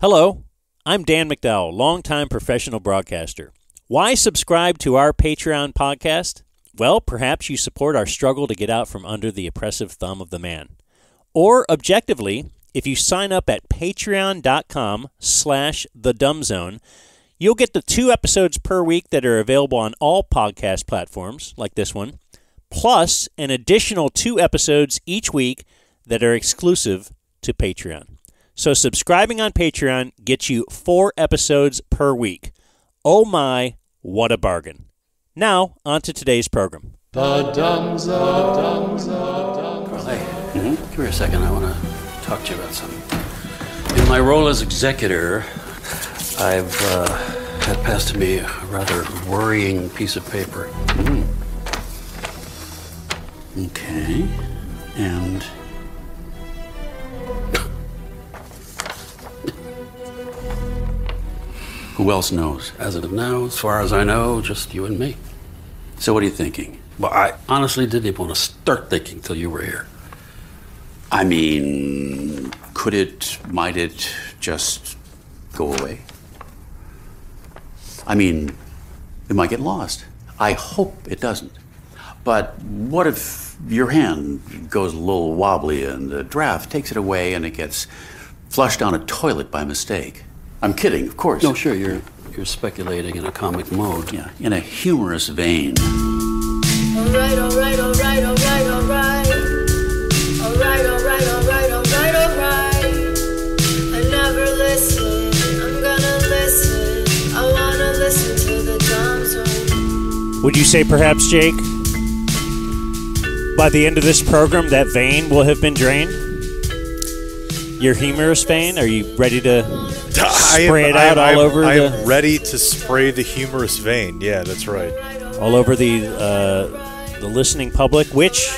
Hello, I'm Dan McDowell, longtime professional broadcaster. Why subscribe to our Patreon podcast? Well, perhaps you support our struggle to get out from under the oppressive thumb of the man. Or, objectively, if you sign up at patreon.com/thedumbzone, you'll get the 2 episodes per week that are available on all podcast platforms, like this one, plus an additional 2 episodes each week that are exclusive to Patreon. So subscribing on Patreon gets you 4 episodes per week. Oh my, what a bargain. Now, on to today's program. The Dumb Zone. Hey, come here a second. I want to talk to you about something. In my role as executor, I've had passed to me a rather worrying piece of paper. Okay. And who else knows? As of now, as far as I know, just you and me. So what are you thinking? Well, I honestly didn't even want to start thinking till you were here. I mean, might it just go away? I mean, it might get lost. I hope it doesn't. But what if your hand goes a little wobbly and the draft takes it away and it gets flushed down a toilet by mistake? I'm kidding, of course. No, sure, you're speculating in a comic mode. Yeah, in a humorous vein. Alright. Alright. I never listen, I'm gonna listen. I wanna listen to the Dumb Zone. Would you say perhaps, Jake, by the end of this program, that vein will have been drained? Your humorous vein? Are you ready to spray it out all over I the... am ready to spray the humorous vein. Yeah, that's right. all over the listening public, which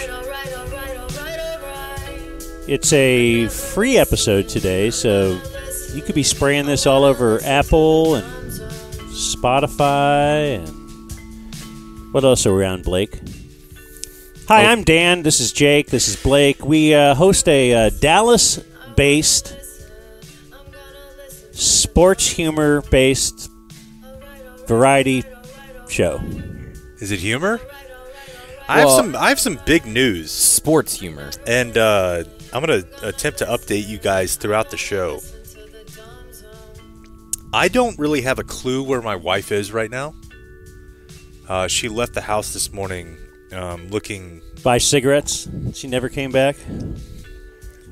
it's a free episode today, so you could be spraying this all over Apple and Spotify and what else are we on, Blake? Hi, I'm Dan. This is Jake. This is Blake. We host a Dallas-based, sports humor-based variety show. Is it humor? Well, I have some big news. Sports humor. And I'm going to attempt to update you guys throughout the show. I don't really have a clue where my wife is right now. She left the house this morning looking... Buy cigarettes. She never came back.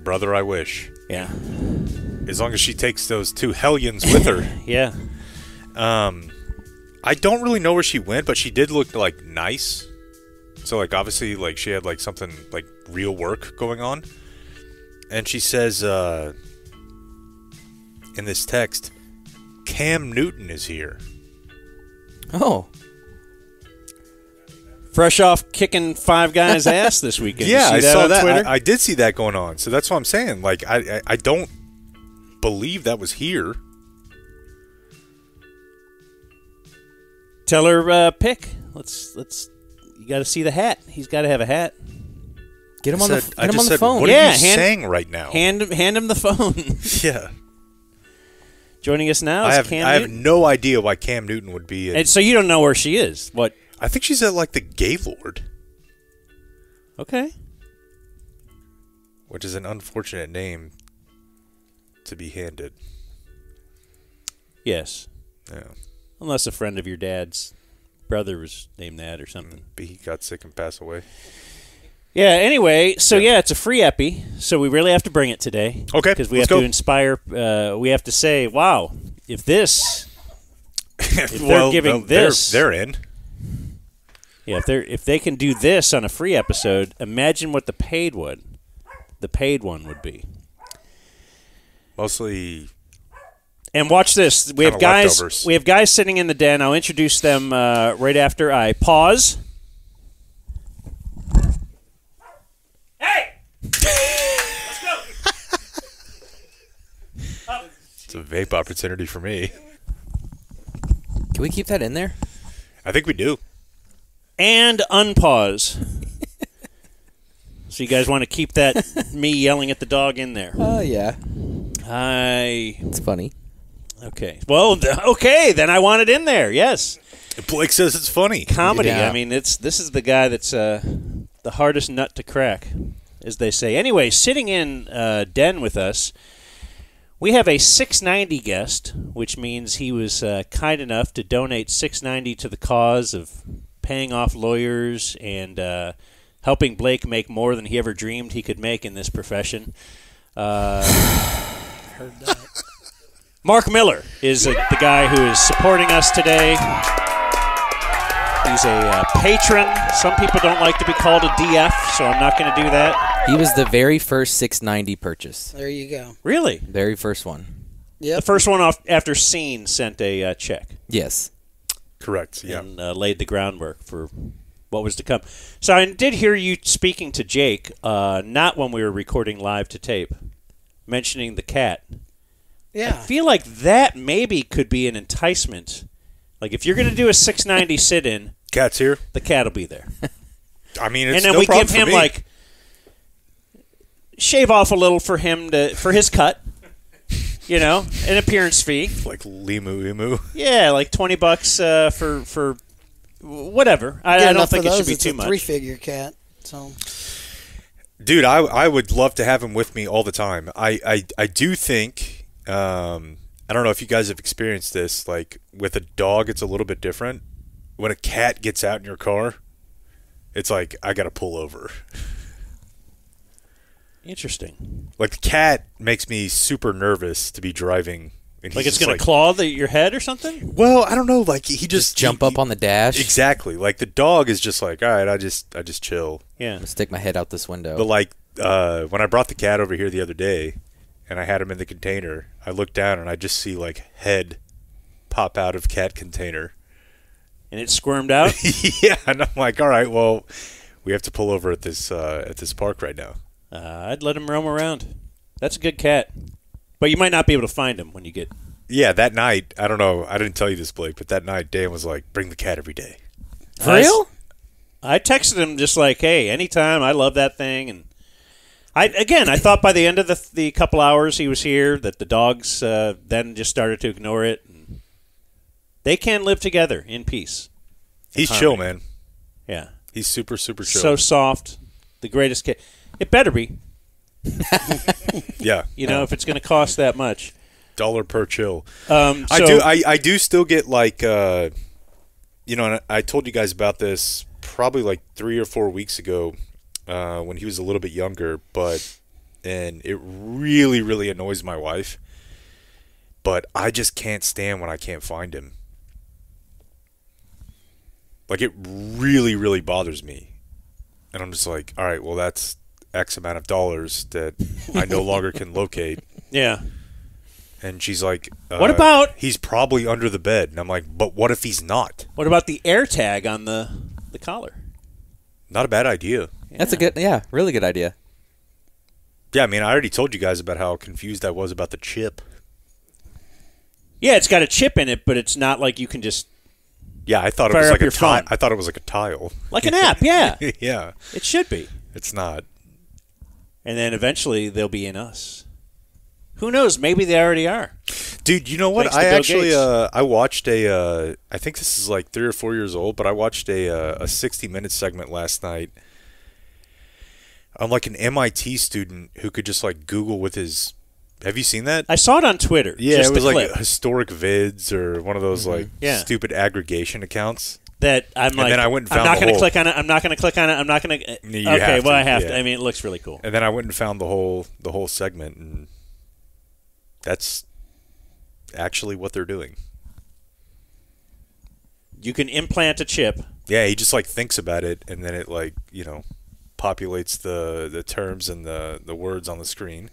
Brother, I wish. Yeah. As long as she takes those 2 hellions with her. Yeah. I don't really know where she went, but she did look, like, nice. So, like, obviously, like, she had, like, something, like, real work going on. And she says, in this text, Cam Newton is here. Oh. Fresh off kicking 5 guys' ass this weekend. Yeah, you see I saw on that. Twitter? I did see that going on. So that's what I'm saying. Like, I don't believe that was here. Tell her pick. Let's. You got to see the hat. He's got to have a hat. Get him on the phone. What are you saying right now? Hand him the phone. Yeah. Joining us now is Cam I have Newton. no idea why Cam Newton would be. And so you don't know where she is. What? I think she's at like the Gaylord. Okay. Which is an unfortunate name to be handed. Yes. Yeah. Unless a friend of your dad's brother was named that or something. He got sick and passed away. Yeah, anyway, so yeah, it's a free epi, so we really have to bring it today. Okay, because we have to inspire, we have to say, wow, if they're giving this... They're in. Yeah, if they can do this on a free episode, imagine what the paid one would be. Mostly... And watch this. We have guys. Leftovers. We have guys sitting in the den. I'll introduce them right after I pause. Hey, let's go. It's a vape opportunity for me. Can we keep that in there? I think we do. And unpause. So you guys want to keep that me yelling at the dog in there? Oh, yeah. It's funny. Okay. Well, okay, then I want it in there. Yes. Blake says it's funny. Comedy. Yeah. I mean, this is the guy that's the hardest nut to crack, as they say. Anyway, sitting in Den with us, we have a $6.90 guest, which means he was kind enough to donate $6.90 to the cause of paying off lawyers and helping Blake make more than he ever dreamed he could make in this profession. Heard that. Mark Miller is the guy who is supporting us today. He's a patron. Some people don't like to be called a DF, so I'm not going to do that. He was the very first $6.90 purchase. There you go. Really? Very first one. Yep. The first one off after Scene sent a check. Yes. Correct, yeah. And laid the groundwork for what was to come. So I did hear you speaking to Jake, not when we were recording live to tape, mentioning the cat. Yeah. I feel like that maybe could be an enticement. Like if you're going to do a $6.90 sit-in, Cat's here. the cat will be there. I mean, it's And then no we problem give for him me. like shave off a little for him for his cut. You know, an appearance fee. like Limu Imu. Yeah, like $20 for whatever. I don't think it should be too much. It's a 3-figure cat. So, Dude, I would love to have him with me all the time. I do think, I don't know if you guys have experienced this, like with a dog it's a little bit different. When a cat gets out in your car, it's like, I got to pull over. Interesting. Like the cat makes me super nervous to be driving. And Like he's it's just going to claw your head or something? Well, I don't know. Like he just Jump up on the dash. Exactly. Like the dog is just like, all right, I just chill. Yeah. Stick my head out this window. But like when I brought the cat over here the other day, and I had him in the container, I looked down and I just see like head pop out of cat container. And it squirmed out? Yeah, and I'm like, all right, well, we have to pull over at this park right now. I'd let him roam around. That's a good cat. But you might not be able to find him when you get... Yeah, that night, I don't know, I didn't tell you this, Blake, but that night Dan was like, bring the cat every day. For real? I texted him just like, hey, anytime, I love that thing. And I thought by the end of the couple hours he was here that the dogs then just started to ignore it. And they can live together in peace. He's chill, man. Yeah. He's super, super chill. So soft. The greatest cat. It better be. Yeah. You know, if it's going to cost that much. $1 per chill. I do still get like, and I told you guys about this probably like 3 or 4 weeks ago when he was a little bit younger, and it really, really annoys my wife, but I just can't stand when I can't find him. Like it really, really bothers me. And I'm just like, all right, well, that's X amount of dollars that I no longer can locate. Yeah. And she's like, what about... He's probably under the bed. And I'm like, but what if he's not? What about the air tag on the collar? Not a bad idea. That's really good idea. Yeah, I mean, I already told you guys about how confused I was about the chip. Yeah, it's got a chip in it, but it's not like you can just... Yeah, I thought it Fire was up like your a tile. phone. I thought it was like a tile. Like an app, yeah. Yeah. It should be. It's not. And then eventually they'll be in us. Who knows? Maybe they already are. Dude, you know what? Thanks to I Bill actually Gates. I watched I think this is like 3 or 4 years old, but I watched a 60-minute segment last night. I'm like an MIT student who could just like Google with his... Have you seen that? I saw it on Twitter. Yeah, just it was the like clip. historic vids or one of those like stupid aggregation accounts. That I'm like, then I went and I'm found not the going to whole- click on it. I'm not going to click on it. I'm not going to. You Okay, have well, to, I have yeah. to. I mean, it looks really cool. And then I went and found the whole segment, and that's actually what they're doing. You can implant a chip. Yeah, he just like thinks about it, and then it like populates the terms and the words on the screen,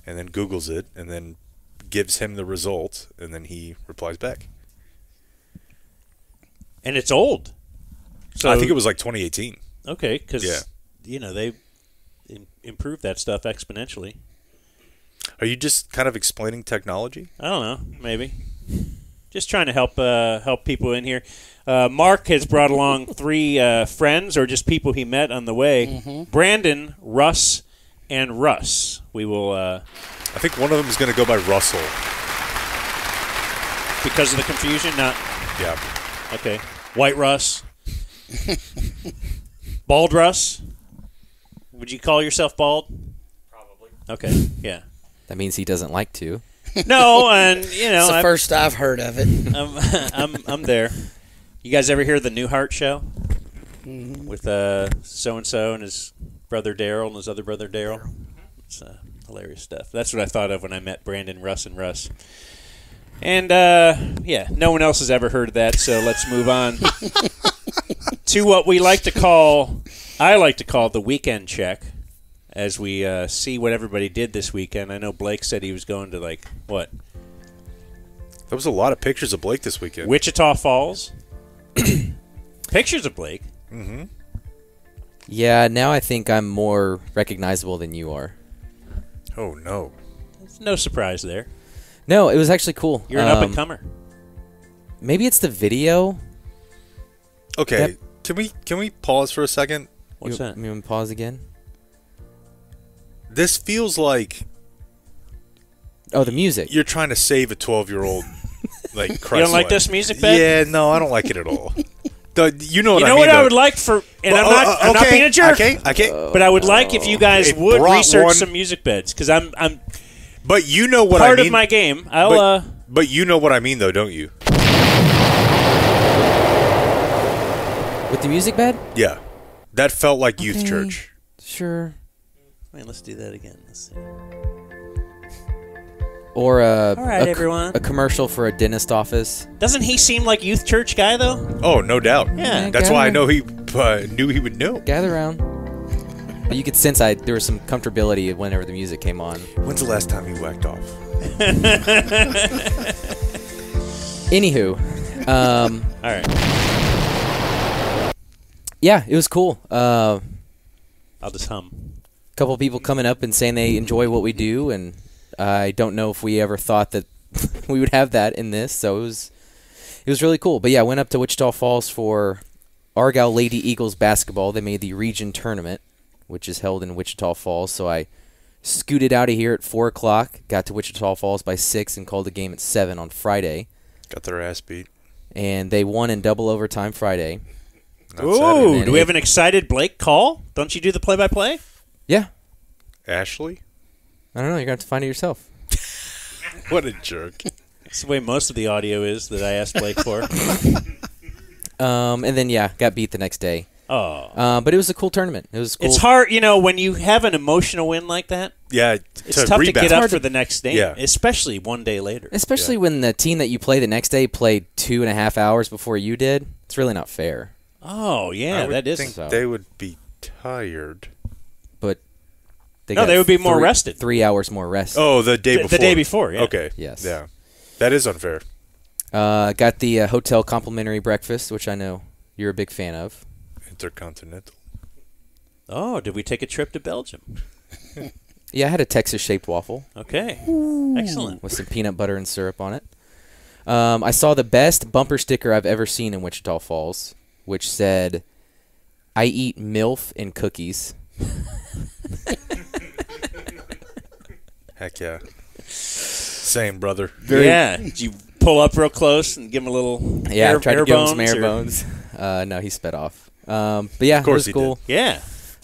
and then Googles it, and then gives him the result, and then he replies back. And it's old. So I think it was like 2018. Okay, because they improved that stuff exponentially. Are you just kind of explaining technology? I don't know, maybe. Just trying to help people in here. Mark has brought along 3 friends or just people he met on the way. Mm-hmm. Brandon, Russ, and Russ. We will, I think one of them is going to go by Russell. because of the confusion, not... Yeah. Okay. White Russ. Bald Russ. Would you call yourself bald? Probably. Okay, yeah. That means he doesn't like to. No, and, you know... It's the first I've heard of it. I'm there. You guys ever hear the Newhart show? With so-and-so and his brother Daryl and his other brother Daryl? It's hilarious stuff. That's what I thought of when I met Brandon, Russ, and Russ. And, yeah, no one else has ever heard of that, so let's move on to what we like to call, I like to call the weekend check, as we see what everybody did this weekend. I know Blake said he was going to, like, what? There was a lot of pictures of Blake this weekend. Wichita Falls. Pictures of Blake. Mm-hmm. Yeah, now I think I'm more recognizable than you are. Oh, no. It's no surprise there. No, it was actually cool. You're an up-and-comer. Maybe it's the video. Okay, can we pause for a second? What's that? You want to pause again? This feels like Oh, the music. you're trying to save a 12-year-old, like, Christ. You don't like this music, Ben? Yeah, no, I don't like it at all. You know what You I know mean, what I though. would like for, and I'm not being a jerk, Okay. but I would like if you guys It would brought research one- some music beds, because I'm But you know what part I mean. of my game. I'll But you know what I mean, though, don't you? With the music bed? Yeah. That felt like youth Okay. church. Sure. man, let's do that again. Let's see. Or All right, everyone. a commercial for a dentist office. Doesn't he seem like youth church guy though? Oh, no doubt. Yeah. That's why I know he knew he would know. Gather around. But you could sense there was some comfortability whenever the music came on. When's the last time you whacked off? Anywho, All right. yeah, it was cool. I'll just hum. Couple of people coming up and saying they enjoy what we do, and I don't know if we ever thought that we would have that in this, so it was really cool. But yeah, I went up to Wichita Falls for Argyle Lady Eagles basketball. They made the region tournament, which is held in Wichita Falls, so I scooted out of here at 4 o'clock, got to Wichita Falls by 6, and called the game at 7 on Friday. Got their ass beat. And they won in double overtime Friday. Not Ooh, Saturday. do we have an excited Blake call? Don't you do the play-by-play? Yeah. Ashley? I don't know. You're going to have to find it yourself. What a jerk. That's the way most of the audio is that I asked Blake for. And then, yeah, got beat the next day. Oh. But it was a cool tournament. It was cool. It's hard, when you have an emotional win like that, Yeah, it's tough rebound. to get up for the next day, Yeah. especially one day later. Especially when the team that you play the next day played 2.5 hours before you did. It's really not fair. Oh, yeah, I would that is. think so. they would be tired. But they No, got they would be more rested. 3 hours more rest. Oh, the day The before. day before, yeah. Okay. Yes. Yeah. That is unfair. Got the hotel complimentary breakfast, which I know you're a big fan of. Intercontinental. Oh, did we take a trip to Belgium? Yeah, I had a Texas-shaped waffle Okay. Excellent. with some peanut butter and syrup on it. I saw the best bumper sticker I've ever seen in Wichita Falls, which said, "I eat MILF and cookies." Heck yeah. Same, brother. Yeah. Did you pull up real close and give him a little Yeah, air, I tried air to give him some bones, air or- bones. No, he sped off. But yeah, Of course it he was cool. Yeah.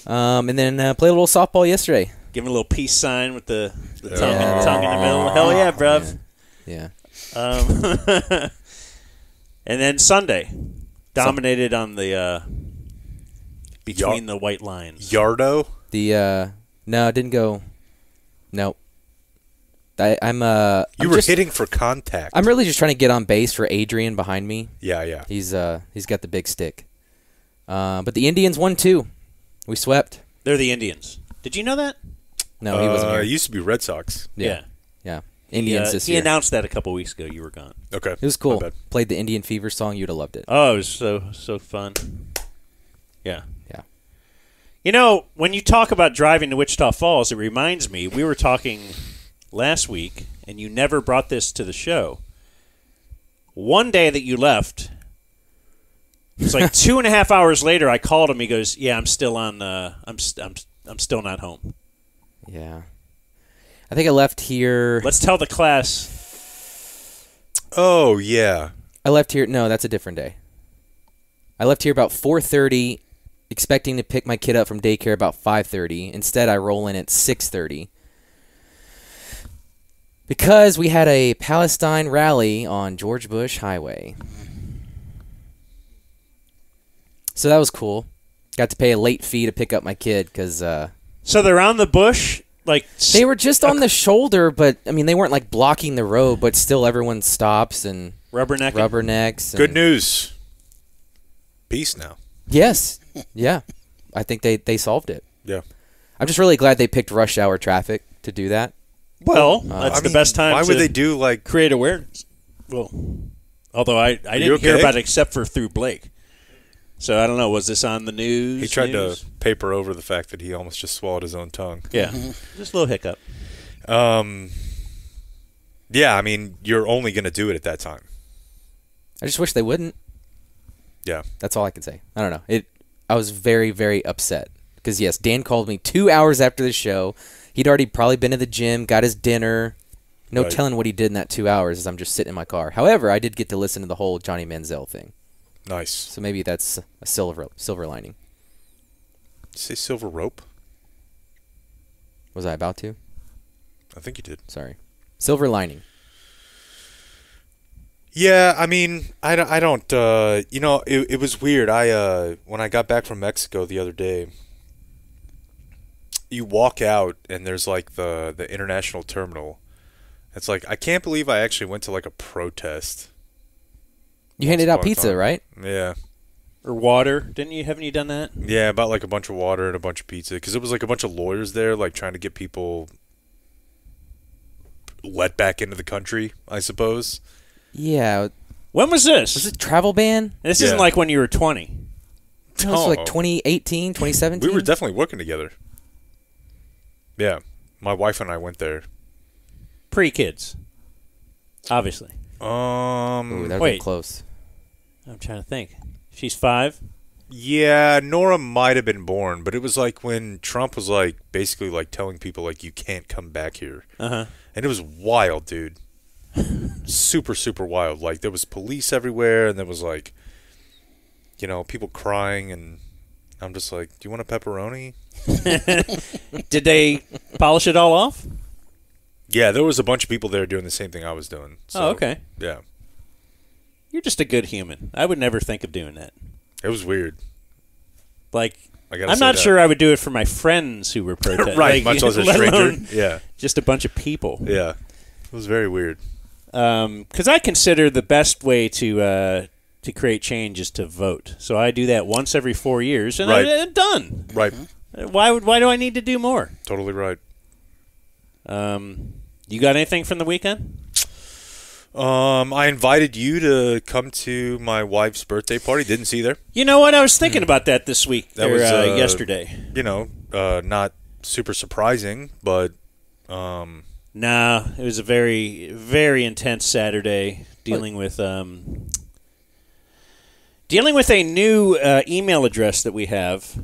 And then played a little softball yesterday. Give him a little peace sign with the tongue, Yeah. tongue in the middle. Hell yeah, bruv. Yeah. And then Sunday, dominated on the between the white lines. Yardo? No, it didn't go. Nope. I'm You were hitting for contact. I'm really just trying to get on base for Adrian behind me. Yeah. He's got the big stick. But the Indians won too. We swept. They're the Indians. Did you know that? No, he wasn't here. It used to be Red Sox. Yeah. Indians this he year. announced that a couple weeks ago. You were gone. Okay. It was My cool. bad. Played the Indian Fever song. You'd have loved it. Oh, it was so fun. Yeah. Yeah. When you talk about driving to Wichita Falls, it reminds me, we were talking last week, and you never brought this to the show. One day that you left, it's like 2.5 hours later, I called him. He goes, "Yeah, I'm still on. I'm still not home." Yeah. I think I left here. Let's tell the class. Oh, yeah. I left here. No, that's a different day. I left here about 4:30, expecting to pick my kid up from daycare about 5:30. Instead, I roll in at 6:30 because we had a Palestine rally on George Bush Highway. So that was cool. Got to pay a late fee to pick up my kid because So they're on the bush, like they were just on the shoulder, but I mean they weren't like blocking the road, but still everyone stops and rubbernecks. Good news. Peace now. Yes. Yeah. I think they solved it. Yeah. I'm just really glad they picked rush hour traffic to do that. Well, that's the best time. Why would they do like create awareness? Well, although I didn't hear about it except for through Blake. So I don't know. Was this on the news? He tried to paper over the fact that he almost just swallowed his own tongue. Yeah, just a little hiccup. Yeah, I mean, you're only going to do it at that time. I just wish they wouldn't. Yeah. That's all I can say. I don't know. I was very, very upset. Because, yes, Dan called me 2 hours after the show. He'd already probably been to the gym, got his dinner. No telling what he did in that 2 hours as I'm just sitting in my car. However, I did get to listen to the whole Johnny Manziel thing. Nice. So maybe that's a silver lining. Did you say silver rope? Was I about to? I think you did. Sorry. Silver lining. Yeah, I mean, I don't it was weird. When I got back from Mexico the other day, you walk out and there's like the international terminal. It's like, I can't believe I actually went to like a protest. You handed out pizza, right? Yeah. Or water. Haven't you done that? Yeah, about like a bunch of water and a bunch of pizza. Because it was like a bunch of lawyers there, like trying to get people let back into the country, I suppose. Yeah. When was this? Was it travel ban? This isn't like when you were 20. No, this was like 2018, 2017. We were definitely working together. Yeah. My wife and I went there. Pre-kids. Obviously. Ooh, that was close. I'm trying to think. She's 5? Yeah, Nora might have been born, but it was like when Trump was like basically like telling people like you can't come back here. Uh-huh. And it was wild, dude. Super, super wild. Like there was police everywhere and there was like, people crying, and I'm just like, do you want a pepperoni? Did they polish it all off? Yeah, there was a bunch of people there doing the same thing I was doing. So, okay. Yeah. You're just a good human. I would never think of doing that. It was weird. Like, I'm not sure I would do it for my friends who were protesting. Right, much less a stranger. Yeah. Just a bunch of people. Yeah. It was very weird. Because I consider the best way to create change is to vote. So I do that once every 4 years, and I'm done. Right. Why do I need to do more? Totally right. You got anything from the weekend? I invited you to come to my wife's birthday party. Didn't see you there. You know what? I was thinking about that this week. That was yesterday. Not super surprising, but nah, it was a very, very intense Saturday dealing with a new email address that we have.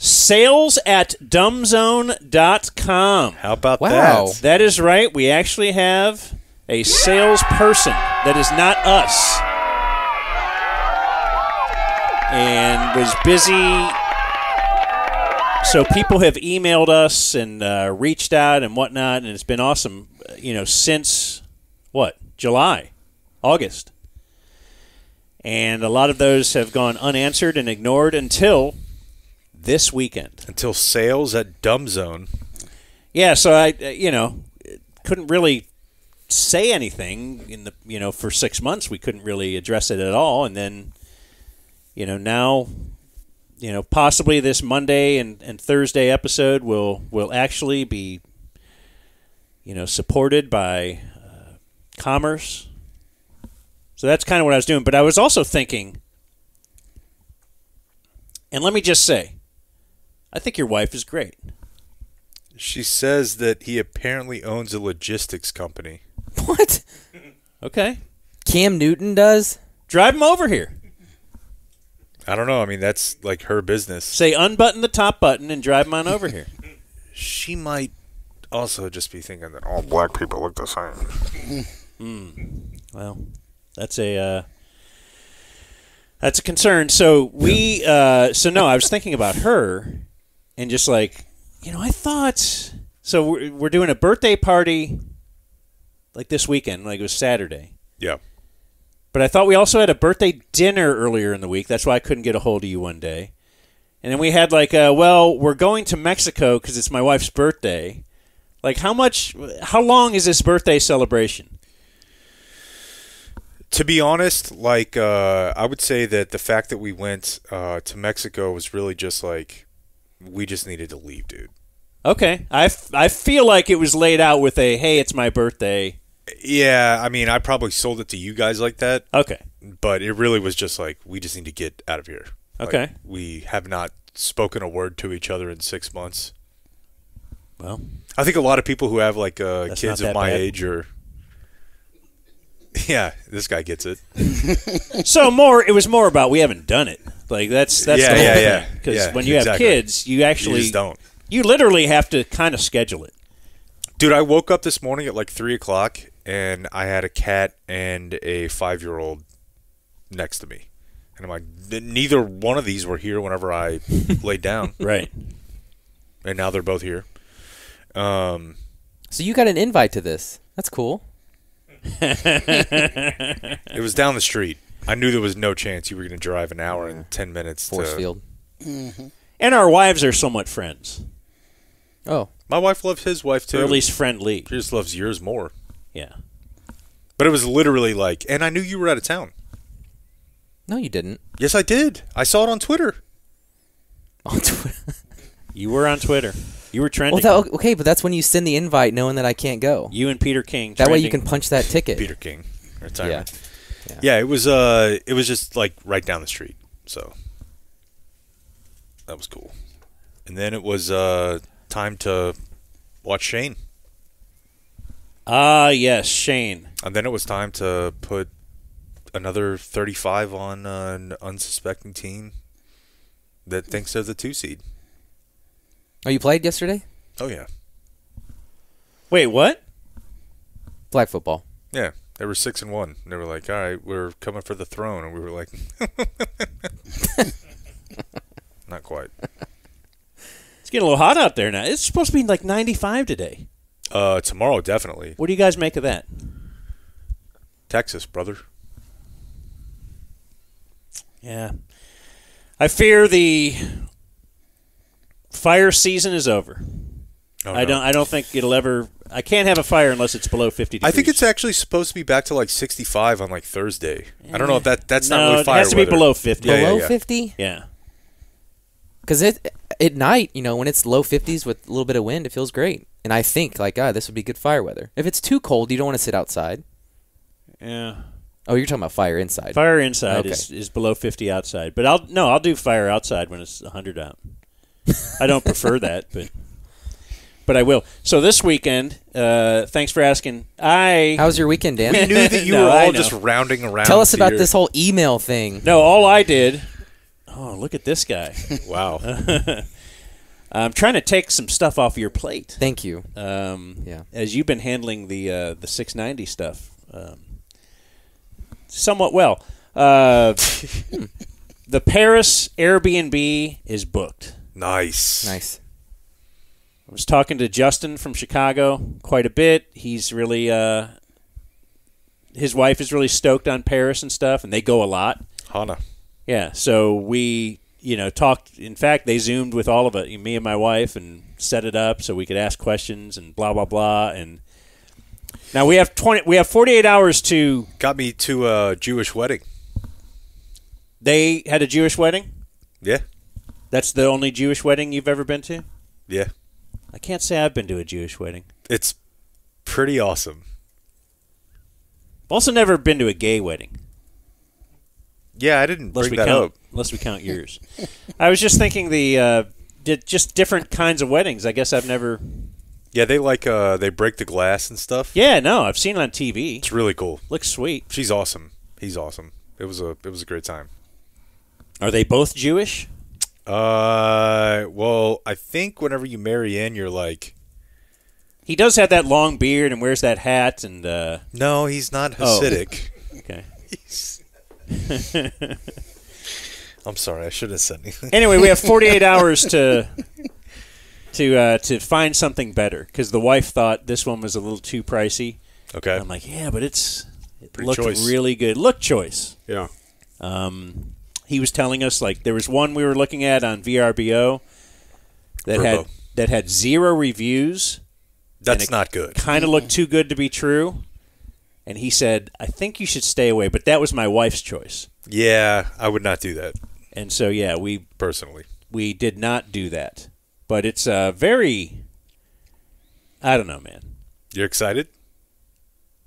sales@dumbzone.com. How about Wow. that? That is right. We actually have a salesperson that is not us and was busy. So people have emailed us and reached out and whatnot, and it's been awesome, since, July, August. And a lot of those have gone unanswered and ignored until this weekend. Until sales at Dumb Zone. Yeah, so I, couldn't really say anything in the, for 6 months. We couldn't really address it at all. And then, now, possibly this Monday and Thursday episode will actually be, supported by commerce. So that's kind of what I was doing. But I was also thinking, and let me just say, I think your wife is great. She says that he apparently owns a logistics company. What? Okay. Cam Newton does? Drive him over here. I don't know. I mean, that's like her business. Say unbutton the top button and drive him on over here. she might also just be thinking that all black people look the same. Well, that's a concern. So I was thinking about her, and just like, I thought. So we're doing a birthday party, like this weekend, like it was Saturday. Yeah. But I thought we also had a birthday dinner earlier in the week. That's why I couldn't get a hold of you one day. And then we had like, we're going to Mexico because it's my wife's birthday. Like, how long is this birthday celebration? To be honest, like, I would say that the fact that we went to Mexico was really just like, we just needed to leave, dude. Okay. I feel like it was laid out with hey, it's my birthday. Yeah, I mean, I probably sold it to you guys like that. Okay. But it really was just like, we just need to get out of here. Okay. Like, we have not spoken a word to each other in 6 months. Well, I think a lot of people who have like kids not of that my bad. age are. Yeah, this guy gets it. so it was more about we haven't done it. Like that's the whole thing. Because when you have kids, you actually you just don't. You literally have to kind of schedule it. Dude, I woke up this morning at like 3 o'clock and I had a cat and a 5-year-old next to me. And I'm like, neither one of these were here whenever I laid down. Right. And now they're both here. So you got an invite to this. That's cool. It was down the street. I knew there was no chance you were going to drive an hour and 10 minutes Force field. And our wives are somewhat friends. Oh. My wife loves his wife, too. Or at least friendly. She just loves yours more. Yeah. But it was literally like, and I knew you were out of town. No, you didn't. Yes, I did. I saw it on Twitter. On Twitter. You were on Twitter. You were trending. Well, okay, but that's when you send the invite knowing that I can't go. You and Peter King. That way trending. you can punch that ticket. Peter King. Retirement. Yeah. Yeah, it was just like right down the street. So that was cool. And then it was time to watch Shane. Ah, yes, Shane. And then it was time to put another 35 on an unsuspecting team that thinks they're the 2 seed. Oh, you played yesterday? Oh, yeah. Wait, what? Flag football. Yeah. They were 6-1. They were like, all right, we're coming for the throne. And we were like, not quite. It's getting a little hot out there now. It's supposed to be like 95 today. Tomorrow, definitely. What do you guys make of that? Texas, brother. Yeah. I fear the fire season is over. Oh, I no. don't think it'll ever. I can't have a fire unless it's below 50 degrees. I think it's actually supposed to be back to like 65 on like Thursday. I don't know if that's not really fire it has to be weather. below 50. Yeah, Below yeah. 50? Yeah. Because at night, when it's low 50s with a little bit of wind, it feels great. And I think, like, this would be good fire weather. If it's too cold, you don't want to sit outside. Yeah. Oh, you're talking about fire inside. Fire inside Okay. is below 50 outside. But I'll do fire outside when it's 100 out. I don't prefer that, but I will. So this weekend, thanks for asking. How was your weekend, Dan? We knew that you No, were I all know. just rounding around. Tell us to about your- this whole email thing. No, all I did. Oh, look at this guy. Wow. I'm trying to take some stuff off your plate. Thank you. Yeah. As you've been handling the 690 stuff somewhat well. The Paris Airbnb is booked. Nice. Nice. I was talking to Justin from Chicago quite a bit. He's really his wife is really stoked on Paris and stuff, and they go a lot. Hana. Yeah, so we, talked. In fact, they Zoomed with all of it, me and my wife, and set it up so we could ask questions and blah blah blah. And now we have 48 hours to. Got me to a Jewish wedding. They had a Jewish wedding. Yeah. That's the only Jewish wedding you've ever been to. Yeah. I can't say I've been to a Jewish wedding. It's pretty awesome. I've also never been to a gay wedding. Yeah, I didn't bring that up. Unless we count yours. I was just thinking just different kinds of weddings. I guess I've never. Yeah, they they break the glass and stuff. Yeah, no, I've seen it on TV. It's really cool. Looks sweet. She's awesome. He's awesome. It was a great time. Are they both Jewish? Well, I think whenever you marry in, you're like, He does have that long beard and wears that hat and. no, he's not Hasidic. Okay. I'm sorry, I shouldn't have said anything. Anyway, we have 48 hours to find something better because the wife thought this one was a little too pricey. Okay. I'm like, yeah, but it Pretty looked choice. really good. Look choice. Yeah. He was telling us like there was one we were looking at on VRBO Verbo. that had 0 reviews. That's not good. Kind of looked too good to be true. And he said, I think you should stay away. But that was my wife's choice. Yeah, I would not do that, And so, yeah, we personally. did not do that. But it's very, I don't know, man. You're excited?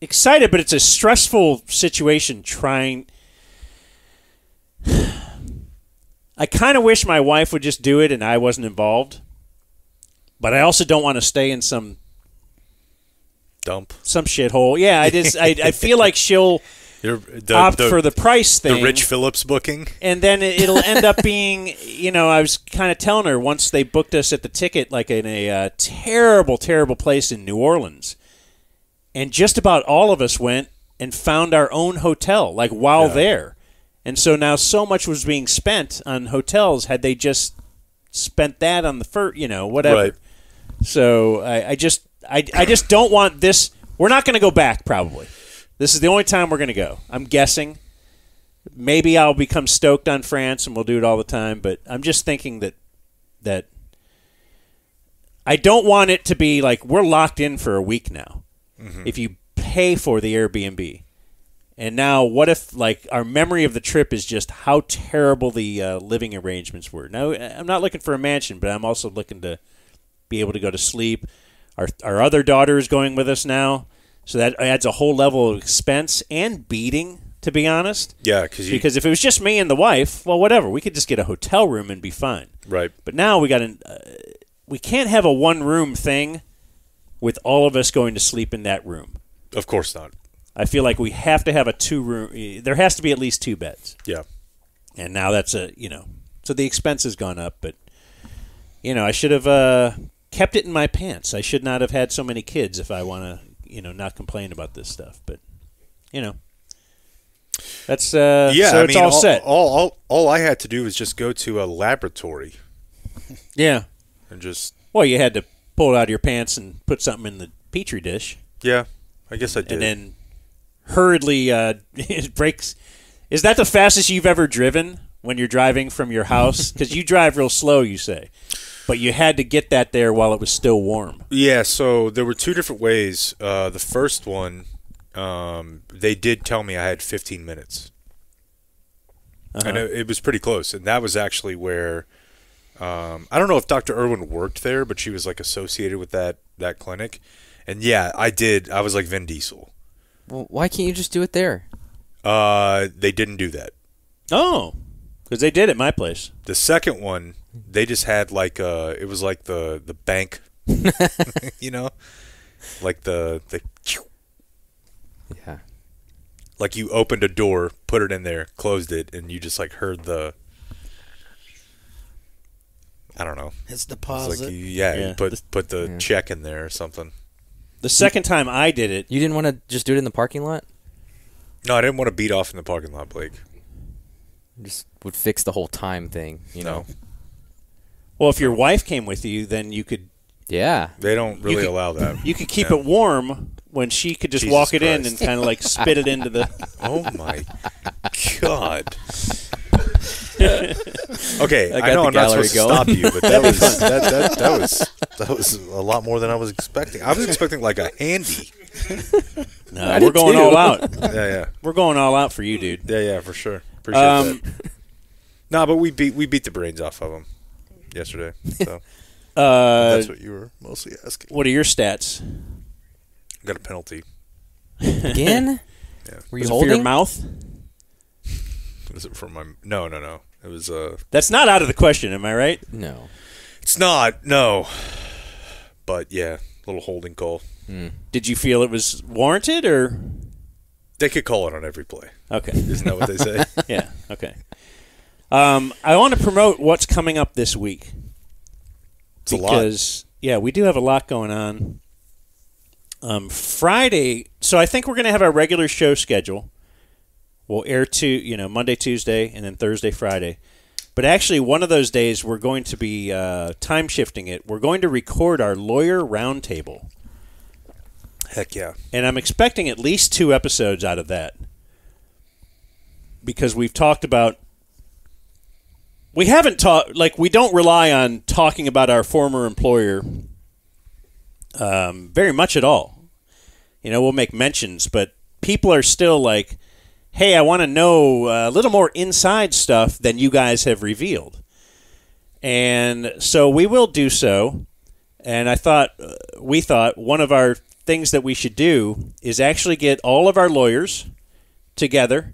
Excited, but it's a stressful situation trying. I kind of wish my wife would just do it and I wasn't involved. But I also don't want to stay in some Dump. shithole. Yeah, I feel like she'll opt for the price thing. The Rich Phillips booking. And then it'll end up being, I was kind of telling her once they booked us at the ticket, like in a terrible, terrible place in New Orleans. And just about all of us went and found our own hotel, like while there. And so now so much was being spent on hotels. Had they just spent that on the first, whatever. Right. So I just don't want this. We're not going to go back, probably. This is the only time we're going to go. I'm guessing. Maybe I'll become stoked on France and we'll do it all the time. But I'm just thinking that I don't want it to be like we're locked in for a week now. Mm-hmm. If you pay for the Airbnb. And now what if like our memory of the trip is just how terrible the living arrangements were. Now, I'm not looking for a mansion, but I'm also looking to be able to go to sleep. Our other daughter is going with us now, so that adds a whole level of expense and beating, to be honest. Yeah, because if it was just me and the wife, well, whatever, we could just get a hotel room and be fine. Right. But now we can't have a one-room thing with all of us going to sleep in that room. Of course not. I feel like we have to have a 2-room. There has to be at least 2 beds. Yeah. And now that's so the expense has gone up, but I should have kept it in my pants. I should not have had so many kids if I want to, not complain about this stuff. But, that's so it's all set. All I had to do was just go to a laboratory. Yeah. And just. Well, you had to pull it out of your pants and put something in the Petri dish. Yeah, I guess I did. And then hurriedly it breaks. Is that the fastest you've ever driven when you're driving from your house? Because you drive real slow, you say. But you had to get that there while it was still warm. Yeah, so there were 2 different ways. The first one, they did tell me I had 15 minutes. Uh-huh. And it was pretty close. And that was actually where, I don't know if Dr. Irwin worked there, but she was like associated with that clinic. And yeah, I did. I was like Vin Diesel. Well, why can't you just do it there? They didn't do that. Oh, because they did at my place. The second one, they just had like it was like the bank, like the Yeah. like you opened a door, put it in there, closed it, and you just like heard the. I don't know. It's It's like deposit. you put the check in there or something. The second time I did it, You didn't want to just do it in the parking lot? No, I didn't want to beat off in the parking lot, Blake. Just would fix the whole time thing, know? well, if your wife came with you, then you could Yeah. They don't really could- allow that. you could keep it warm when she could just Jesus walk it in Christ. and kind of like spit it into the. Oh my God. Okay, I I, got know the I'm not gallery supposed to going. stop you, but that was a lot more than I was expecting. I was expecting like a handy. No, we're going all out. Yeah. We're going all out for you, dude. Yeah, for sure. Appreciate that. No, but we beat the brains off of them yesterday. So that's what you were mostly asking. What are your stats? Got a penalty. Again? Yeah. Were Was you it for your holding? mouth? Was it from my? No. It was That's not out of the question, am I right? No. It's not. No. But yeah, little holding call. Did you feel it was warranted, or They could call it on every play. okay? Isn't that what they say? Yeah, okay. I want to promote what's coming up this week. It's a lot. Because, yeah, we do have a lot going on. Friday, so I think we're going to have our regular show schedule. We'll air Monday, Tuesday, and then Thursday, Friday. But actually, one of those days, we're going to be time shifting it. We're going to record our lawyer roundtable. Heck yeah. And I'm expecting at least 2 episodes out of that. Because we've talked about... We haven't talked... Like, we don't rely on talking about our former employer very much at all. We'll make mentions, but people are still like, hey, I want to know a little more inside stuff than you guys have revealed. And so we will do so. And we thought one of our things that we should do is actually get all of our lawyers together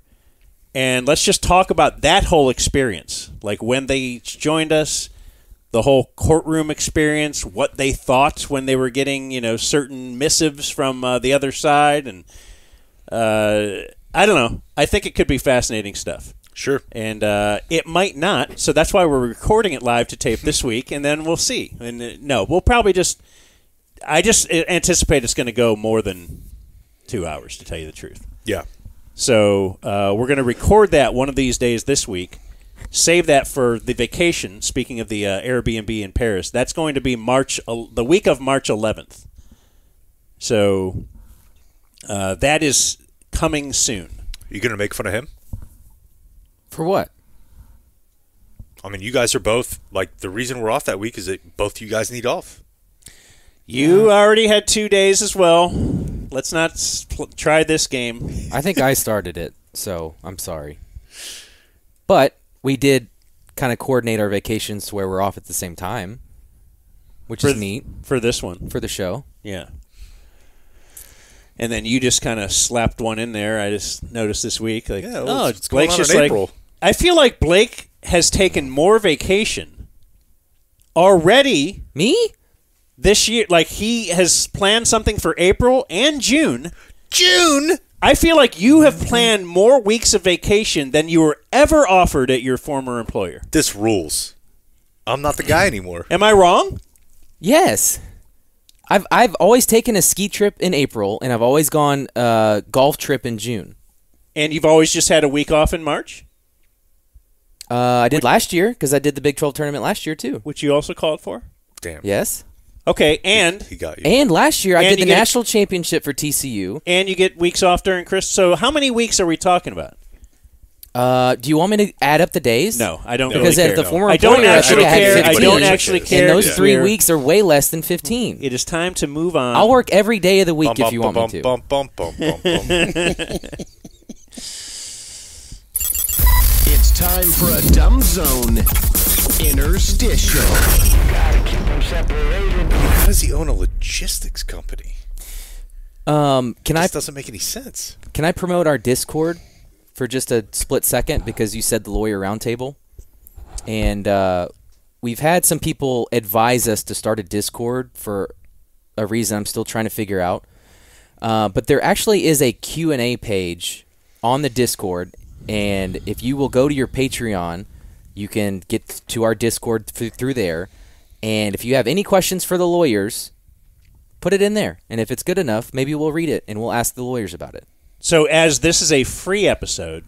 and let's just talk about that whole experience. Like when they joined us, the whole courtroom experience, what they thought when they were getting, certain missives from the other side. And I don't know. I think it could be fascinating stuff. Sure. And it might not. So that's why we're recording it live to tape this week, and then we'll see. And no, we'll probably I just anticipate it's going to go more than 2 hours, to tell you the truth. Yeah. So we're going to record that one of these days this week. Save that for the vacation. Speaking of the Airbnb in Paris, that's going to be the week of March 11th. So that is coming soon. You going to make fun of him? For what? I mean, you guys are both, the reason we're off that week is that both you guys need off. You already had 2 days as well. Let's not try this game. I think I started it, so I'm sorry. But we did kind of coordinate our vacations to where we're off at the same time, which is neat. For this one. For the show. Yeah. And then you just kind of slapped one in there. I just noticed this week. What's going Blake's on just in April? I feel like Blake has taken more vacation already. Me? This year. Like, he has planned something for April and June. June? I feel like you have planned more weeks of vacation than you were ever offered at your former employer. This rules. I'm not the guy anymore. Am I wrong? Yes. I've always taken a ski trip in April, and I've always gone golf trip in June. And you've always just had a week off in March? I did last year, because I did the Big 12 tournament last year, too. Which you also called for? Damn. Yes. Okay, and... He got you. And last year, I did the national championship for TCU. And you get weeks off during Christmas. So how many weeks are we talking about? Do you want me to add up the days? No, I don't because really care. as the former I don't employer, actually I care. had 15. I don't actually care. And those 3 weeks are way less than 15. It is time to move on. I'll work every day of the week if you want me to. It's time for a Dumb Zone Interstitial. Gotta keep them separated. How does he own a logistics company? This doesn't make any sense. Can I promote our Discord for just a split second, because you said the lawyer roundtable, and we've had some people advise us to start a Discord for a reason I'm still trying to figure out. But there actually is a Q&A page on the Discord, and if you will go to your Patreon, you can get to our Discord through there. And if you have any questions for the lawyers, put it in there. And if it's good enough, maybe we'll read it and we'll ask the lawyers about it. So as this is a free episode,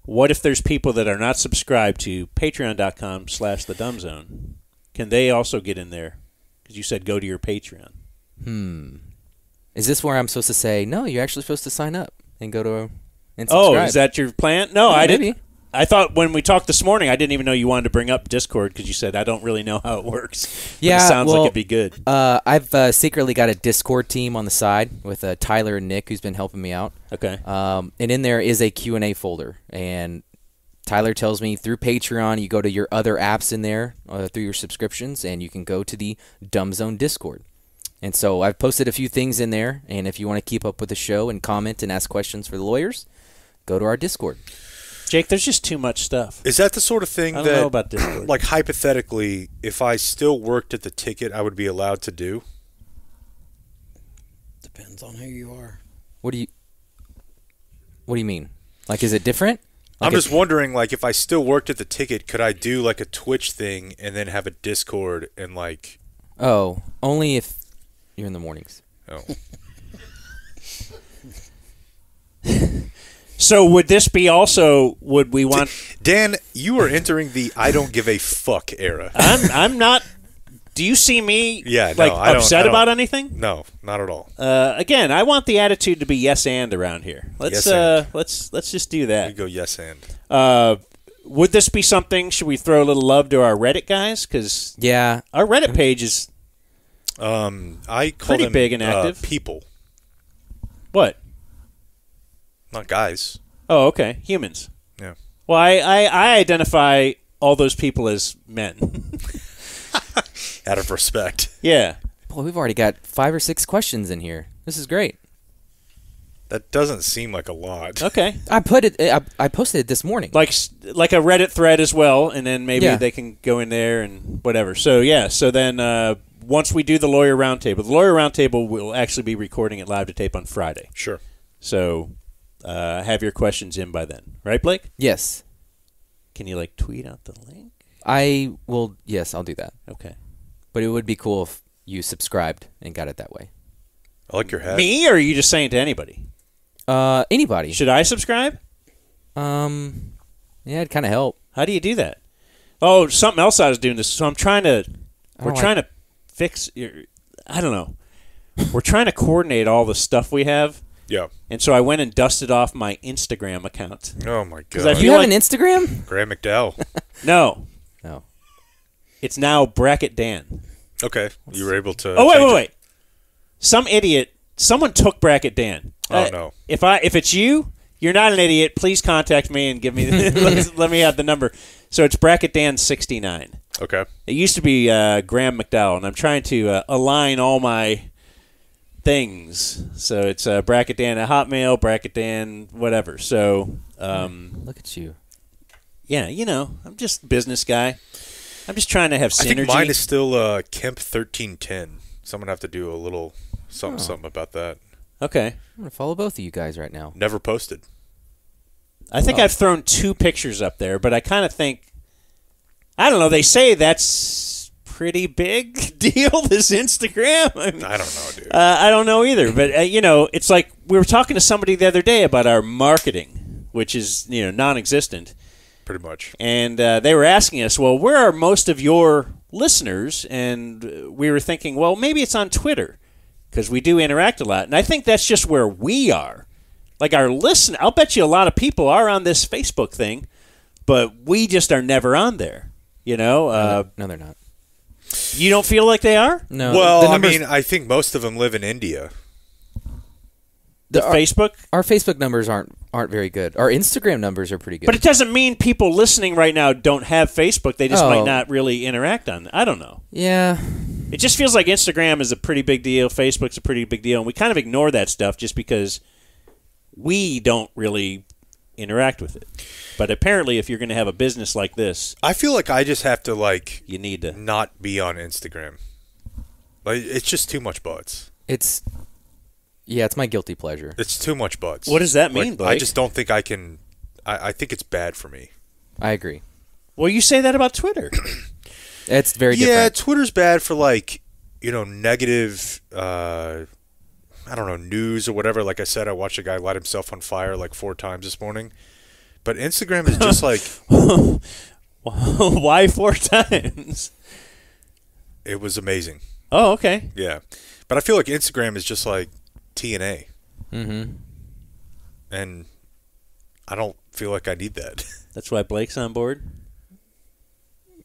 what if there's people that are not subscribed to patreon.com/thedumbzone? Can they also get in there? Because you said go to your Patreon. Is this where I'm supposed to say, no, you're actually supposed to sign up and go to and subscribe? Oh, is that your plan? No, I maybe. didn't. I thought when we talked this morning, I didn't even know you wanted to bring up Discord because you said, I don't really know how it works. But Yeah, it sounds well, like it'd be good. I've secretly got a Discord team on the side with Tyler and Nick, who's been helping me out. Okay. And in there is a Q&A folder. And Tyler tells me through Patreon, you go to your other apps in there through your subscriptions, and you can go to the Dumb Zone Discord. And so I've posted a few things in there, and if you want to keep up with the show and comment and ask questions for the lawyers, go to our Discord. Jake, there's just too much stuff. Is that the sort of thing I that, don't know about Discord. like, hypothetically, if I still worked at the ticket, I would be allowed to do? Depends on who you are. What do you mean? Like, is it different? I'm just wondering, like, if I still worked at the ticket, could I do like a Twitch thing and then have a Discord and like? Oh, only if you're in the mornings. Oh. So would this be also? Would we want? Dan, you are entering the I don't give a fuck era. I'm not. Do you see me? Yeah, no, I don't- upset I don't- about anything? No, not at all. Again, I want the attitude to be yes and around here. Let's Yes and. let's just do We that. go yes and. Would this be something? Should we throw a little love to our Reddit guys? Because Yeah. our Reddit page is I call pretty them big and active. people, what? not guys. Oh, okay, humans. Yeah. Well, I identify all those people as men. Out of respect. Yeah. Boy, we've already got 5 or 6 questions in here. This is great. That doesn't seem like a lot. Okay. I put it. I posted it this morning. Like a Reddit thread as well, and then maybe Yeah. they can go in there and whatever. So yeah. So then once we do the lawyer roundtable, the lawyer roundtable will actually be recording it live to tape on Friday. Sure. So have your questions in by then, right, Blake? Yes, Can you like tweet out the link? I will. Yes, I'll do that. Okay. But it would be cool if you subscribed and got it that way. I like your hat. Me, or are you just saying to anybody? Anybody? Should I subscribe? Yeah, it'd kind of help. How do you do that? Oh, something else I was doing this. So I'm trying to. We're don't trying to fix. I don't know. We're trying to coordinate all the stuff we have, Yeah. and so I went and dusted off my Instagram account. Oh my 'Cause I god. You feel have like- an Instagram? Graham McDowell. No, No. it's now Bracket Dan. Okay. You were able to. Oh wait, change wait, it. wait! Some idiot. Someone took Bracket Dan. Oh, no. If it's you, you're not an idiot. Please contact me and give me. let me have the number. So it's Bracket Dan 69. Okay. It used to be Graham McDowell, and I'm trying to align all my things. So it's Bracket Dan at Hotmail, Bracket Dan, whatever. So, Look at you. yeah, I'm just a business guy. I'm just trying to have I synergy. think mine is still Kemp 1310. So I'm gonna have to do a little something about that. Okay. I'm going to follow both of you guys right now. Never posted. I think I've thrown 2 pictures up there, but I kind of think, I don't know, they say that's pretty big deal, this Instagram. I mean, I don't know, dude. I don't know either, but it's like we were talking to somebody the other day about our marketing, which is non-existent, Pretty much. and they were asking us, well, where are most of your listeners? And we were thinking, well, maybe it's on Twitter because we do interact a lot, and I think that's just where we are. Like our listen, I'll bet you a lot of people are on this Facebook thing, but we just are never on there. No, they're not. You don't feel like they are? No. Well, the I numbers- mean, I think most of them live in India. Facebook? Our Facebook numbers aren't very good. Our Instagram numbers are pretty good. But it doesn't mean people listening right now don't have Facebook. They just Oh. might not really interact on it. I don't know. yeah. It just feels like Instagram is a pretty big deal. Facebook's a pretty big deal. And we kind of ignore that stuff just because we don't really interact with it. But apparently, if you're going to have a business like this, I feel like I just have to you need to. not be on Instagram. Like it's just too much butts. It's my guilty pleasure. It's too much butts. What does that mean, Like, Blake? I just don't think I can. I think it's bad for me. I agree. Well, you say that about Twitter. It's very Yeah, different. Twitter's bad for negative. I don't know, news or whatever. Like I said, I watched a guy light himself on fire like 4 times this morning. But Instagram is just like Why 4 times? it was amazing. Oh, okay. Yeah, but I feel like Instagram is just like TNA, Mm-hmm. and I don't feel like I need that. That's why Blake's on board.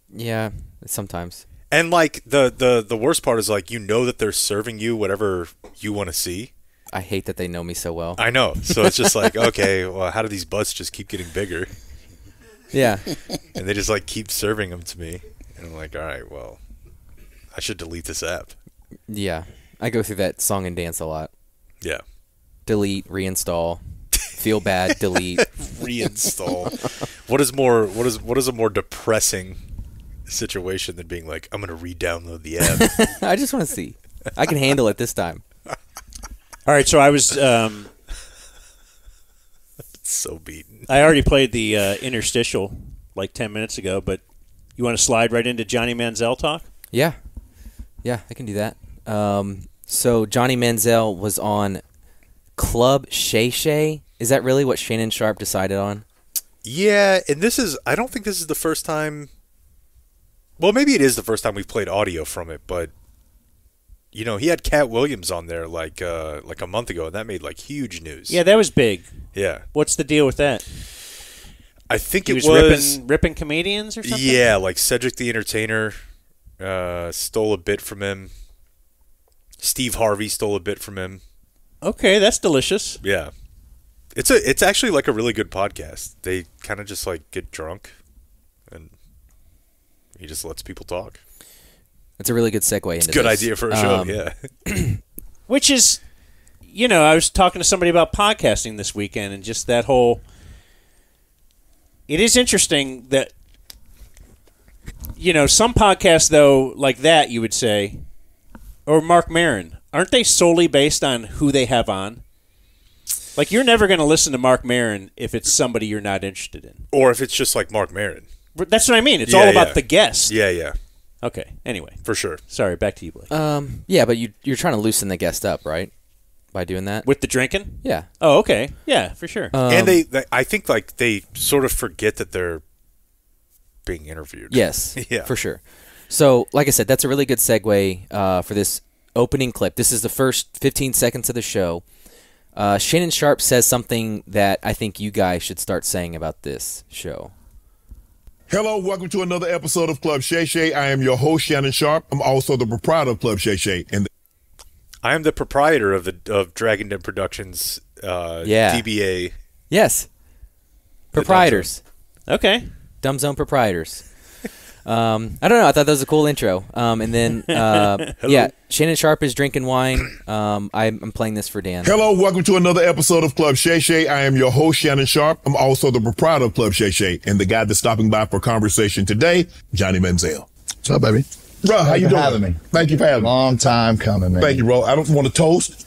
Yeah, sometimes. And like the worst part is like that they're serving you whatever you want to see. I hate that they know me so well. I know, so it's just like okay, well, how do these butts just keep getting bigger? Yeah. And they just like keep serving them to me, and I'm like, all right, well, I should delete this app. Yeah. I go through that song and dance a lot. Yeah, Delete, reinstall, feel bad, delete. reinstall. What is a more depressing situation than being like, I'm gonna re-download the app? I just want to see. I can handle it this time. All right, so I was So beaten. I already played the interstitial like 10 minutes ago, but you want to slide right into Johnny Manziel talk? Yeah, I can do that. So Johnny Manziel was on Club Shay Shay. Is that really what Shannon Sharpe decided on? Yeah, and I don't think this is the first time. Well, maybe it is the first time we've played audio from it, but he had Cat Williams on there like a month ago, and that made like huge news. Yeah, that was big. Yeah. What's the deal with that? I think He it was ripping comedians or something? Yeah, like Cedric the Entertainer stole a bit from him. Steve Harvey stole a bit from him. Okay, that's delicious. Yeah. It's actually like a really good podcast. They kind of just like get drunk and he just lets people talk. That's a really good segue into It's a good this. idea for a show, yeah. Which is, I was talking to somebody about podcasting this weekend and just that whole... It is interesting that, some podcasts, though, like that, you would say, or Mark Maron, aren't they solely based on who they have on? Like, you're never going to listen to Mark Maron if it's somebody you're not interested in. Or if it's just like Mark Maron. That's what I mean. It's all about the guest. Yeah. Okay, anyway. For sure. Sorry, back to you, Blake. Yeah, but you're trying to loosen the guest up, right? By doing that? With the drinking? Yeah. Oh, okay. Yeah, for sure. And I think like they sort of forget that they're being interviewed. Yes, yeah. for sure. So, like I said, that's a really good segue for this opening clip. This is the first 15 seconds of the show. Shannon Sharpe says something that I think you guys should start saying about this show. Hello, welcome to another episode of Club Shay Shay. I am your host, Shannon Sharpe. I'm also the proprietor of Club Shay Shay. And I am the proprietor of Dragon Den Productions DBA. Yes. Proprietors. Okay. Dumb Zone proprietors. I don't know. I thought that was a cool intro. And then, Shannon Sharpe is drinking wine. I'm playing this for Dan. hello, welcome to another episode of Club Shay Shay. I am your host, Shannon Sharpe. I'm also the proprietor of Club Shay Shay. And the guy that's stopping by for conversation today, Johnny Manziel. What's up, baby? Bro, how you doing? Having me. Thank you for having me. Long time coming, man. Thank you, bro. I don't want to toast.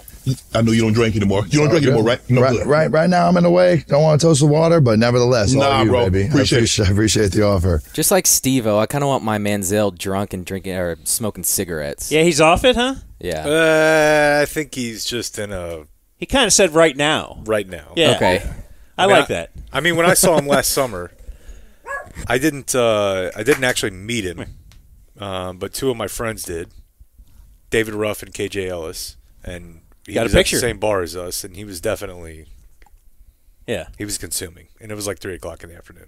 I know you don't drink anymore. You don't drink anymore, right? No, good. Right now I'm in the way. Don't want to toast the water, but nevertheless, all Nah, you, bro. baby. Appreciate I appreciate the offer. Just like Steve-O, I kind of want my Manziel drunk and drinking or smoking cigarettes. Yeah, he's off it, huh? Yeah. I think he's just in a... He kind of said right now. Right now. Yeah. Okay. I like that. I mean, when I saw him last summer, I didn't actually meet him, but two of my friends did, David Ruff and KJ Ellis, and he Got a was at picture. the same bar as us, and he was definitely, Yeah. he was consuming, and it was like 3 o'clock in the afternoon,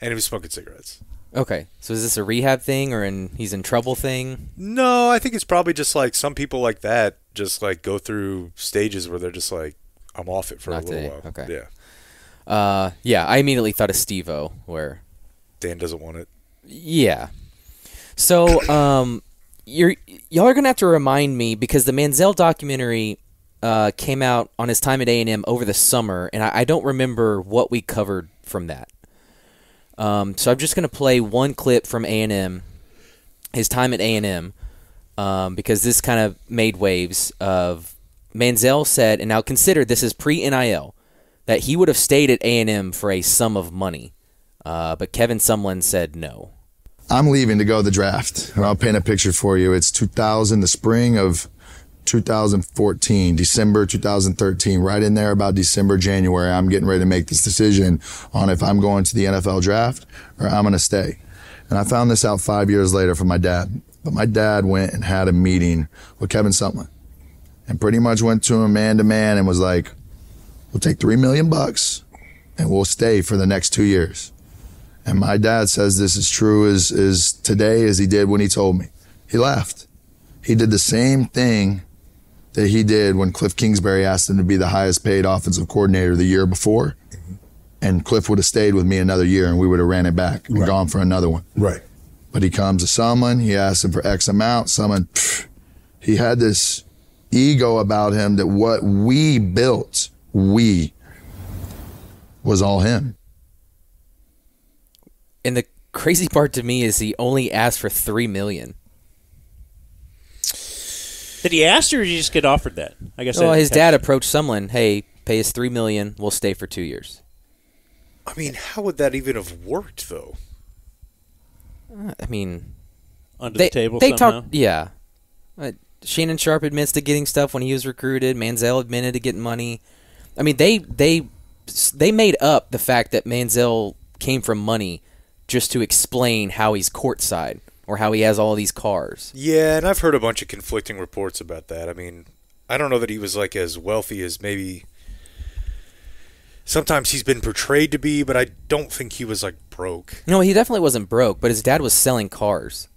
and he was smoking cigarettes. Okay. So is this a rehab thing or he's in trouble thing? No, I think it's probably just like some people like that just like go through stages where they're just like, I'm off it for Not a little today. while. Okay. Yeah. I immediately thought of Steve-O, where... Dan doesn't want it. Yeah. So, y'all are going to have to remind me, because the Manziel documentary came out on his time at A&M over the summer, and I don't remember what we covered from that. So I'm just going to play one clip from A&M, his time at A&M, because this kind of made waves of... Manziel said, and now consider this is pre-NIL, that he would have stayed at A&M for a sum of money. But Kevin Sumlin said no. I'm leaving to go to the draft, and I'll paint a picture for you. It's 2000, the spring of 2014, December 2013, right in there about December, January. I'm getting ready to make this decision on if I'm going to the NFL draft or I'm going to stay. And I found this out 5 years later from my dad. But my dad went and had a meeting with Kevin Sumlin and pretty much went to him man to man and was like, we'll take $3 million and we'll stay for the next 2 years. And my dad says this is true as today as he did when he told me. He left. He did the same thing that he did when Cliff Kingsbury asked him to be the highest paid offensive coordinator the year before. And Cliff would have stayed with me another year and we would have ran it back and gone for another one. Right. But he comes to someone, he asks him for X amount, someone, he had this ego about him that what we built, was all him. And the crazy part to me is he only asked for $3 million. Did he ask or did he just get offered that? I guess. Well, his dad approached Sumlin, hey, pay us $3 million, we'll stay for 2 years. I mean, how would that even have worked, though? I mean, Under the table they somehow? talked. Yeah, Shannon Sharpe admits to getting stuff when he was recruited. Manziel admitted to getting money. I mean, they made up the fact that Manziel came from money just to explain how he's courtside or how he has all these cars. Yeah, and I've heard a bunch of conflicting reports about that. I mean, I don't know that he was like as wealthy as maybe sometimes he's been portrayed to be, but I don't think he was like broke. No, he definitely wasn't broke, but his dad was selling cars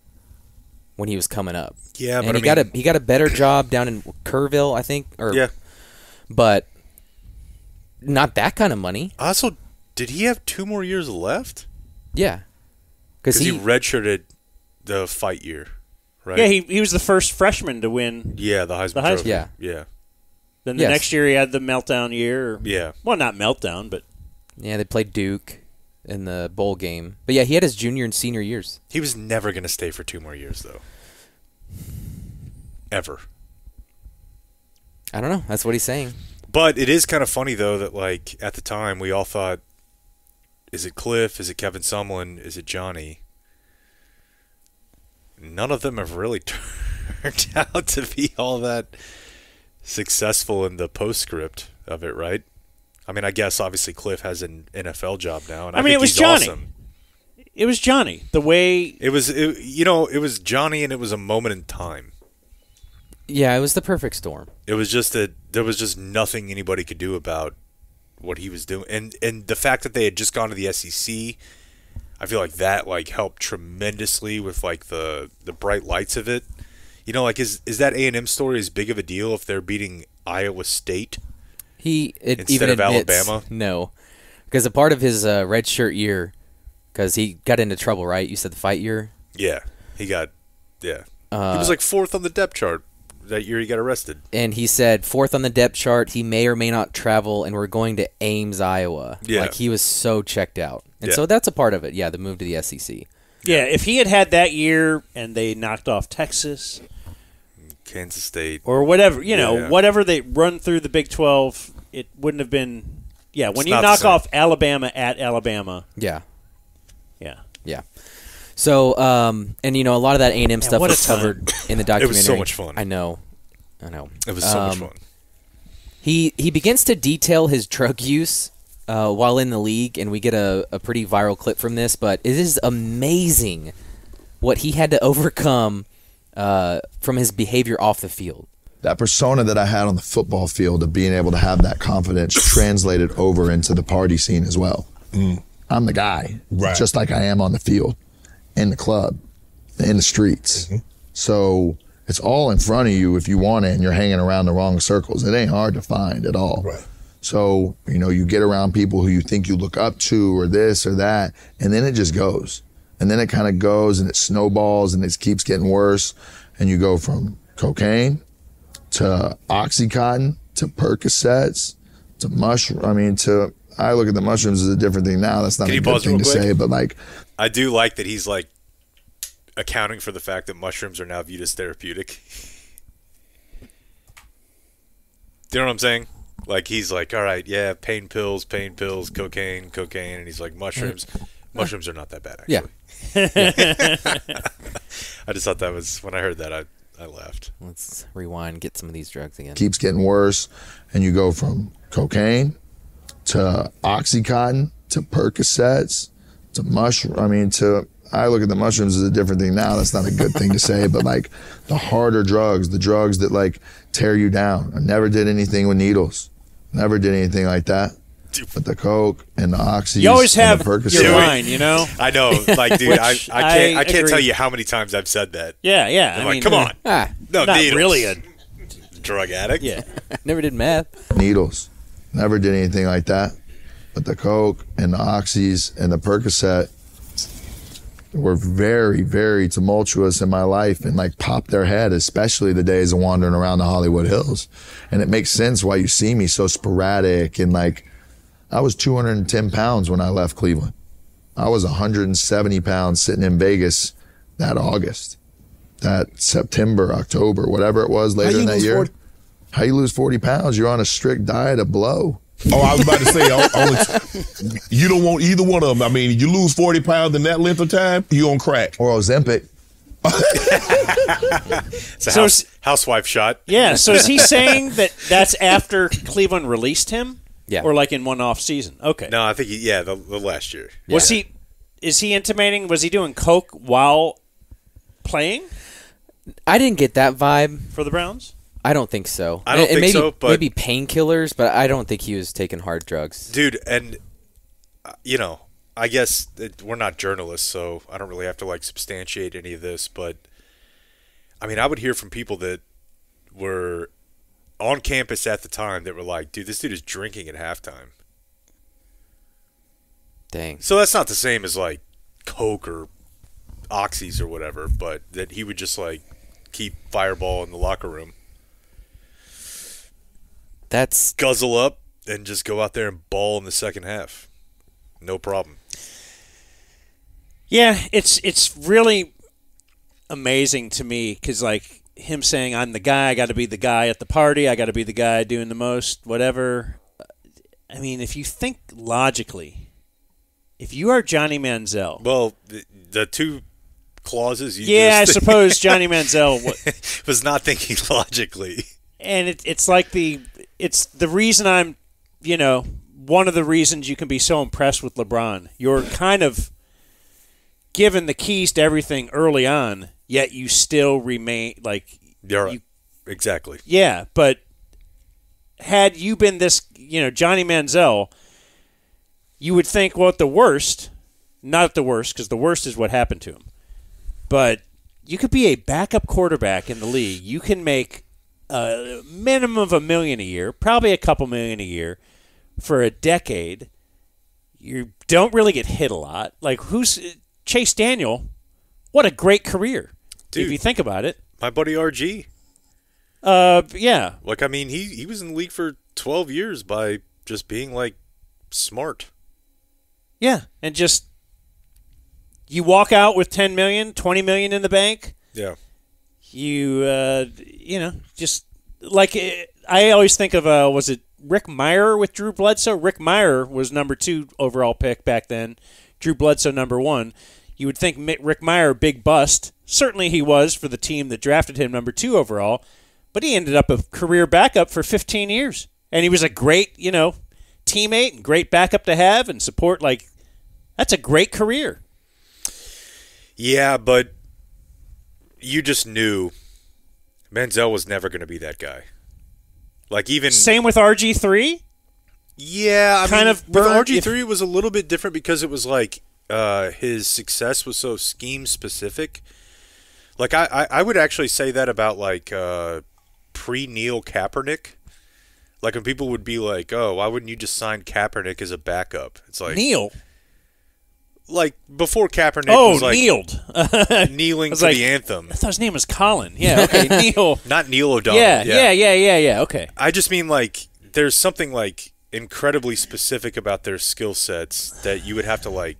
when he was coming up. Yeah, and but he got a better job down in Kerrville, I think. Yeah, but not that kind of money. Also, did he have 2 more years left? Yeah, because he redshirted the fight year, right? Yeah, he was the first freshman to win. Yeah, the Heisman Trophy. Yeah. Then the next year he had the meltdown year. Yeah. Well, not meltdown, but yeah, they played Duke in the bowl game. But yeah, he had his junior and senior years. He was never going to stay for 2 more years, though. Ever. I don't know. That's what he's saying. But it is kind of funny, though, that, like, at the time, we all thought, is it Cliff? Is it Kevin Sumlin? Is it Johnny? None of them have really turned out to be all that successful in the postscript of it, right? I mean, I guess, obviously, Cliff has an NFL job now, and I mean, it was he's Johnny. Awesome. It was Johnny. The way... It was Johnny, and it was a moment in time. Yeah, it was the perfect storm. It was just that there was just nothing anybody could do about what he was doing, and the fact that they had just gone to the SEC, I feel like that like helped tremendously with like the bright lights of it. You know, like is that A&M story as big of a deal if they're beating Iowa State instead of Alabama? No, because a part of his red shirt year, because he got into trouble, right? You said the fight year. Yeah, he got. Yeah, he was like 4th on the depth chart. That year he got arrested. And he said 4th on the depth chart, he may or may not travel, and we're going to Ames, Iowa. Yeah. Like, he was so checked out. And so that's a part of it, the move to the SEC. Yeah, if he had that year and they knocked off Texas, Kansas State, or whatever, whatever they run through the Big 12, it wouldn't have been. Yeah, when you knock off Alabama at Alabama. Yeah. Yeah. Yeah. So, and a lot of that A&M stuff was covered in the documentary. It was so much fun. I know. It was so much fun. He begins to detail his drug use while in the league, and we get a pretty viral clip from this, but it is amazing what he had to overcome from his behavior off the field. That persona that I had on the football field of being able to have that confidence translated over into the party scene as well. I'm the guy, just like I am on the field, in the club, in the streets. So it's all in front of you if you want it, and you're hanging around the wrong circles. It ain't hard to find at all. So, you get around people who you think you look up to or this or that, and then it just goes. And then it kind of goes and it snowballs and it keeps getting worse. And you go from cocaine to Oxycontin to Percocets to I look at the mushrooms as a different thing now. That's not a good thing to say, but like, I do like that he's like accounting for the fact that mushrooms are now viewed as therapeutic. Do you know what I'm saying? Like he's like, all right, yeah, pain pills, cocaine, and he's like, mushrooms are not that bad actually. Yeah. I just thought that was, when I heard that, I laughed. Let's rewind, get some of these drugs again. Keeps getting worse, and you go from cocaine to Oxycontin to Percocets to I look at the mushrooms as a different thing now. That's not a good thing to say, but like the harder drugs, the drugs that like tear you down. I never did anything with needles. Never did anything like that. But the coke and the oxys, you always have your line, I know, like, dude, I can't tell you how many times I've said that. Yeah. I'm like, come on, no, not needles. Really a drug addict. Yeah, never did meth. Needles, never did anything like that. But the coke and the oxys and the Percocet were very, very tumultuous in my life and like popped their head, especially the days of wandering around the Hollywood Hills. And it makes sense why you see me so sporadic and like. I was 210 pounds when I left Cleveland. I was 170 pounds sitting in Vegas that August, that September, October, whatever it was later in that year. How you lose 40 pounds? You're on a strict diet of blow. Oh, I was about to say, you don't want either one of them. I mean, you lose 40 pounds in that length of time, you're on crack. Or Ozempic. It's a housewife shot. Yeah, so is he saying that that's after Cleveland released him? Yeah. Or like in one off season? Okay. No, I think the last year. Is he intimating, was he doing coke while playing I didn't get that vibe. for the Browns? I don't think so. I don't think maybe, so, but- maybe painkillers, but I don't think he was taking hard drugs. Dude, and, I guess we're not journalists, so I don't really have to, substantiate any of this, but, I mean, I would hear from people that were on campus at the time that were like, dude, this dude is drinking at halftime. Dang. So that's not the same as, Coke or Oxys or whatever, but that he would just, keep Fireball in the locker room. That's Guzzle up and just go out there and ball in the second half. No problem. Yeah, it's really amazing to me because, him saying, I'm the guy, I got to be the guy at the party, I got to be the guy doing the most, whatever. I mean, if you think logically, if you are Johnny Manziel. Well, the two clauses you I just suppose Johnny Manziel was not thinking logically. And it's the reason I'm, one of the reasons you can be so impressed with LeBron. You're kind of given the keys to everything early on, yet you still remain exactly. Yeah, but had you been this, Johnny Manziel, you would think, well, at the worst, not at the worst, because the worst is what happened to him, but you could be a backup quarterback in the league. You can make a minimum of $1 million a year, probably a couple million a year for a decade. You don't really get hit a lot. Who's Chase Daniel? What a great career, dude, if you think about it. My buddy RG. Yeah. He was in the league for 12 years by just being smart. Yeah, and just you walk out with $10 million, $20 million in the bank. Yeah. You, just I always think of, was it Rick Meyer with Drew Bledsoe? Rick Meyer was number 2 overall pick back then. Drew Bledsoe number 1. You would think Rick Meyer, big bust. Certainly he was for the team that drafted him number 2 overall, but he ended up a career backup for 15 years. And he was a great, teammate and great backup to have and support. That's a great career. Yeah, but you just knew Manziel was never going to be that guy. Same with RG3? Yeah, I mean, of with RG3 it was a little bit different because it was his success was so scheme specific. I would actually say that about pre-Neil Kaepernick. When people would be like, "Oh, why wouldn't you just sign Kaepernick as a backup?" It's Neil. Before Kaepernick was kneeled. Kneeling to the anthem. I thought his name was Colin. Yeah, okay, Neil. Not Neil O'Donnell. Yeah, okay. I just mean there's something incredibly specific about their skill sets that you would have to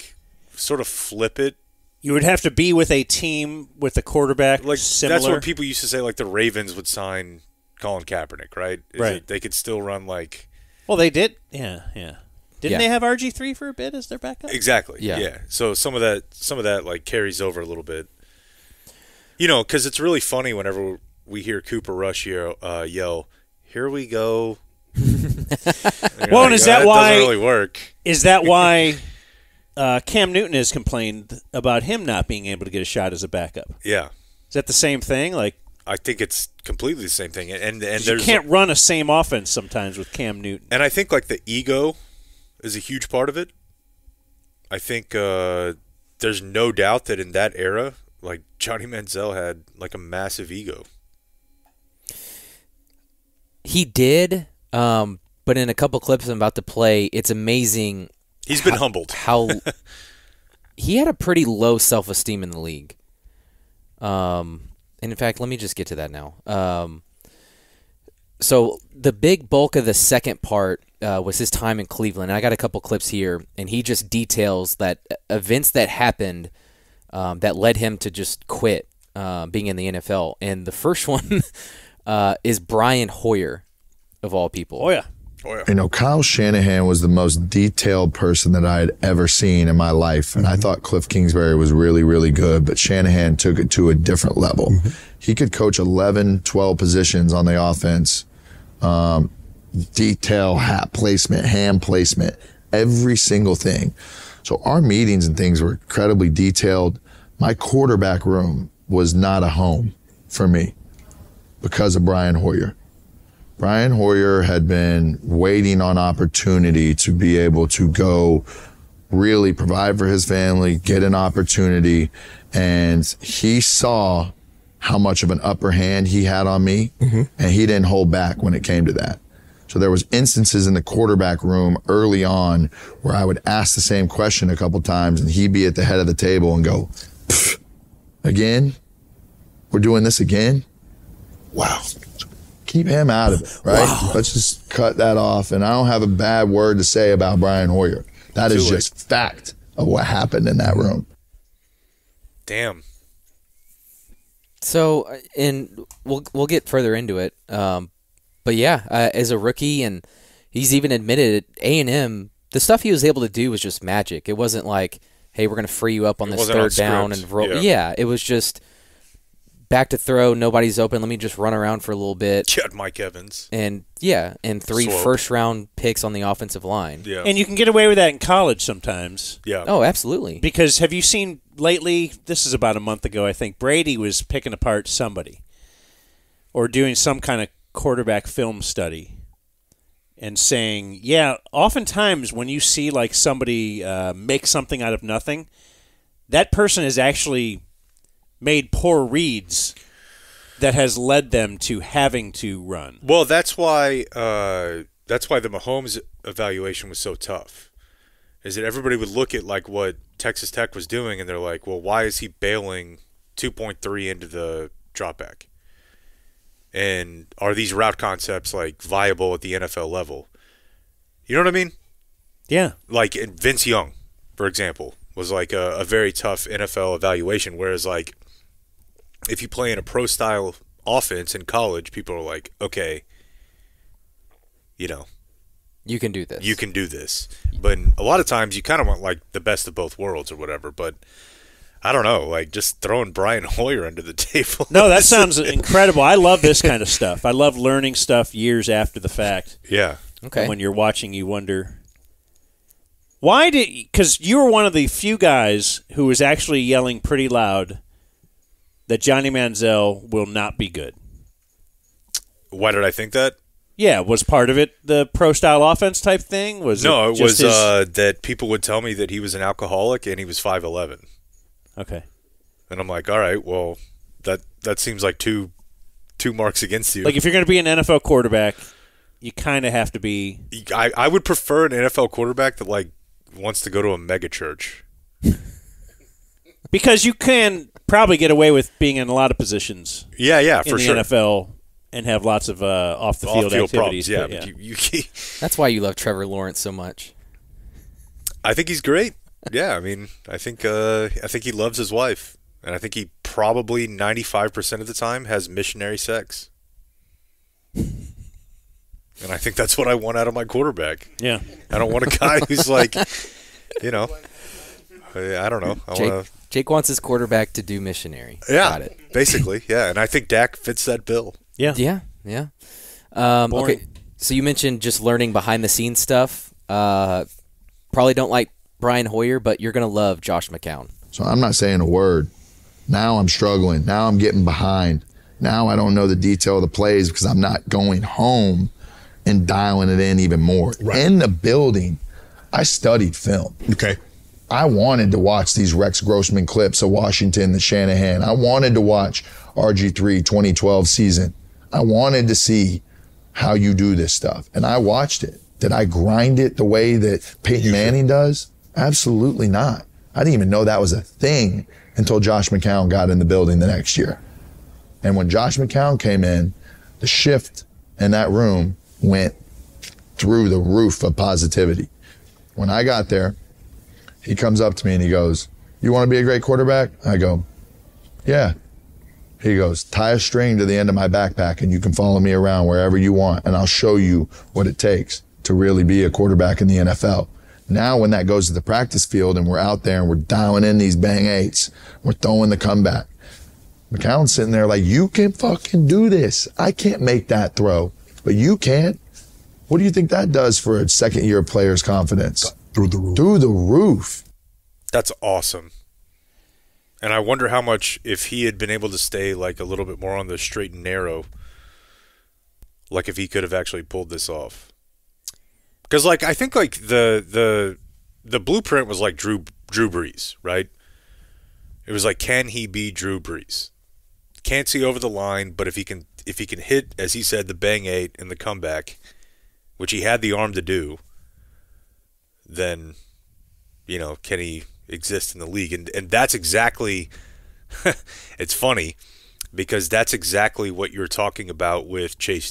sort of flip it. You would have to be with a team with a quarterback similar. That's what people used to say. The Ravens would sign Colin Kaepernick, right? Right. They could still run Well, they did. Yeah. Didn't they have RG3 for a bit as their backup? Exactly. Yeah. So some of that carries over a little bit. Because it's really funny whenever we hear Cooper Rush yell, "Here we go." Well, and is that why? Doesn't really work. Is that why Cam Newton has complained about him not being able to get a shot as a backup? Yeah. Is that the same thing? I think it's completely the same thing, and you can't run a same offense sometimes with Cam Newton. And I think the ego is a huge part of it. I think there's no doubt that in that era, Johnny Manziel had a massive ego. He did, but in a couple clips I'm about to play, it's amazing. He's been humbled. How he had a pretty low self-esteem in the league. And in fact, let me just get to that now. So the big bulk of the second part was his time in Cleveland. I got a couple clips here, and he just details that events that happened that led him to just quit being in the NFL. And the first one is Brian Hoyer, of all people. Oh, yeah. Oh, yeah. You know, Kyle Shanahan was the most detailed person that I had ever seen in my life. And I thought Cliff Kingsbury was really, really good, but Shanahan took it to a different level. He could coach 11, 12 positions on the offense. Detail, hat placement, hand placement, every single thing. So our meetings and things were incredibly detailed. My quarterback room was not a home for me because of Brian Hoyer. Brian Hoyer had been waiting on opportunity to be able to go really provide for his family, get an opportunity, and he saw how much of an upper hand he had on me, and he didn't hold back when it came to that. So there was instances in the quarterback room early on where I would ask the same question a couple times, and he'd be at the head of the table and go, again? We're doing this again? Wow. Keep him out of it, right? Wow. Let's just cut that off. And I don't have a bad word to say about Brian Hoyer. That is just fact of what happened in that room. Damn. So, and we'll get further into it. But yeah, as a rookie, and he's even admitted at A&M, the stuff he was able to do was just magic. It wasn't like, hey, we're going to free you up on this third down and roll. Yeah, it was just back to throw, nobody's open, let me just run around for a little bit. Chad Mike Evans. And and 3 first-round picks on the offensive line. Yeah. And you can get away with that in college sometimes. Yeah. Oh, absolutely. Because have you seen lately, this is about a month ago, I think, Brady was picking apart somebody or doing some kind of quarterback film study and saying, yeah, oftentimes when you see like somebody make something out of nothing, that person has actually made poor reads that has led them to having to run. Well, that's why the Mahomes evaluation was so tough. Is that everybody would look at like what Texas Tech was doing, and they're like, well, why is he bailing 2.3 into the dropback? And are these route concepts like viable at the NFL level? You know what I mean? Yeah. Like Vince Young, for example, was like a very tough NFL evaluation, whereas like if you play in a pro-style offense in college, people are like, okay, you know. You can do this. You can do this. But a lot of times you kind of want like the best of both worlds or whatever. But I don't know, like just throwing Brian Hoyer under the table. No, that sounds incredible. I love this kind of stuff. I love learning stuff years after the fact. Yeah. Okay. And when you're watching, you wonder, why did, because you were one of the few guys who was actually yelling pretty loud that Johnny Manziel will not be good. Why did I think that? Yeah, was part of it the pro-style offense type thing? Was no, it was his... that people would tell me that he was an alcoholic and he was 5'11". Okay. And I'm like, all right, well, that seems like two marks against you. Like if you're going to be an NFL quarterback, you kind of have to be. I would prefer an NFL quarterback that like wants to go to a mega church. Because you can probably get away with being in a lot of positions. Yeah, in the sure. NFL and have lots of off the field activities. Problems, yeah, but you that's why you love Trevor Lawrence so much. I think he's great. Yeah, I mean, I think he loves his wife, and I think he probably 95% of the time has missionary sex. And I think that's what I want out of my quarterback. Yeah, I don't want a guy who's like, you know, I don't know. Jake wants his quarterback to do missionary. Yeah, Got it. Basically, yeah, and I think Dak fits that bill. Yeah. Okay, so you mentioned just learning behind the scenes stuff. Probably don't like Brian Hoyer, but you're going to love Josh McCown. So I'm not saying a word. Now I'm struggling. Now I'm getting behind. Now I don't know the detail of the plays because I'm not going home and dialing it in even more. Right. In the building, I studied film. Okay. I wanted to watch these Rex Grossman clips of Washington, the Shanahan. I wanted to watch RG3 2012 season. I wanted to see how you do this stuff. And I watched it. Did I grind it the way that Peyton Manning does? Absolutely not. I didn't even know that was a thing until Josh McCown got in the building the next year. And when Josh McCown came in, the shift in that room went through the roof of positivity. When I got there, he comes up to me and he goes, "You want to be a great quarterback?" I go, "Yeah." He goes, "Tie a string to the end of my backpack and you can follow me around wherever you want and I'll show you what it takes." to really be a quarterback in the NFL. Now when that goes to the practice field and we're out there and we're dialing in these bang eights, we're throwing the comeback. McCown's sitting there like, you can fucking do this. I can't make that throw, but you can. What do you think that does for a second-year player's confidence? Through the roof. Through the roof. That's awesome. And I wonder how much, if he had been able to stay like a little bit more on the straight and narrow, like if he could have actually pulled this off. Because like I think like the blueprint was like Drew Brees, right? It was like, can he be Drew Brees? Can't see over the line, but if he can hit, as he said, the bang eight and the comeback, which he had the arm to do, then, you know, can he exist in the league? And that's exactly, it's funny, because that's exactly what you're talking about with Chase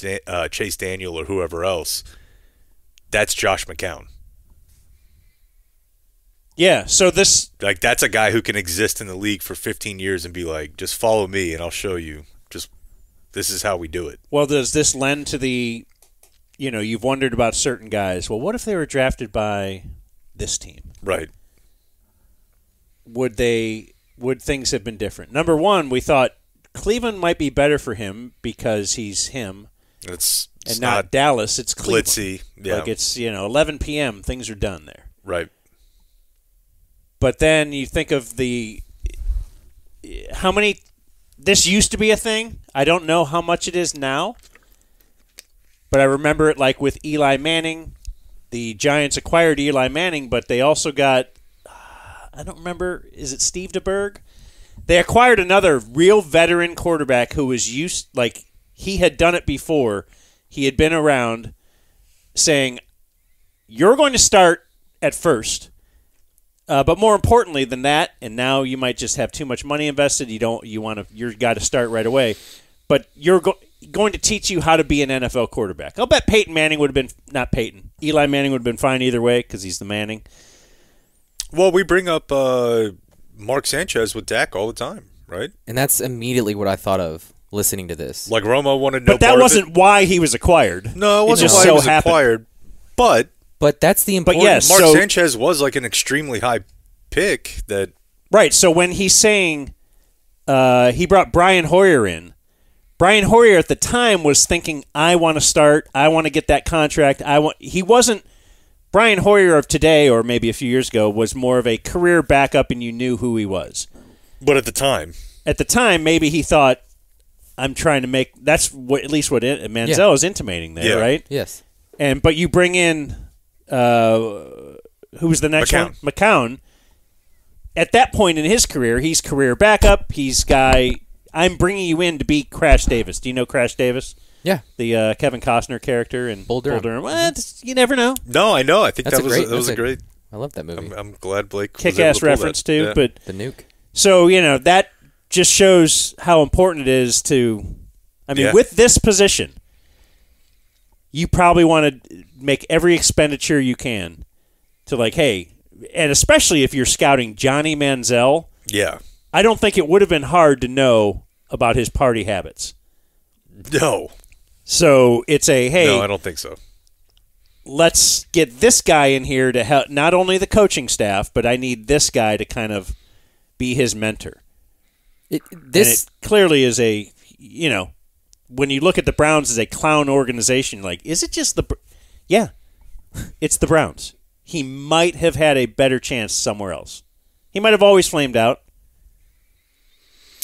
Daniel or whoever else. That's Josh McCown. Yeah, so this... Like, that's a guy who can exist in the league for 15 years and be like, just follow me and I'll show you. Just, this is how we do it. Well, does this lend to the... You know, you've wondered about certain guys. Well, what if they were drafted by this team? Right. Would things have been different? Number one, we thought Cleveland might be better for him because he's him. It's and not Dallas. It's Cleveland. Glitzy. Yeah. Like it's, 11 p.m. Things are done there. Right. But then you think of how many. This used to be a thing. I don't know how much it is now. But I remember it like with Eli Manning. The Giants acquired Eli Manning, but they also got, I don't remember, is it Steve DeBerg? They acquired another real veteran quarterback who was he had done it before. He had been around saying, you're going to start at first. But more importantly than that, and now you might just have too much money invested. You got to start right away. But you're going to teach you how to be an NFL quarterback. I'll bet Peyton Manning would have been, not Peyton, Eli Manning would have been fine either way because he's the Manning. Well, we bring up Mark Sanchez with Dak all the time, right? And that's immediately what I thought of listening to this. Like Romo wanted no But that wasn't why he was acquired. No, it wasn't why he was acquired. But that's the important. But yes, Mark Sanchez was like an extremely high pick. That right. So when he's saying he brought Brian Hoyer in, Brian Hoyer at the time was thinking, I want to start. I want to get that contract. He wasn't. Brian Hoyer of today, or maybe a few years ago, was more of a career backup, and you knew who he was. But at the time, maybe he thought, I'm trying to make. That's at least what Manziel is intimating there, right? Yes. But you bring in who was the next one? McCown. At that point in his career, he's career backup. He's guy. I'm bringing you in to be Crash Davis. Do you know Crash Davis? Yeah. The Kevin Costner character in Bull Durham. Well, you never know. No, I know. I think that was a great. I love that movie. I'm glad Blake was kick-ass able to reference too. Yeah. But the nuke. So that just shows how important it is to. I mean, with this position, you probably want to make every expenditure you can to hey, and especially if you're scouting Johnny Manziel. Yeah. I don't think it would have been hard to know about his party habits. No. So it's hey. No, I don't think so. Let's get this guy in here to help not only the coaching staff, but I need this guy to kind of be his mentor. It clearly is when you look at the Browns as a clown organization, is it just yeah, it's the Browns. He might have had a better chance somewhere else. He might have always flamed out.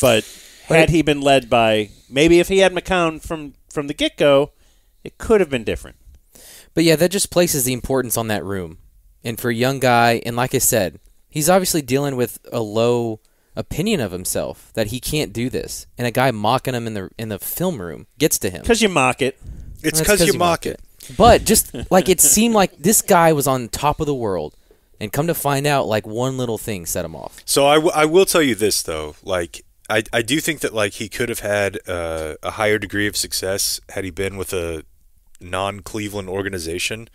But had he been led by, maybe if he had McCown from the get-go, it could have been different. But yeah, that just places the importance on that room. And for a young guy, and like I said, he's obviously dealing with a low opinion of himself that he can't do this. And a guy mocking him in the film room gets to him. Because you mock it. It's because you mock it. But just it seemed like this guy was on top of the world. And come to find out, one little thing set him off. So I will tell you this, though. I do think that he could have had a higher degree of success had he been with a non-Cleveland organization.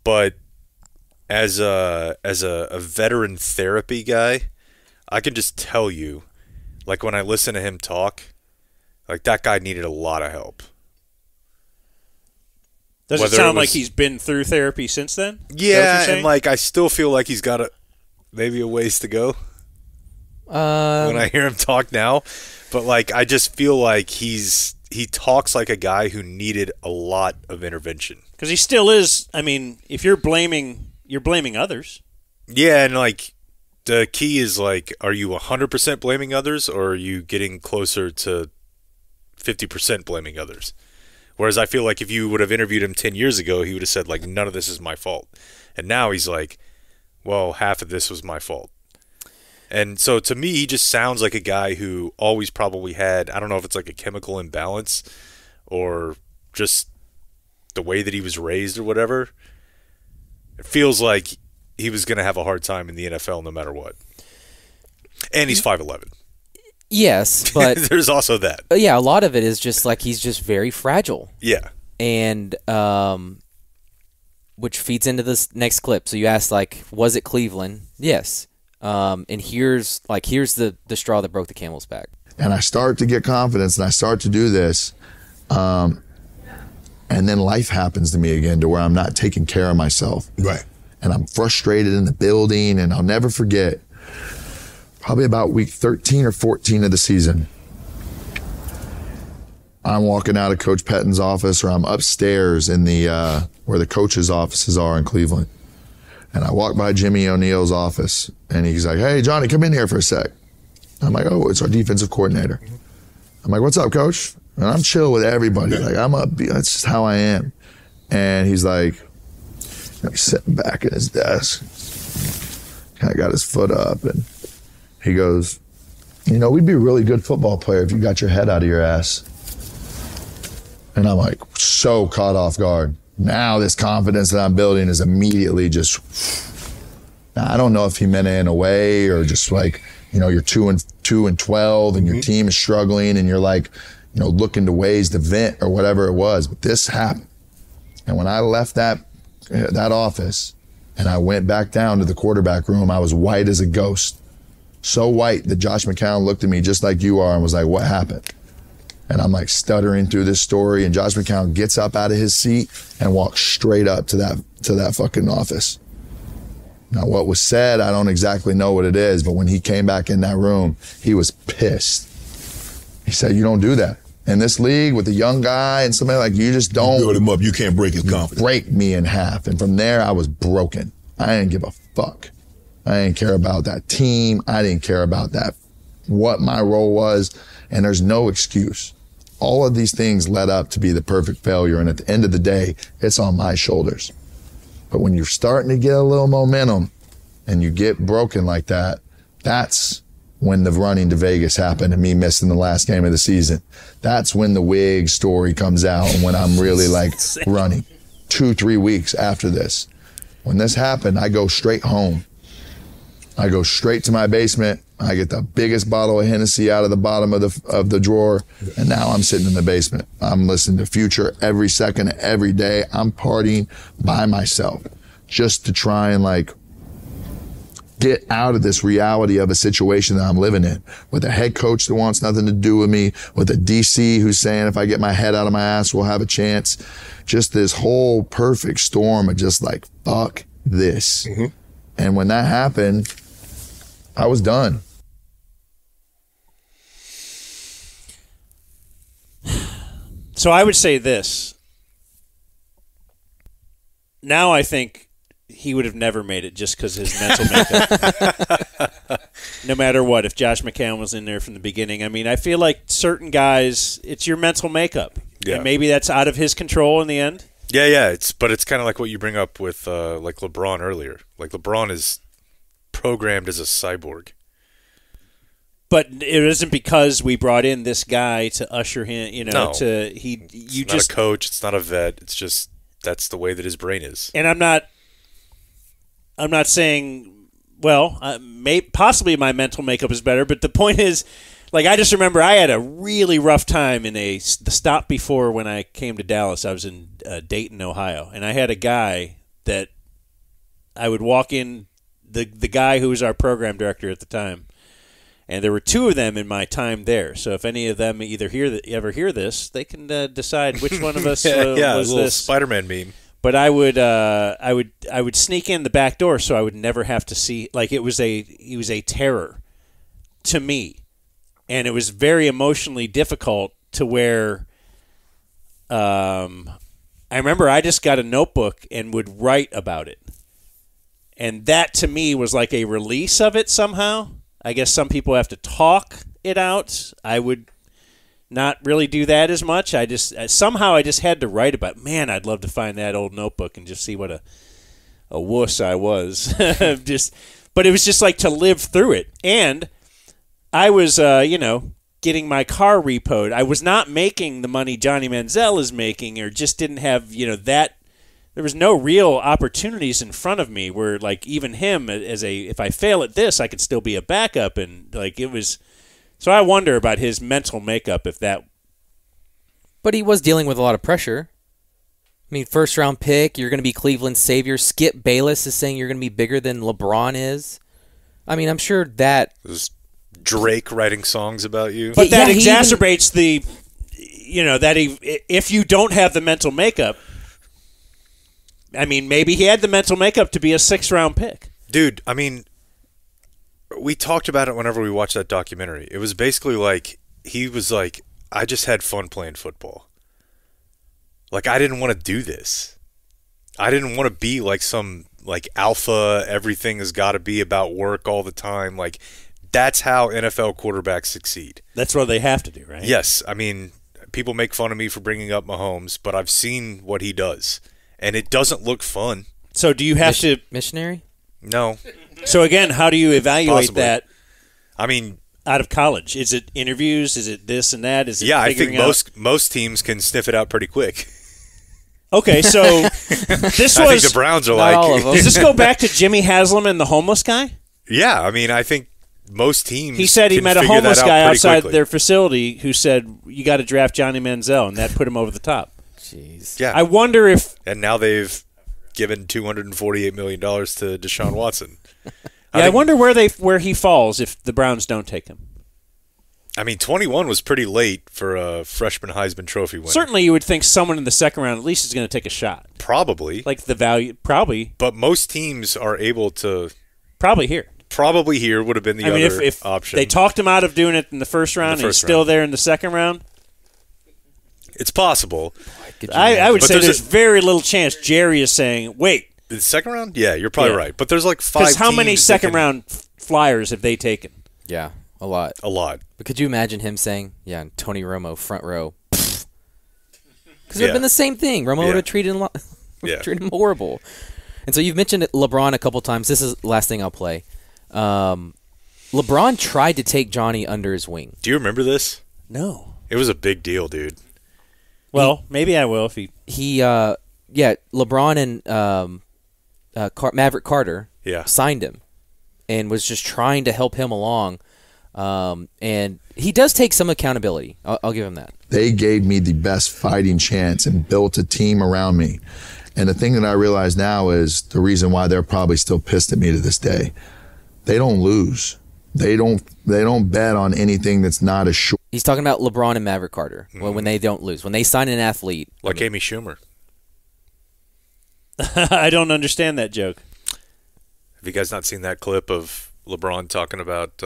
But as a veteran therapy guy, I can just tell you, when I listen to him talk, that guy needed a lot of help. Does it sound like he's been through therapy since then? Yeah, and like I still feel like he's got maybe a ways to go. When I hear him talk now, but like I just feel like he talks like a guy who needed a lot of intervention. Because he still is. I mean, if you're blaming others. Yeah, and like the key is like, are you 100% blaming others, or are you getting closer to 50% blaming others? Whereas I feel like if you would have interviewed him 10 years ago, he would have said, like, none of this is my fault. And now he's like, well, half of this was my fault. And so to me, he just sounds like a guy who always probably had, I don't know if it's like a chemical imbalance or just the way that he was raised or whatever. It feels like he was going to have a hard time in the NFL no matter what. And he's 5'11". Yes, but there's also that. Yeah, a lot of it is just like he's just very fragile. Yeah. And which feeds into this next clip. So you asked, like, was it Cleveland? Yes. And here's the straw that broke the camel's back. And I start to get confidence and I start to do this. And then life happens to me again to where I'm not taking care of myself. Right. And I'm frustrated in the building, and I'll never forget, probably about week 13 or 14 of the season, I'm walking out of Coach Pettin's office, or I'm upstairs in the where the coaches' offices are in Cleveland. And I walk by Jimmy O'Neill's office, and he's like, "Hey, Johnny, come in here for a sec." I'm like, "Oh, it's our defensive coordinator." I'm like, "What's up, Coach?" And I'm chill with everybody. Like, I'm upbeat. That's just how I am. And he's like, he's sitting back at his desk, kind of got his foot up, and he goes, "We'd be a really good football player if you got your head out of your ass." And I'm like, so caught off guard. Now this confidence that I'm building is immediately just, now, I don't know if he meant it in a way or just like, you're 2-12 and your team is struggling and you're like, looking to ways to vent or whatever it was. But this happened. And when I left that office and I went back down to the quarterback room, I was white as a ghost. So white that Josh McCown looked at me just like you are and was like, "What happened?" And I'm like stuttering through this story, and Josh McCown gets up out of his seat and walks straight up to that fucking office. Now, what was said, I don't exactly know what it is, but when he came back in that room, he was pissed. He said, "You don't do that. In this league with a young guy and somebody like you just don't build him up. You can't break his confidence. Break me in half." And from there, I was broken. I didn't give a fuck. I didn't care about that team. I didn't care about that, what my role was. And there's no excuse. All of these things led up to be the perfect failure. And at the end of the day, it's on my shoulders. But when you're starting to get a little momentum and you get broken like that, that's when the running to Vegas happened and me missing the last game of the season. That's when the wig story comes out and when I'm really like running 2-3 weeks after this. When this happened, I go straight home. I go straight to my basement. I get the biggest bottle of Hennessy out of the bottom of the drawer, and now I'm sitting in the basement. I'm listening to Future every second, every day. I'm partying by myself just to try and like get out of this reality of a situation that I'm living in with a head coach that wants nothing to do with me, with a DC who's saying if I get my head out of my ass, we'll have a chance. Just this whole perfect storm of just like, fuck this. Mm-hmm. And when that happened, I was done. So I would say this. Now I think he would have never made it just because of his mental makeup. No matter what, if Josh McCown was in there from the beginning. I mean, I feel like certain guys, it's your mental makeup. Yeah. And maybe that's out of his control in the end. Yeah. But it's kind of like what you bring up with like LeBron earlier. Like LeBron is programmed as a cyborg. But it isn't because we brought in this guy to usher him, No. It's not a coach, it's not a vet, it's just that's the way that his brain is. And I'm not saying, possibly my mental makeup is better, but the point is, like, I just remember I had a really rough time in the stop before when I came to Dallas. I was in Dayton, Ohio, and I had a guy that I would walk in, the guy who was our program director at the time, And there were 2 of them in my time there. So if any of them ever hear this, they can decide which one of us yeah, was a little this Spider-Man meme. But I would sneak in the back door so I would never have to see. Like he was a terror to me, and it was very emotionally difficult to where. I remember I just got a notebook and would write about it, and that to me was like a release of it somehow. I guess some people have to talk it out. I would not really do that as much. I just had to write about. Man, I'd love to find that old notebook and just see what a wuss I was. But it was just like to live through it. And I was, getting my car repoed. I was not making the money Johnny Manziel is making, or just didn't have, that. There was no real opportunities in front of me where, like, even him if I fail at this, I could still be a backup, and like it was. So I wonder about his mental makeup if that. But he was dealing with a lot of pressure. I mean, first-round pick, you're going to be Cleveland's savior. Skip Bayless is saying you're going to be bigger than LeBron is. I mean, I'm sure that. There's Drake writing songs about you. But that exacerbates if you don't have the mental makeup. I mean, maybe he had the mental makeup to be a 6th-round pick. Dude, I mean, we talked about it whenever we watched that documentary. It was basically like, he was like, I just had fun playing football. Like, I didn't want to do this. I didn't want to be like some, like, alpha, everything has got to be about work all the time. Like, that's how NFL quarterbacks succeed. That's what they have to do, right? Yes. I mean, people make fun of me for bringing up Mahomes, but I've seen what he does. And it doesn't look fun. So do you have to... Missionary? No. So again, how do you evaluate Possibly. that? I mean... Out of college? Is it interviews? Is it this and that? Is it I think out? most teams can sniff it out pretty quick. Okay, so this I think the Browns are like... all of them. Does this go back to Jimmy Haslam and the homeless guy? Yeah, I mean, I think most teams He said he can met a figure homeless that out guy pretty outside quickly. their facility who said, you got to draft Johnny Manziel, and that put him over the top. Jeez. Yeah. I wonder if... And now they've given $248 million to Deshaun Watson. I wonder where he falls if the Browns don't take him. I mean, 21 was pretty late for a freshman Heisman Trophy winner. Certainly you would think someone in the second round at least is going to take a shot. Probably. Like the value, probably. But most teams are able to... Probably here. Probably here would have been the other if option. they talked him out of doing it in the first round and he's still there in the second round. It's possible. I would But say there's there's very little chance Jerry is saying, wait. The second round? Yeah, you're probably right. But there's like 5 teams. Because how many second-round flyers have they taken? Yeah, a lot. A lot. But could you imagine him saying, Tony Romo, front row? Because it would have been the same thing. Romo would have treated him, treated him horrible. And so you've mentioned LeBron a couple times. This is the last thing I'll play. LeBron tried to take Johnny under his wing. Do you remember this? No. It was a big deal, dude. Well, maybe I will if he... LeBron and Maverick Carter signed him and was just trying to help him along. And he does take some accountability. I'll give him that. They gave me the best fighting chance and built a team around me. And the thing that I realize now is the reason why they're probably still pissed at me to this day. They don't lose. They don't bet on anything that's not a sure. He's talking about LeBron and Maverick Carter when they don't lose. When they sign an athlete. Like Amy Schumer. I don't understand that joke. Have you guys not seen that clip of LeBron talking about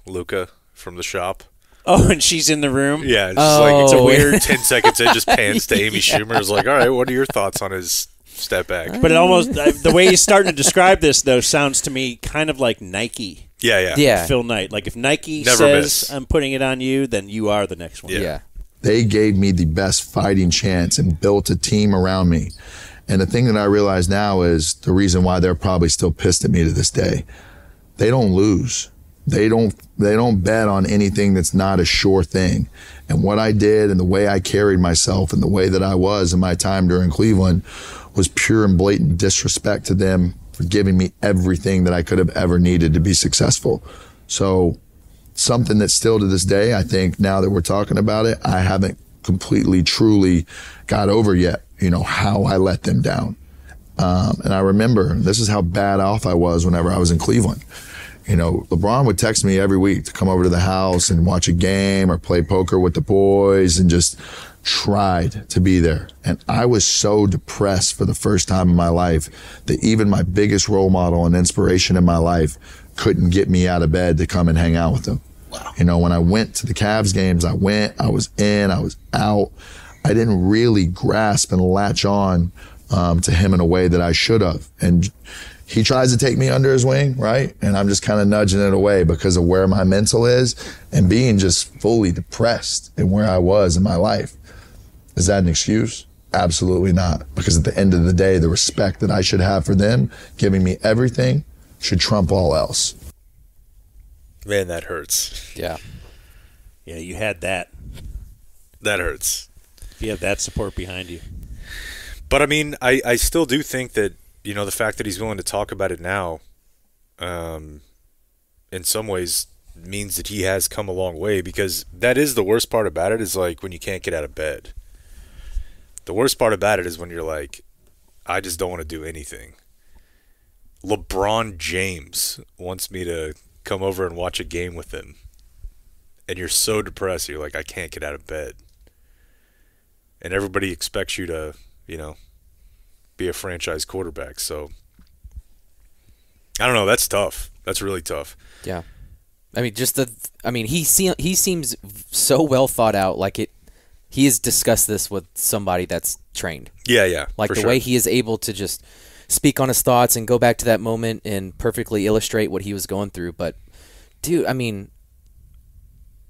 Luka from The Shop? Oh, and she's in the room? Yeah, it's a weird 10 seconds. It just pans to Amy Schumer. It's like, all right, what are your thoughts on his step back? But it almost, the way he's starting to describe this, though, sounds to me kind of like Nike. Yeah. Phil Knight. Like if Nike Never says, miss. I'm putting it on you, then you are the next one. Yeah. They gave me the best fighting chance and built a team around me. And the thing that I realize now is the reason why they're probably still pissed at me to this day. They don't lose. They don't bet on anything that's not a sure thing. And what I did and the way I carried myself and the way that I was in my time during Cleveland was pure and blatant disrespect to them for giving me everything that I could have ever needed to be successful. So something that still to this day, I think now that we're talking about it, I haven't completely, truly got over yet, how I let them down. And I remember this is how bad off I was whenever I was in Cleveland. You know, LeBron would text me every week to come over to the house and watch a game or play poker with the boys and just tried to be there. And I was so depressed for the first time in my life that even my biggest role model and inspiration in my life couldn't get me out of bed to come and hang out with them. Wow. You know, when I went to the Cavs games, I was in, I was out. I didn't really grasp and latch on to him in a way that I should have. And he tries to take me under his wing, right? And I'm just kind of nudging it away because of where my mental is and being just fully depressed in where I was in my life. Is that an excuse? Absolutely not. Because at the end of the day, the respect that I should have for them, giving me everything, should trump all else. Man, that hurts. Yeah. Yeah, you had that. That hurts. You have that support behind you. But, I mean, I still do think that, you know, the fact that he's willing to talk about it now, in some ways means that he has come a long way, because that is the worst part about it, is like when you can't get out of bed. The worst part about it is when you're like, I just don't want to do anything. LeBron James wants me to come over and watch a game with him. And you're so depressed, you're like, I can't get out of bed. And everybody expects you to, you know, be a franchise quarterback. So, I don't know. That's tough. That's really tough. Yeah. I mean, he seems so well thought out. Like he has discussed this with somebody that's trained. Yeah. Like the way he is able to just speak on his thoughts and go back to that moment and perfectly illustrate what he was going through. But, dude, I mean,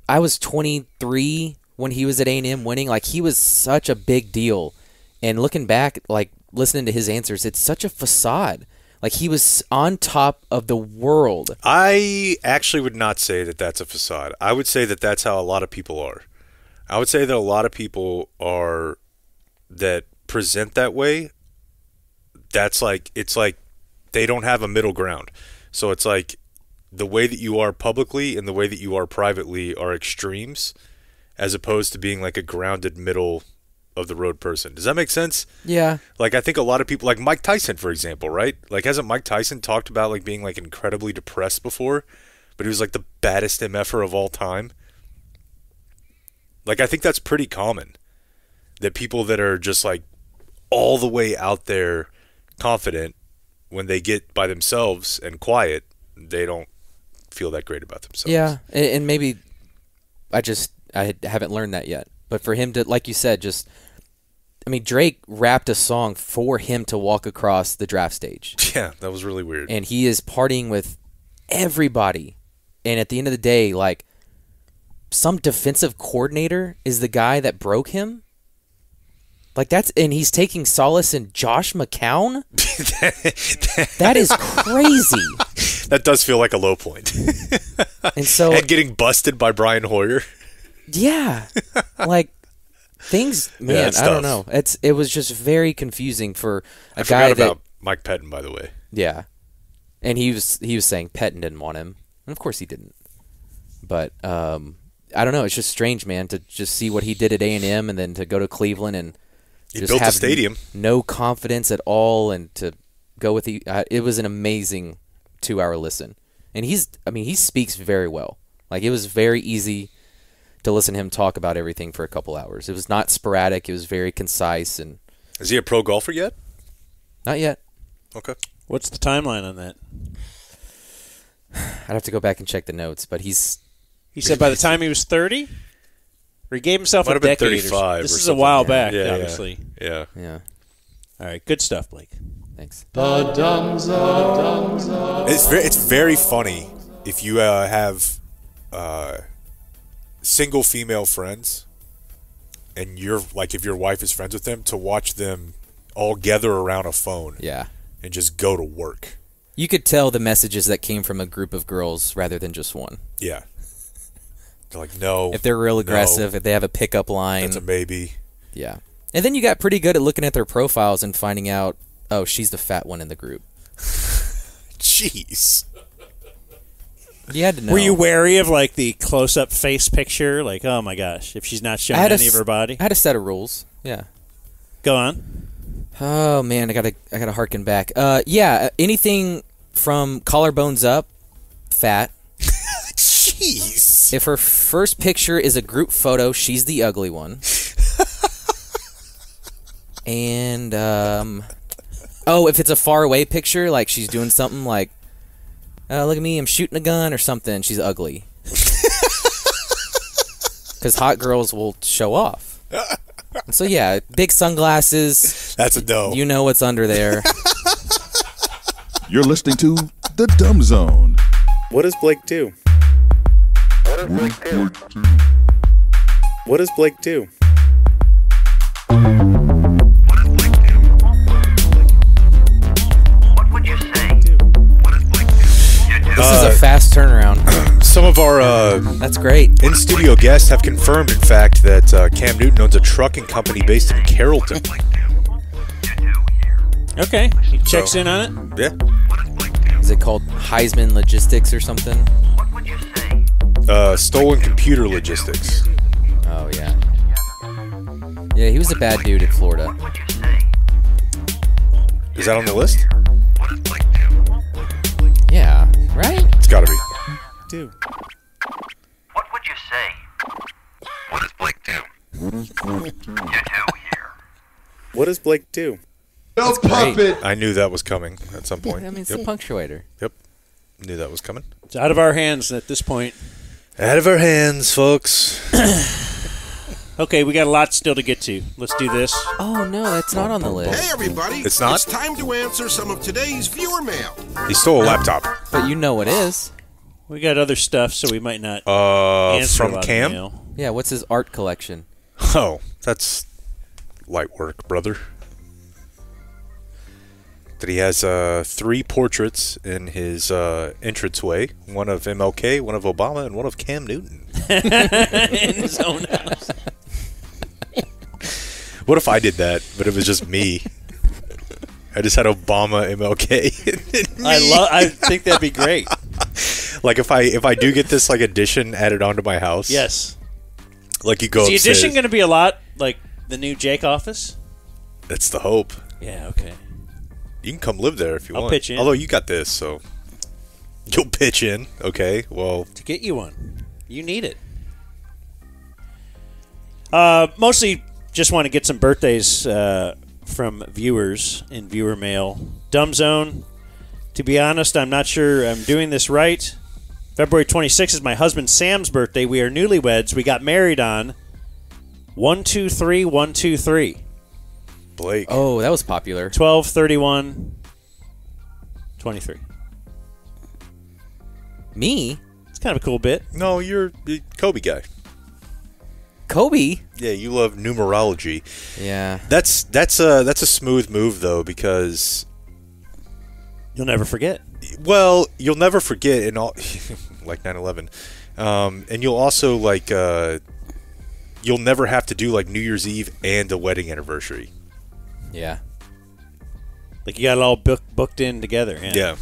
I was 23 when he was at A&M winning. Like, he was such a big deal. And looking back, like, listening to his answers, it's such a facade. Like, he was on top of the world. I actually would not say that that's a facade. I would say that that's how a lot of people are. I would say that a lot of people are that present that way. That's like, it's like they don't have a middle ground. So it's like the way that you are publicly and the way that you are privately are extremes, as opposed to being like a grounded middle of the road person. Does that make sense? Yeah. Like, I think a lot of people, like Mike Tyson, for example, right? Like, hasn't Mike Tyson talked about like being like incredibly depressed before, but he was like the baddest MFer of all time? Like, I think that's pretty common, that people that are just like all the way out there confident, when they get by themselves and quiet, they don't feel that great about themselves. Yeah, and maybe I haven't learned that yet. But for him to, like you said, I mean, Drake rapped a song for him to walk across the draft stage. Yeah, that was really weird. And he is partying with everybody. And at the end of the day, like, some defensive coordinator is the guy that broke him. Like, and he's taking solace in Josh McCown? That is crazy. That does feel like a low point. And getting busted by Brian Hoyer. Yeah. Like, things, man, I don't know. It was just very confusing for a guy that... I forgot about Mike Pettin, by the way. Yeah. And he was saying Pettin didn't want him. And of course he didn't. But, I don't know. It's just strange, man, to just see what he did at A&M and then to go to Cleveland and he built a stadium. No confidence at all, and to go with it was an amazing 2-hour listen. And he speaks very well. Like, it was very easy to listen to him talk about everything for a couple hours. It was not sporadic. It was very concise. And is he a pro golfer yet? Not yet. Okay. What's the timeline on that? I'd have to go back and check the notes, but he said by the time he was 30? Or he gave himself a decade. 35 this is a while back, obviously. Yeah. All right, good stuff, Blake. Thanks. The Dumb Zone. It's very funny if you have single female friends, and if your wife is friends with them, to watch them all gather around a phone. Yeah. And just go to work. You could tell the messages that came from a group of girls rather than just one. Yeah. They're like, no. If they're real aggressive, if they have a pickup line. That's a maybe. Yeah. And then you got pretty good at looking at their profiles and finding out, oh, she's the fat one in the group. Jeez. You had to know. Were you wary of, like, the close-up face picture? Like, oh, my gosh, if she's not showing any of her body? I had a set of rules. Yeah. Go on. Oh, man, I gotta harken back. Yeah, anything from collarbones up fat. Jeez. If her first picture is a group photo, she's the ugly one. And, if it's a far away picture, like she's doing something like, look at me, I'm shooting a gun or something, she's ugly. Because hot girls will show off. So, yeah, big sunglasses. That's a no. You know what's under there. You're listening to The Dumb Zone. What does Blake do? What does Blake do? This is a fast turnaround. Some of our That's great. in-studio guests have confirmed, in fact, that Cam Newton owns a trucking company based in Carrollton. Okay, he checks in on it. Yeah. Is it called Heisman Logistics or something? Stolen computer logistics. Oh, yeah. Yeah, he was a bad dude in Florida. Is that on the list? Yeah, right? It's gotta be. Dude. What would you say? What does Blake do? You do here. What does Blake do? No puppet. I knew that was coming at some point. I mean, it's a punctuator. Yep. Knew that was coming. It's out of our hands at this point. Out of our hands, folks. Okay, we got a lot still to get to. Let's do this. Oh, no, that's not on the list. Hey, everybody. It's not? It's time to answer some of today's viewer mail. He stole a laptop. But you know it is. We got other stuff, so we might not answer a from lot of Cam? mail. Yeah, what's his art collection? Oh, that's light work, brother. That he has 3 portraits in his entranceway. One of MLK, one of Obama, and one of Cam Newton. In his own house. What if I did that, but it was just me? I just had Obama, MLK. and me. I think that'd be great. Like if I do get this like addition added onto my house. Yes. Like you go Is the upstairs. addition going to be a lot like the new Jake office? That's the hope. Yeah. Okay. You can come live there if you I'll want. pitch in. Although you got this, so you'll pitch in. Okay. Well, To get you one, you need it. Mostly just want to get some birthdays from viewers in viewer mail. Dumb Zone. To be honest, I'm not sure I'm doing this right. February 26th is my husband Sam's birthday. We are newlyweds. We got married on 123-123. Blake. Oh, that was popular. 12/31/23. Me? It's kind of a cool bit. No, you're a Kobe guy. Kobe? Yeah, you love numerology. Yeah. That's a smooth move though, because You'll never forget. well, you'll never forget in all like 9/11. And you'll also like you'll never have to do like New Year's Eve and a wedding anniversary. Yeah. Like you got it all booked in together. Yeah.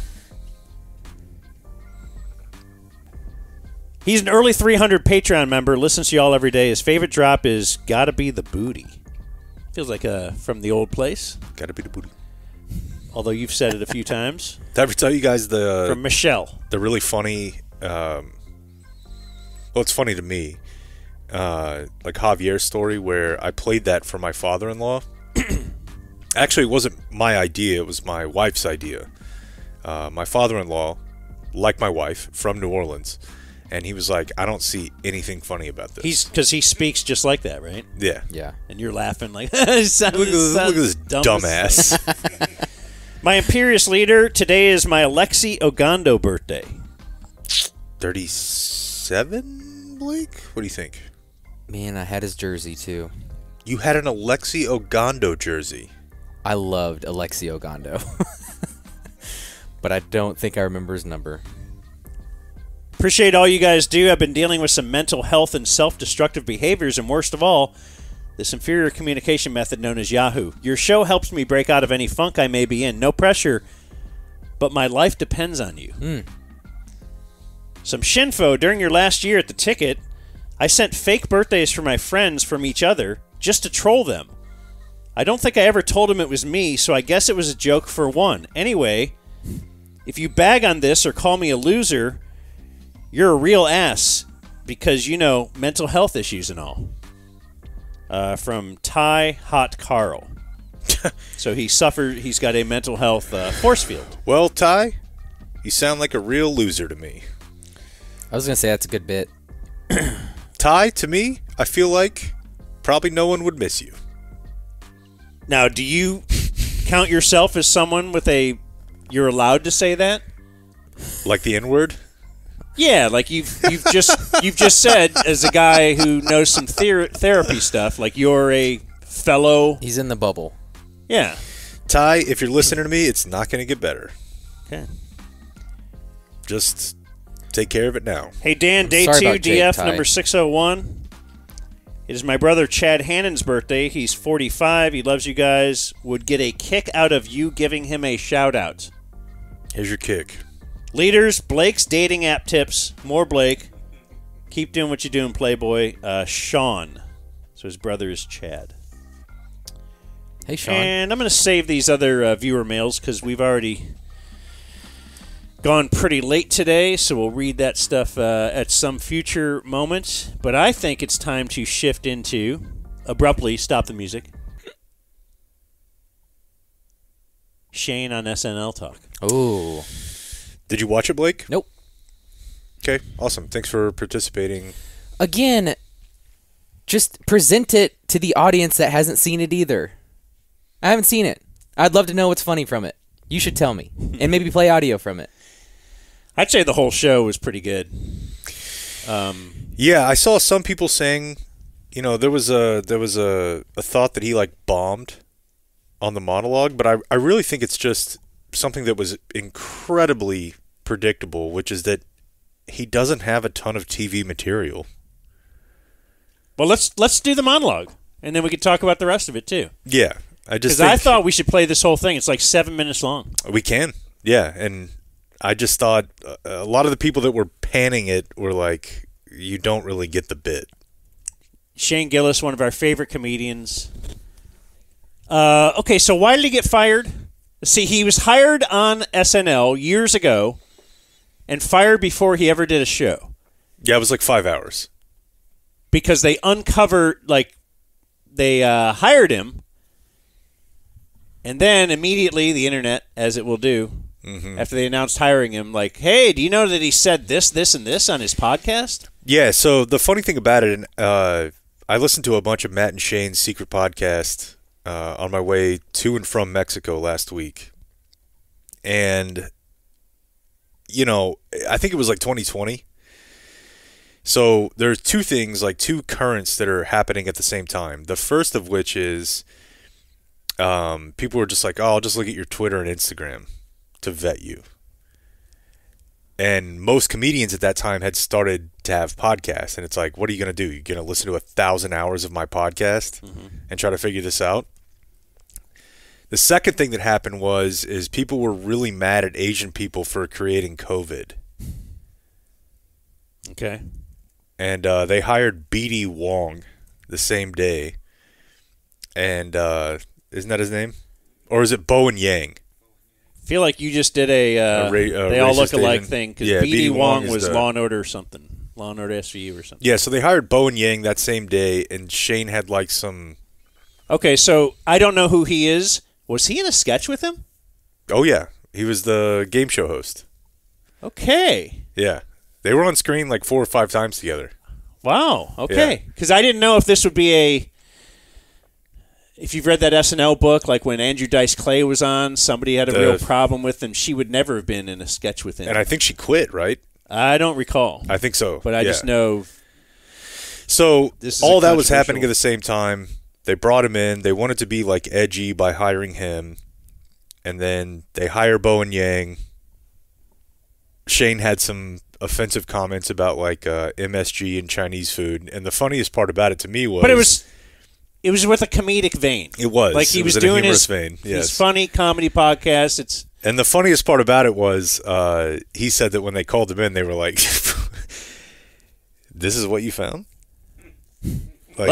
He's an early 300 Patreon member. Listens to y'all every day. His favorite drop is "Gotta Be the Booty." Feels like from the old place. Gotta be the booty. Although you've said it a few times. Did I ever tell you guys From Michelle. the really funny? Well, it's funny to me. Like Javier's story where I played that for my father-in-law. Actually, it wasn't my idea. It was my wife's idea. My father-in-law, like my wife, from New Orleans. And he was like, I don't see anything funny about this. Because he speaks just like that, right? Yeah. Yeah. And you're laughing like, Look at this dumbass. My imperious leader, today is my Alexi Ogando birthday. 37, Blake? What do you think? Man, I had his jersey, too. You had an Alexi Ogando jersey. I loved Alexi Ogando. But I don't think I remember his number. Appreciate all you guys do. I've been dealing with some mental health and self-destructive behaviors, and worst of all, this inferior communication method known as Yahoo. Your show helps me break out of any funk I may be in. No pressure, but my life depends on you. Some shinfo. During your last year at the Ticket, I sent fake birthdays for my friends from each other just to troll them. I don't think I ever told them it was me, so I guess it was a joke for one. Anyway, if you bag on this or call me a loser, you're a real ass because, mental health issues and all. From Ty Hot Carl. So he's got a mental health force field. Well, Ty, you sound like a real loser to me. I was going to say that's a good bit. Ty, to me, I feel like probably no one would miss you. Now, do you count yourself as someone you're allowed to say that? Like the N-word? Yeah, like you've just said, as a guy who knows some therapy stuff, like you're a fellow. He's in the bubble. Yeah. Ty, if you're listening to me, it's not going to get better. Okay. Just take care of it now. Hey, Dan, day Sorry 2, about Jake, DF Ty. number 601. It is my brother Chad Hannon's birthday. He's 45. He loves you guys. Would get a kick out of you giving him a shout-out. Here's your kick. Leaders, Blake's dating app tips. More Blake. Keep doing what you're doing, Playboy. Sean. So his brother is Chad. Hey, Sean. And I'm going to save these other viewer mails because we've already gone pretty late today, so we'll read that stuff at some future moment. But I think it's time to shift into, abruptly, stop the music, Shane on SNL talk. Oh. Did you watch it, Blake? Nope. Okay, awesome. Thanks for participating. Again, just present it to the audience that hasn't seen it either. I haven't seen it. I'd love to know what's funny from it. You should tell me. And maybe play audio from it. I'd say the whole show was pretty good. Yeah, I saw some people saying, there was a thought that he bombed on the monologue, but I really think it's just something that was incredibly predictable, which is that he doesn't have a ton of TV material. Well, let's do the monologue, and then we can talk about the rest of it too. Yeah, because I thought we should play this whole thing. It's like 7 minutes long. We can, yeah, and I just thought a lot of the people that were panning it were like, you don't really get the bit. Shane Gillis, one of our favorite comedians. Okay, so why did he get fired? See, he was hired on SNL years ago and fired before he ever did a show. Yeah, it was like 5 hours. Because they uncovered, they hired him, and then immediately the internet, as it will do, after they announced hiring him, hey, do you know that he said this, this, and this on his podcast? Yeah, so the funny thing about it, I listened to a bunch of Matt and Shane's secret podcast on my way to and from Mexico last week. And, I think it was 2020. So there's two things, two currents that are happening at the same time. The first of which is people were just I'll just look at your Twitter and Instagram to vet you. And most comedians at that time had started to have podcasts. And it's what are you going to do? You're going to listen to 1,000 hours of my podcast and try to figure this out? The second thing that happened is people were really mad at Asian people for creating COVID. Okay. And they hired BD Wong the same day. And isn't that his name? Or is it Bowen Yang? I feel like you just did they all look alike thing, because BD Wong was Law & Order or something. Law & Order SVU or something. Yeah, so they hired Bowen Yang that same day, and Shane had some... Okay, so I don't know who he is. Was he in a sketch with him? Oh, yeah. He was the game show host. Okay. Yeah. They were on screen 4 or 5 times together. Wow. Okay. Because I didn't know if this would be if you've read that SNL book, when Andrew Dice Clay was on, somebody had a real problem with him. She would never have been in a sketch with him. And I think she quit, right? I don't recall. I think so. But I just know. So all that was happening at the same time. They brought him in. They wanted to be edgy by hiring him. And then they hire Bowen Yang. Shane had some offensive comments about MSG and Chinese food. And the funniest part about it to me was... But it was with a comedic vein. It was. He it was in doing a humorous vein. Yes. his funny comedy podcast. And the funniest part about it was he said that when they called him in, they were like, this is what you found? I'm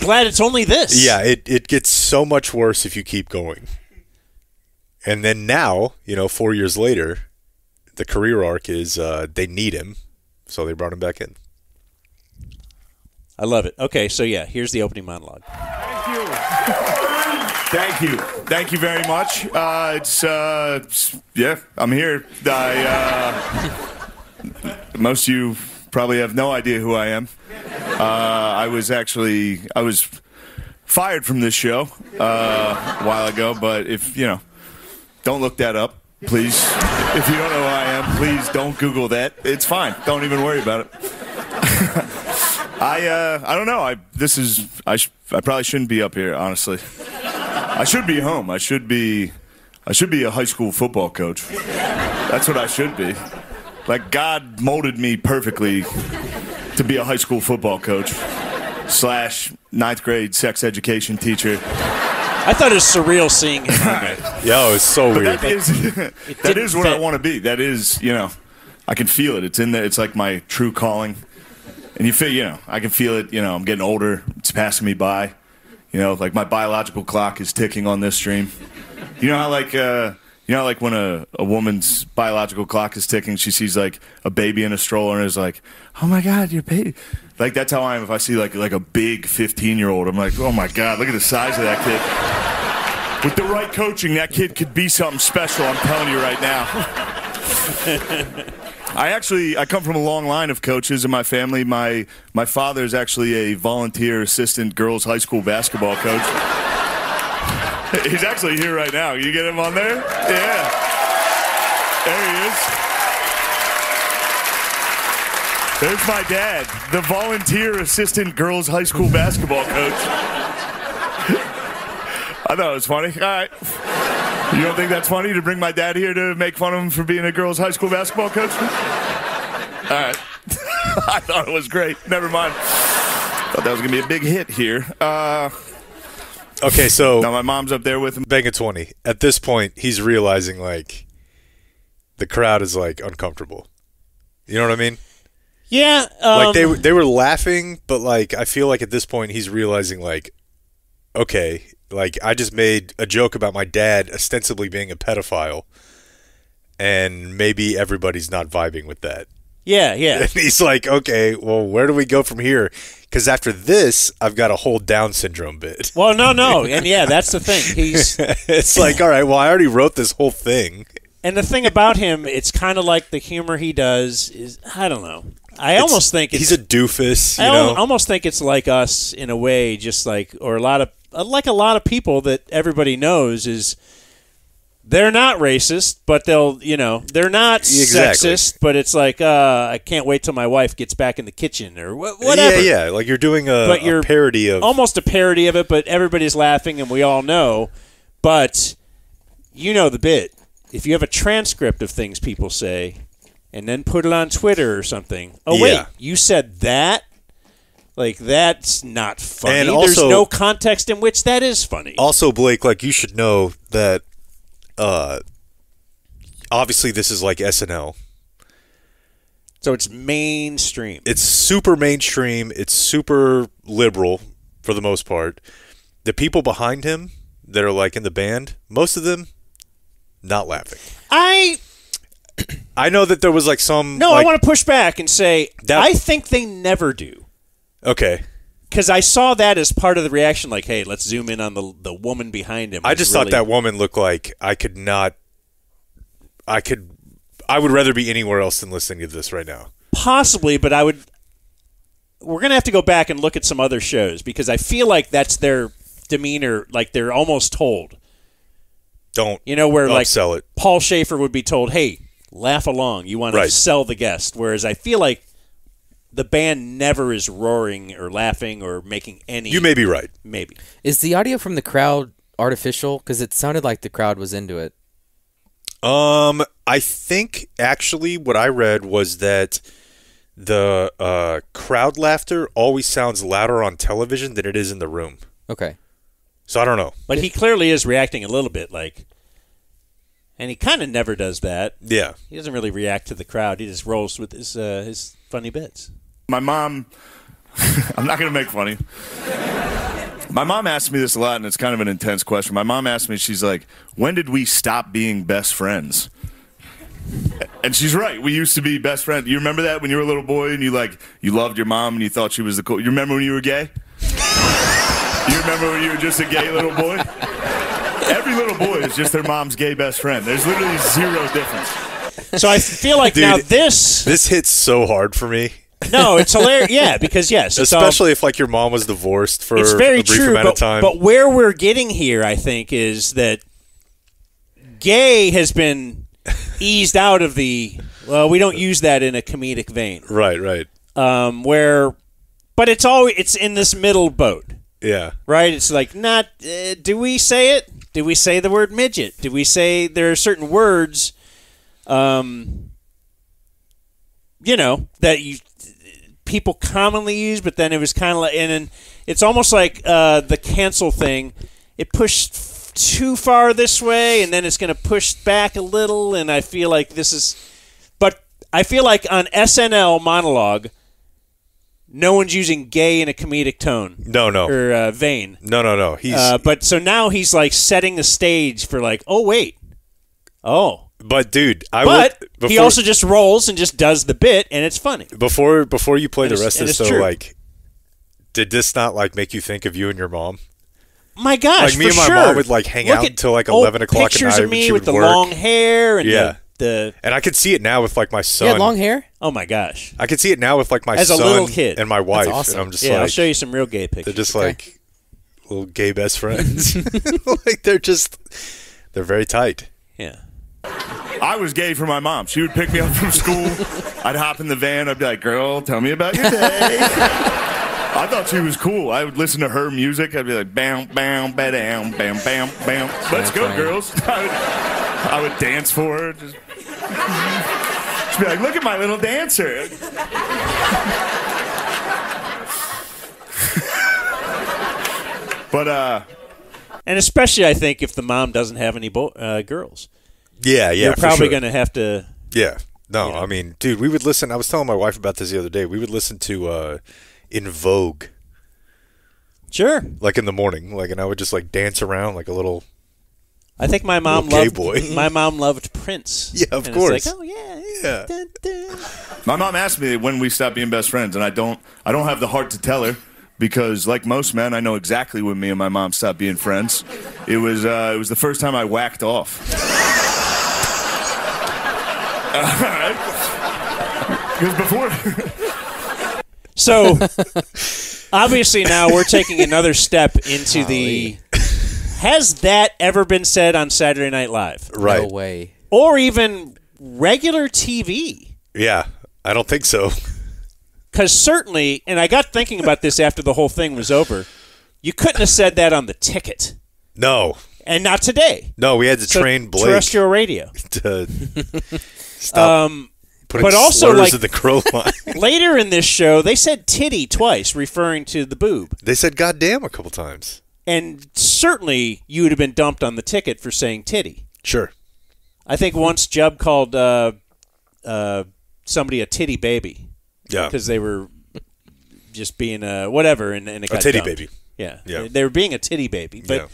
glad it's only this. Yeah, it gets so much worse if you keep going. And then now, 4 years later, the career arc is they need him, so they brought him back in. I love it. Okay, so yeah, here's the opening monologue. Thank you very much. Yeah, I'm here. Most of you probably have no idea who I am. I was fired from this show a while ago, but if you know, don't look that up, please. If you don't know who I am, please don't Google that. It's fine. Don't even worry about it. I don't know. I probably shouldn't be up here, honestly. I should be home. I should be a high school football coach. That's what I should be. Like, God molded me perfectly to be a high school football coach / ninth grade sex education teacher. I thought it was surreal seeing him. Yo, it's so weird. That is what I want to be. That is, you know, I can feel it. It's in there. It's like my true calling. And you feel, you know, I can feel it. You know, I'm getting older. It's passing me by. You know, like my biological clock is ticking on this stream. You know how like when a woman's biological clock is ticking, she sees like a baby in a stroller and is like, "Oh my God, your baby!" Like that's how I am. If I see like a big 15-year-old, I'm like, "Oh my God, look at the size of that kid." With the right coaching, that kid could be something special. I'm telling you right now. I come from a long line of coaches in my family. My father is actually a volunteer assistant girls high school basketball coach. He's actually here right now. You get him on there? Yeah. There he is. There's my dad, the volunteer assistant girls high school basketball coach. I thought it was funny. All right. You don't think that's funny to bring my dad here to make fun of him for being a girls' high school basketball coach? All right. I thought it was great. Never mind. Thought that was going to be a big hit here. Okay, so... Now my mom's up there with him. Bang a 20. At this point, he's realizing, like, the crowd is, like, uncomfortable. You know what I mean? Yeah. Like, they were laughing, but, like, I feel like at this point he's realizing, like, okay... Like, I just made a joke about my dad ostensibly being a pedophile, and maybe everybody's not vibing with that. Yeah, yeah. And he's like, okay, well, where do we go from here? Because after this, I've got a whole Down syndrome bit. Well, no. And, yeah, that's the thing. It's like, all right, well, I already wrote this whole thing. And the thing about him, it's kind of like the humor he does is, I don't know. I almost think he's a doofus, you know? I almost think it's like us in a way, just like, or a lot of people that everybody knows is they're not racist, but they're not sexist, but it's like, I can't wait till my wife gets back in the kitchen or whatever. Yeah, like you're doing a parody of... Almost a parody of it, but everybody's laughing and we all know. But you know the bit. If you have a transcript of things people say and then put it on Twitter or something, wait, you said that? Like, that's not funny. And also, there's no context in which that is funny. Also, Blake, like, you should know that obviously this is like SNL. So it's mainstream. It's super mainstream. It's super liberal for the most part. The people behind him that are, like, in the band, most of them, not laughing. I know that there was, like, some... No, like, I want to push back and say, I think they never do. Okay. Because I saw that as part of the reaction, like, hey, let's zoom in on the woman behind him. I just thought that woman looked like I would rather be anywhere else than listening to this right now. Possibly, but we're going to have to go back and look at some other shows because I feel like that's their demeanor, like they're almost told. Don't where like sell it. Paul Schaefer would be told, hey, laugh along. You want to sell the guest. Whereas I feel like the band never is roaring or laughing or making any... You may be right. Maybe. Is the audio from the crowd artificial? Because it sounded like the crowd was into it. I think, actually, what I read was that the crowd laughter always sounds louder on television than it is in the room. Okay. So I don't know. But he clearly is reacting a little bit, like... And he kind of never does that. Yeah. He doesn't really react to the crowd. He just rolls with his funny bits. My mom, I'm not going to make funny. My mom asked me this a lot, and it's kind of an intense question. My mom asked me, she's like, when did we stop being best friends? And she's right. We used to be best friends. You remember that when you were a little boy and you loved your mom and you thought she was the cool. You remember when you were gay? You remember when you were just a gay little boy? Every little boy is just their mom's gay best friend. There's literally zero difference. So I feel like Dude, now this hits so hard for me. No, it's hilarious. Yeah, because yes, especially if like your mom was divorced for it's very a brief true, amount of time. But where we're getting here, I think, is that gay has been eased out of the. Well, we don't use that in a comedic vein, right? Right. But it's in this middle boat. Yeah. Right. It's like not. Do we say it? Do we say the word midget? Do we say there are certain words? That people commonly use, but then it was kind of like, and it's almost like the cancel thing. It pushed too far this way, and then it's going to push back a little, and I feel like but I feel like on SNL monologue, no one's using gay in a comedic tone. No. Or vein. No. He's but so now he's like setting the stage for like, oh, wait. Oh. But dude, he also just rolls and just does the bit, and it's funny. Before you play the rest of this, though, true. like, did this not like make you think of you and your mom? My gosh, like me and my mom would like hang out until like 11 o'clock at night. Pictures of me when she with the would work. long hair and the and I could see it now with like my son. You had long hair? Oh my gosh! I could see it now with like my as son a little kid and my wife. That's awesome. And I'm just yeah, like, I'll show you some real gay pictures. They're just like little gay best friends. Like they're very tight. Yeah. I was gay for my mom. She would pick me up from school. I'd hop in the van. I'd be like, girl, tell me about your day. I thought she was cool. I would listen to her music. I'd be like, bam, bam, ba-dam, bam, bam, bam. Let's go, girls. I would dance for her. Just she'd be like, look at my little dancer. But, and especially, I think, if the mom doesn't have any girls. Yeah, You're for probably sure. going to have to. Yeah. No, I mean, dude, we would listen. I was telling my wife about this the other day. We would listen to In Vogue. Sure. Like in the morning, like, and I would just like dance around like a little. I think my mom gay loved. boy. My mom loved Prince. Yeah, of and course. It's like, oh yeah. Yeah. my mom asked me when we stopped being best friends, and I don't have the heart to tell her. Because, like most men, I know exactly when me and my mom stopped being friends. It was the first time I whacked off. Because before. So, obviously, now we're taking another step into the. Has that ever been said on Saturday Night Live? Right. No way. Or even regular TV? Yeah, I don't think so. Because certainly, and I got thinking about this after the whole thing was over, you couldn't have said that on the ticket. No. And not today. No, we had to train Blake. Terrestrial radio. To stop putting but also, slurs like, in the crow line. Later in this show, they said titty twice, referring to the boob. They said goddamn a couple times. And certainly, you would have been dumped on the ticket for saying titty. Sure. I think once Jubb called somebody a titty baby. Yeah. Because they were just being whatever, and it got a titty dumped. baby. Yeah. Yeah. They were being a titty baby. But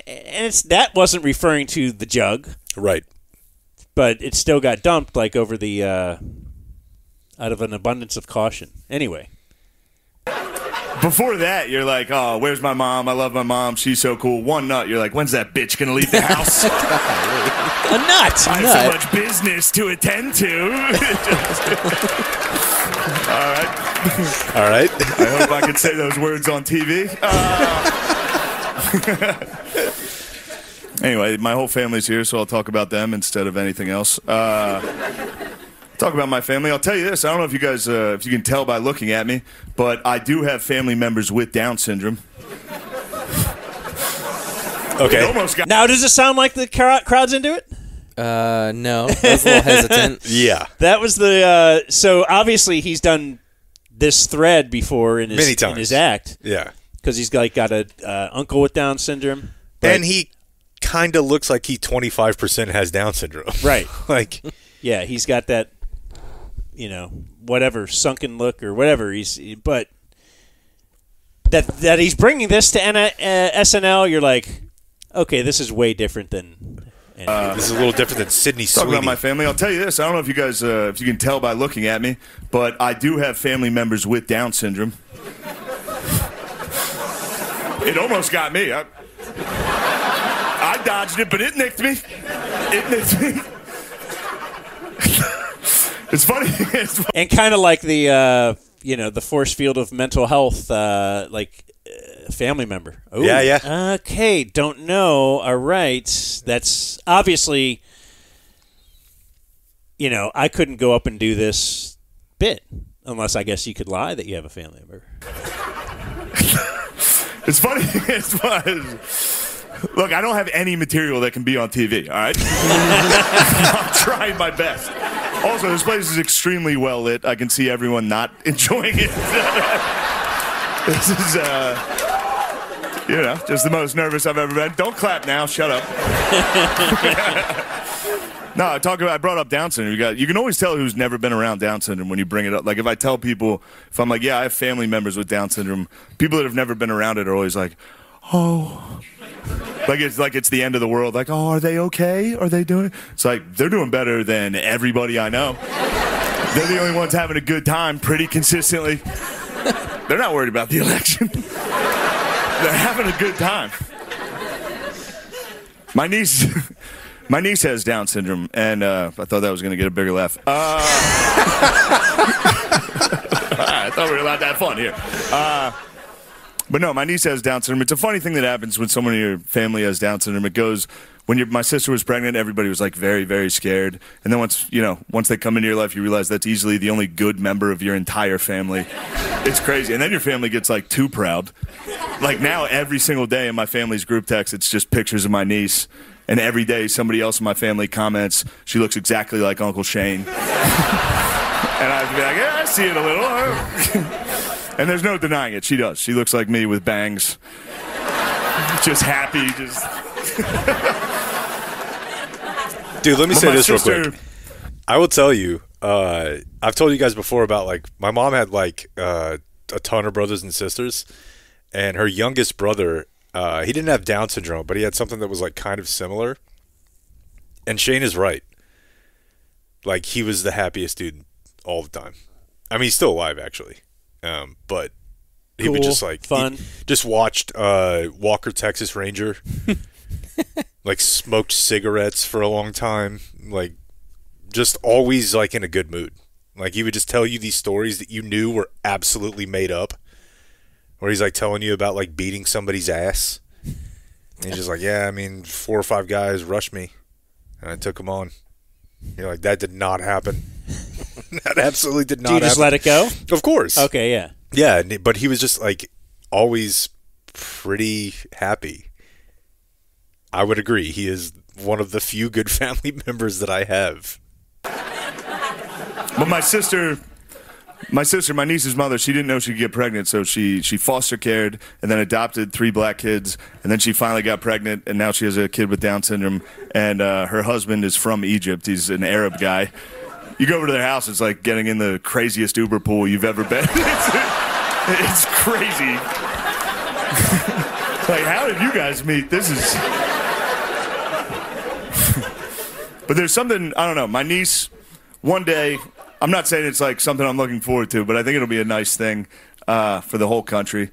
and that wasn't referring to the jug. Right. But it still got dumped, like, over the out of an abundance of caution. Anyway. Before that, you're like, oh, where's my mom? I love my mom. She's so cool. One nut, you're like, when's that bitch going to leave the house? A nut. I have so much business to attend to. All right. I hope I can say those words on TV. Anyway, my whole family's here, so I'll talk about them instead of anything else. Talk about my family. I'll tell you this. I don't know if you guys, if you can tell by looking at me, but I do have family members with Down syndrome. Okay. Now, does it sound like the crowd's into it? No. I was a little hesitant. Yeah. That was the so obviously he's done this thread before in his many times in his act. Yeah. Because he's got a uncle with Down syndrome. And he kind of looks like he 25% has Down syndrome. Right. Like, yeah, he's got that, whatever sunken look or whatever. But that he's bringing this to SNL. You're like, okay, this is way different than This is a little different than Sydney Talk Sweeney. about my family. I'll tell you this. I don't know if you guys, if you can tell by looking at me, but I do have family members with Down syndrome. It almost got me. I dodged it, but it nicked me. It's funny. And kind of like the the force field of mental health, family member. Ooh. Yeah. Okay, don't know. All right, that's obviously. I couldn't go up and do this bit unless I guess you could lie that you have a family member. It's funny. Look, I don't have any material that can be on TV, all right? I'm trying my best. Also, this place is extremely well lit. I can see everyone not enjoying it. This is, just the most nervous I've ever been. Don't clap now. Shut up. No, I brought up Down syndrome. You can always tell who's never been around Down syndrome when you bring it up. Like if I tell people, if I'm like, yeah, I have family members with Down syndrome, people that have never been around it are always like, oh, like it's the end of the world. Like, oh, are they okay? Are they doing? It's like they're doing better than everybody I know. They're the only ones having a good time pretty consistently. They're not worried about the election. They're having a good time. My niece has Down syndrome, and I thought that was going to get a bigger laugh. I thought we were allowed to have fun here. But no, my niece has Down syndrome. It's a funny thing that happens when someone in your family has Down syndrome. It goes, my sister was pregnant, everybody was like very, very scared. And then once they come into your life, you realize that's easily the only good member of your entire family. It's crazy. And then your family gets like too proud. Like now, every single day in my family's group text, it's just pictures of my niece. And every day, somebody else in my family comments, she looks exactly like Uncle Shane. And I'd be like, yeah, I see it a little. And there's no denying it. She does. She looks like me with bangs. Just happy. Dude, let me say this real quick. I will tell you, I've told you guys before about, like, my mom had, like, a ton of brothers and sisters. And her youngest brother, he didn't have Down syndrome, but he had something that was, like, kind of similar. And Shane is right. Like, he was the happiest dude all the time. I mean, he's still alive, actually. But he would just, like, fun. Just watched Walker, Texas Ranger. Like, smoked cigarettes for a long time. Like, just always, like, in a good mood. Like, he would just tell you these stories that you knew were absolutely made up. Where he's, like, telling you about, like, beating somebody's ass. And he's just like, yeah, I mean, 4 or 5 guys rushed me. And I took them on. You're like, that did not happen. That absolutely did not happen. Do you just let it go? Of course. Okay, yeah. Yeah, but he was just, like, always pretty happy. I would agree. He is one of the few good family members that I have. But my niece's mother, she didn't know she could get pregnant, so she foster cared and then adopted 3 black kids, and then she finally got pregnant, and now she has a kid with Down syndrome, and her husband is from Egypt. He's an Arab guy. You go over to their house, it's like getting in the craziest Uber pool you've ever been. It's crazy. Like, how did you guys meet? This is... But there's something, I don't know, my niece, one day... I'm not saying it's like something I'm looking forward to, but I think it'll be a nice thing for the whole country.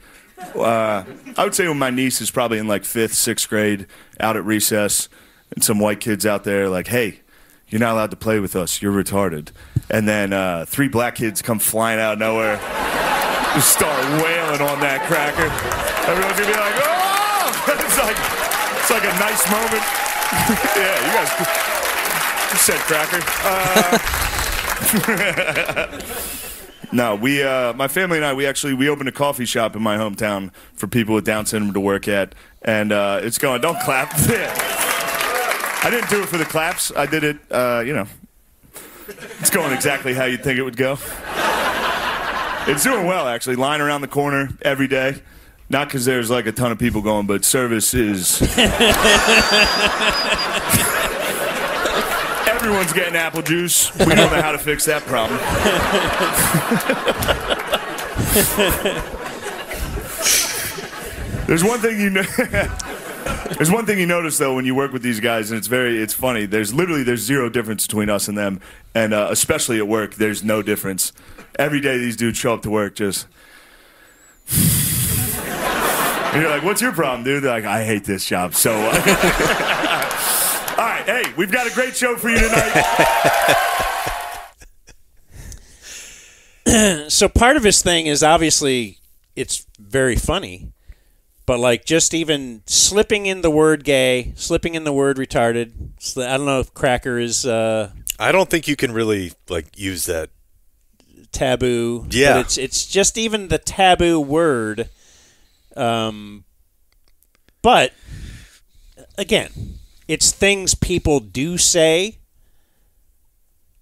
I would say when my niece is probably in like 5th, 6th grade, out at recess, and some white kids out there like, hey, you're not allowed to play with us. You're retarded. And then 3 black kids come flying out of nowhere, just start wailing on that cracker. Everyone's gonna be like, oh! It's like a nice moment. Yeah, you guys just said cracker. No, my family and I, we opened a coffee shop in my hometown for people with Down syndrome to work at, and it's going. Don't clap. I didn't do it for the claps. I did it. It's going exactly how you'd think it would go. It's doing well, actually. Line around the corner every day. Not because there's like a ton of people going, but service is. Everyone's getting apple juice. We don't know how to fix that problem. There's one thing you know. There's one thing you notice though when you work with these guys, and it's funny. There's zero difference between us and them, and especially at work, there's no difference. Every day these dudes show up to work just. And you're like, what's your problem, dude? They're like, I hate this job. So, all right, hey, we've got a great show for you tonight. So part of his thing is obviously it's very funny, but like just even slipping in the word gay, slipping in the word retarded. I don't know if cracker is. I don't think you can really like use that taboo. Yeah, but it's just even the taboo word. But again, it's things people do say,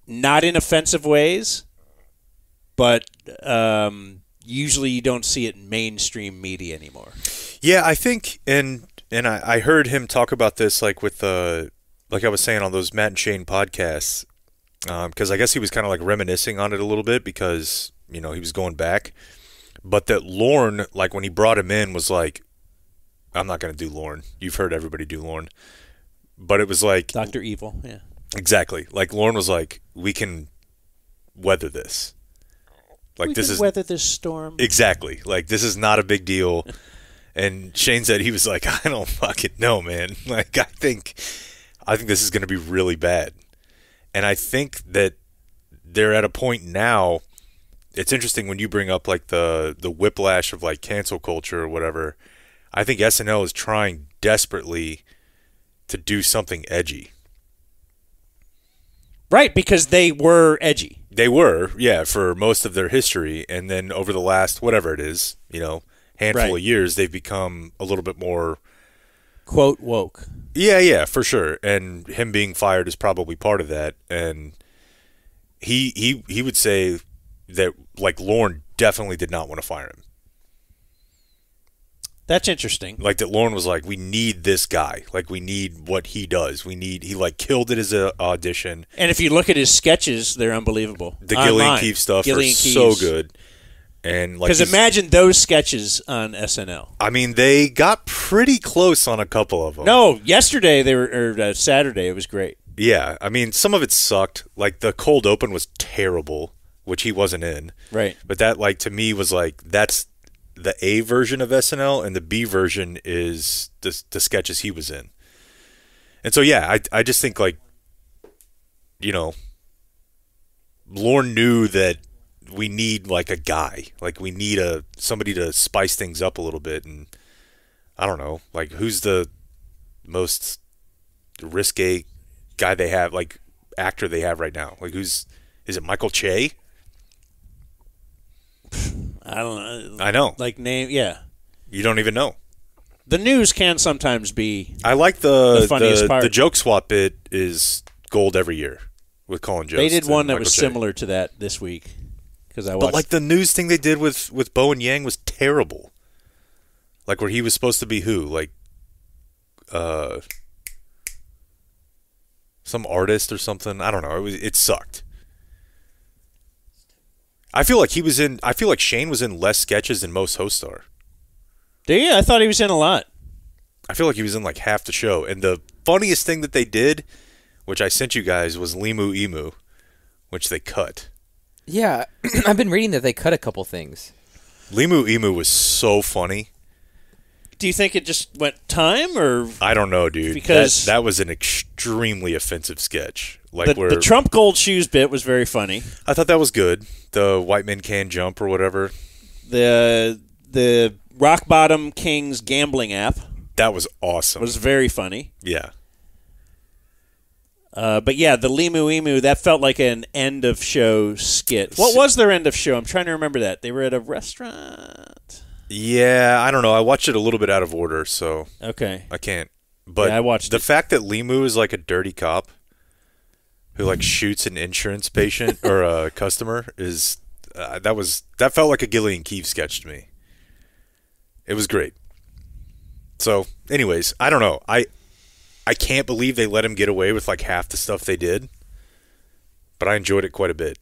not in offensive ways, but usually you don't see it in mainstream media anymore. Yeah, I think, and I heard him talk about this like with like I was saying on those Matt and Shane podcasts, because I guess he was kind of like reminiscing on it a little bit because he was going back. But that Lorne, like when he brought him in, was like, I'm not going to do Lorne. You've heard everybody do Lorne. But it was like... Dr. Evil, yeah. Exactly. Like Lorne was like, we can weather this. Like we this can is weather this storm. Exactly. Like this is not a big deal. And Shane said he was like, I don't fucking know, man. Like I think this is going to be really bad. And I think that they're at a point now. It's interesting when you bring up like the whiplash of like cancel culture or whatever. I think SNL is trying desperately to do something edgy. Right, because they were edgy. They were, yeah, for most of their history. And then over the last, whatever it is, handful of years, they've become a little bit more... Quote, woke. Yeah, for sure. And him being fired is probably part of that. And he would say... that like Lorne definitely did not want to fire him. That's interesting. Like that Lorne was like, we need this guy. Like we need what he does. He like killed it as an audition. And if you look at his sketches, they're unbelievable. The Gillian Keefe stuff are so good. And like, because imagine those sketches on SNL. I mean, they got pretty close on a couple of them. No, yesterday or Saturday it was great. Yeah, I mean, some of it sucked. Like the cold open was terrible, which he wasn't in. Right. But that, like, to me was like, that's the A version of SNL, and the B version is the sketches he was in. And so, yeah, I just think, like, Lorne knew that we need, like, a guy. Like, we need somebody to spice things up a little bit. And I don't know, like, who's the most risque guy they have, like, actor they have right now? Like, is it Michael Che? I don't know. I know. Like name, yeah. You don't even know. The news can sometimes be. I like the funniest part. The joke swap bit is gold every year with Colin Jost. They did one that Michael was Che. similar to that this week because I watched. But like the news thing they did with Bo and Yang was terrible. Like where he was supposed to be who? Like, some artist or something. I don't know. It sucked. I feel like Shane was in less sketches than most hosts are. Yeah, I thought he was in a lot. I feel like he was in like half the show. And the funniest thing that they did, which I sent you guys, was Limu Emu, which they cut. Yeah, I've been reading that they cut a couple things. Limu Emu was so funny. Do you think it just went time, or I don't know, dude? Because that was an extremely offensive sketch. Like the Trump gold shoes bit was very funny. I thought that was good. The white men can jump or whatever. The Rock Bottom Kings gambling app. That was awesome. Was very funny. Yeah. But yeah, the Limu Emu, that felt like an end of show skit. What was their end of show? I'm trying to remember that. They were at a restaurant. Yeah, I don't know. I watched it a little bit out of order, so okay, I can't. But yeah, I watched the fact that Limu is like a dirty cop who like shoots an insurance patient or a customer is that felt like a Gillian Keefe sketch to me. It was great. So, anyways, I don't know. I can't believe they let him get away with like half the stuff they did, but I enjoyed it quite a bit.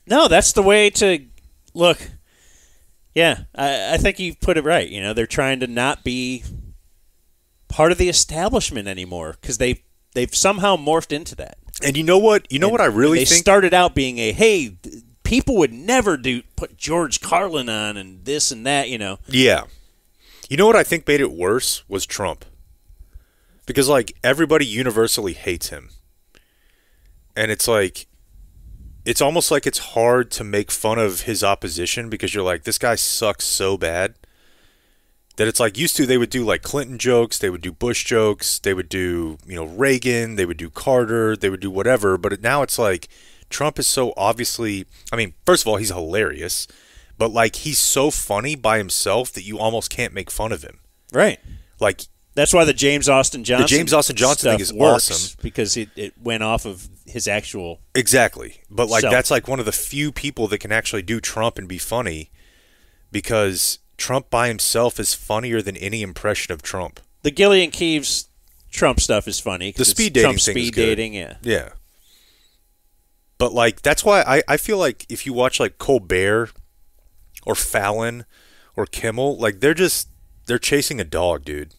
No, that's the way to look. Yeah, I think you put it right. You know, they're trying to not be part of the establishment anymore because they've somehow morphed into that. And you know what? What I really they think started out being people would never put George Carlin on and this and that, Yeah. You know what I think made it worse was Trump. Because, like, everybody universally hates him. And it's like, it's almost like it's hard to make fun of his opposition because you're like, this guy sucks so bad that it's like, used to they would do like Clinton jokes, they would do Bush jokes, they would do, Reagan, they would do Carter, they would do whatever. But now it's like, Trump is so obviously, I mean, first of all, he's hilarious, but like, he's so funny by himself that you almost can't make fun of him. Right. Like, that's why the James Austin Johnson thing is awesome because it went off of his actual exactly. But like self. That's like one of the few people that can actually do Trump and be funny because Trump by himself is funnier than any impression of Trump. The Gillian Keeves Trump stuff is funny. The speed dating Trump thing is speed good. dating, yeah. Yeah. But like that's why I feel like if you watch like Colbert or Fallon or Kimmel, like they're chasing a dog, dude.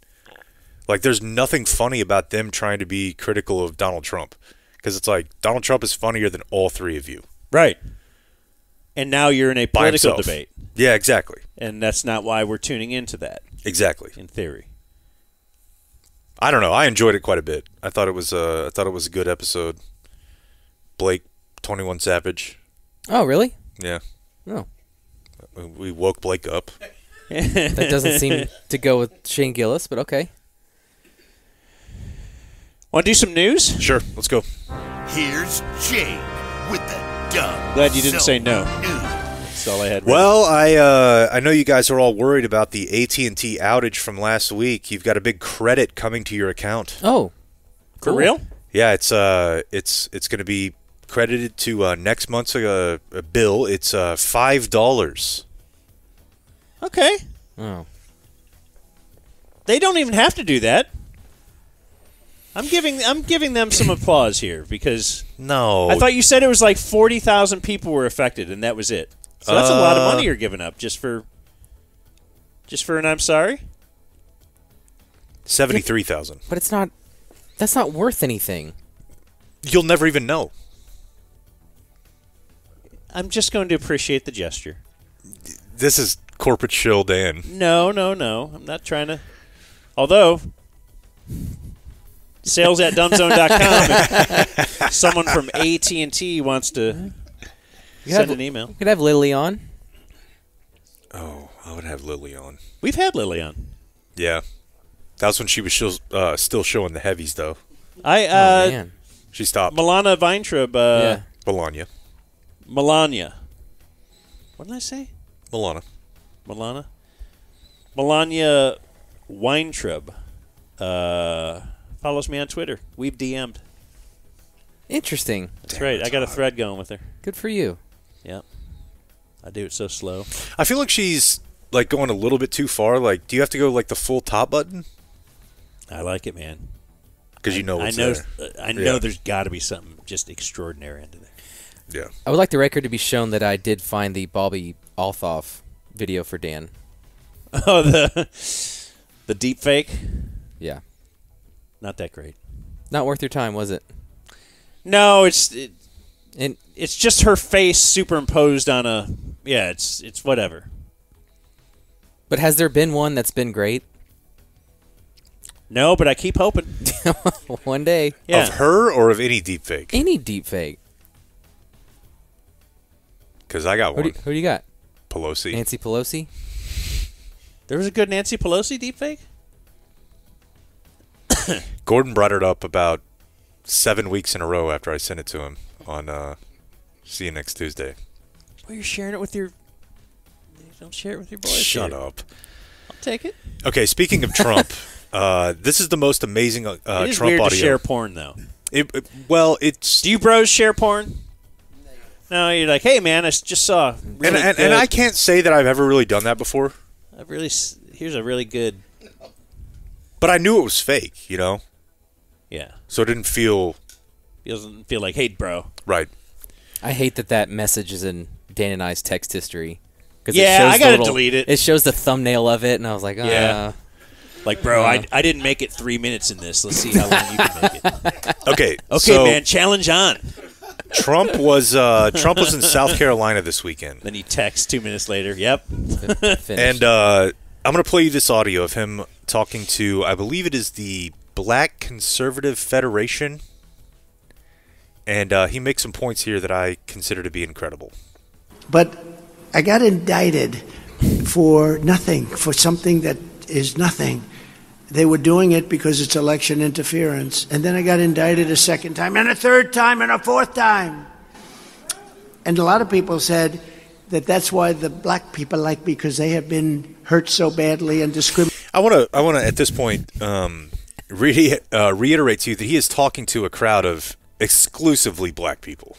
Like, there's nothing funny about them trying to be critical of Donald Trump. Because it's like, Donald Trump is funnier than all three of you. Right. And now you're in a political debate. Yeah, exactly. And that's not why we're tuning into that. Exactly. In theory. I don't know. I enjoyed it quite a bit. I thought it was a good episode. Blake, 21 Savage. Oh, really? Yeah. Oh. We woke Blake up. That doesn't seem to go with Shane Gillis, but okay. Want to do some news? Sure, let's go. Here's Jake with the dumb. Glad you didn't say no. That's all I had. Well, I know you guys are all worried about the AT&T outage from last week. You've got a big credit coming to your account. Oh, cool. For real? Yeah, it's going to be credited to next month's bill. It's $5. Okay. Oh. They don't even have to do that. I'm giving them some applause here because no, I thought you said it was like 40,000 people were affected and that was it. So that's a lot of money you're giving up just for an I'm sorry. 73,000. But that's not worth anything. You'll never even know. I'm just going to appreciate the gesture. This is corporate shill, Dan. No. I'm not trying to. Although sales at dumbzone.com. If someone from AT&T wants to send an email. You could have Lily on. Oh, I would have Lily on. We've had Lily on. Yeah. That was when she was still showing the heavies, though. Man. She stopped. Milana Weintraub. Yeah. Melania. What did I say? Melania Weintraub. Follows me on Twitter. We've DM'd. Interesting. That's right. I got a thread going with her. Good for you. Yeah. I do it so slow. I feel like she's like going a little bit too far. Like, do you have to go like the full top button? I like it, man. Because you know what's there. I know Yeah. there's got to be something just extraordinary into there. Yeah. I would like the record to be shown that I did find the Bobby Althoff video for Dan. Oh, the deep fake? Yeah. Not that great. Not worth your time, was it? No, it's just her face superimposed on a. Yeah, it's whatever. But has there been one that's been great? No, but I keep hoping. One day. Yeah. Of her or of any deep fake? Any deep fake. Because I got one. Who do you got? Pelosi. Nancy Pelosi? There was a good Nancy Pelosi deepfake? Gordon brought it up about 7 weeks in a row after I sent it to him on See You Next Tuesday. Well, you're sharing it with your... Don't share it with your boys. Shut here. up. I'll take it. Okay, speaking of Trump, this is the most amazing It is Trump weird audio. to share porn, though. It's... Do you bros share porn? No, you're like, hey, man, I just saw... Really and I can't say that I've ever really done that before. Here's a really good... But I knew it was fake, you know? Yeah. So it didn't feel... Doesn't feel like hate, bro. Right. I hate that message is in Dan and I's text history. Yeah, I gotta delete it. It shows the thumbnail of it, and I was like, Yeah. Like, bro, I didn't make it 3 minutes in this. Let's see how long you can make it. Okay, so, man, challenge on. Trump was in South Carolina this weekend. Then he texts 2 minutes later. Yep. And I'm going to play you this audio of him talking to, I believe it is the Black Conservative Federation. And he makes some points here that I consider to be incredible. But I got indicted for nothing, for something that is nothing. They were doing it because it's election interference. And then I got indicted a second time, and a third time, and a fourth time. And a lot of people said that that's why the black people like me, because they have been hurt so badly and discriminated. I want to at this point reiterate to you that he is talking to a crowd of exclusively black people.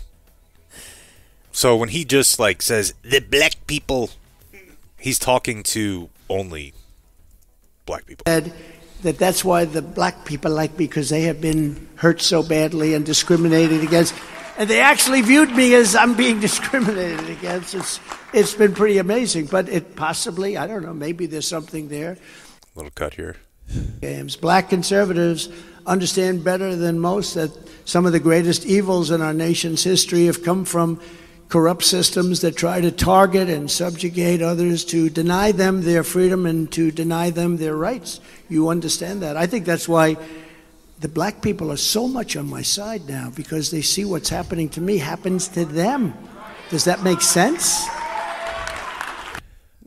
So when he just like says the black people, he's talking to only black people. That that's why the black people like me, because they have been hurt so badly and discriminated against. And they actually viewed me as I'm being discriminated against. It's been pretty amazing. But it possibly, I don't know, maybe there's something there. Little cut here. Black conservatives understand better than most that some of the greatest evils in our nation's history have come from corrupt systems that try to target and subjugate others, to deny them their freedom and to deny them their rights. You understand that. I think that's why the black people are so much on my side now, because they see what's happening to me happens to them. Does that make sense?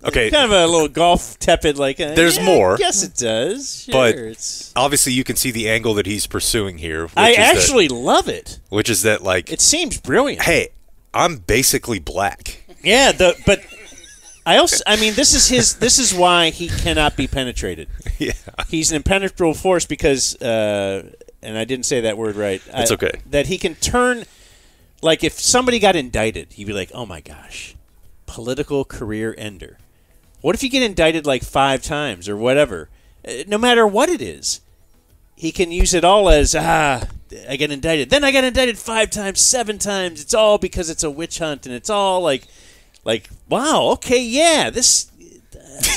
Okay. Kind of a little golf tepid, like, there's more. Yes, it does. Sure, but it's... obviously you can see the angle that he's pursuing here. I actually love it. Which is that, like... it seems brilliant. Hey, I'm basically black. Yeah, but I mean, this is why he cannot be penetrated. Yeah. He's an impenetrable force because, and I didn't say that word right. It's okay. That he can turn, like if somebody got indicted, he'd be like, oh my gosh, political career ender. What if you get indicted like 5 times or whatever? No matter what it is, he can use it all as, I get indicted. Then I got indicted 5 times, 7 times. It's all because it's a witch hunt, and it's all like, wow, okay, yeah, this.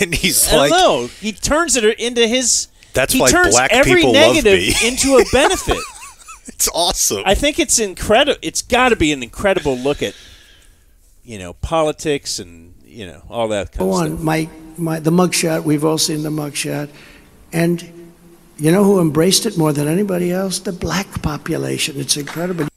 And he's I like, don't know. He turns it into his. That's he why turns black every people love negative me. into a benefit. It's awesome. I think it's incredible. It's got to be an incredible look at, politics and all that kind of stuff. The mugshot. We've all seen the mugshot, and you know who embraced it more than anybody else? The black population. It's incredible.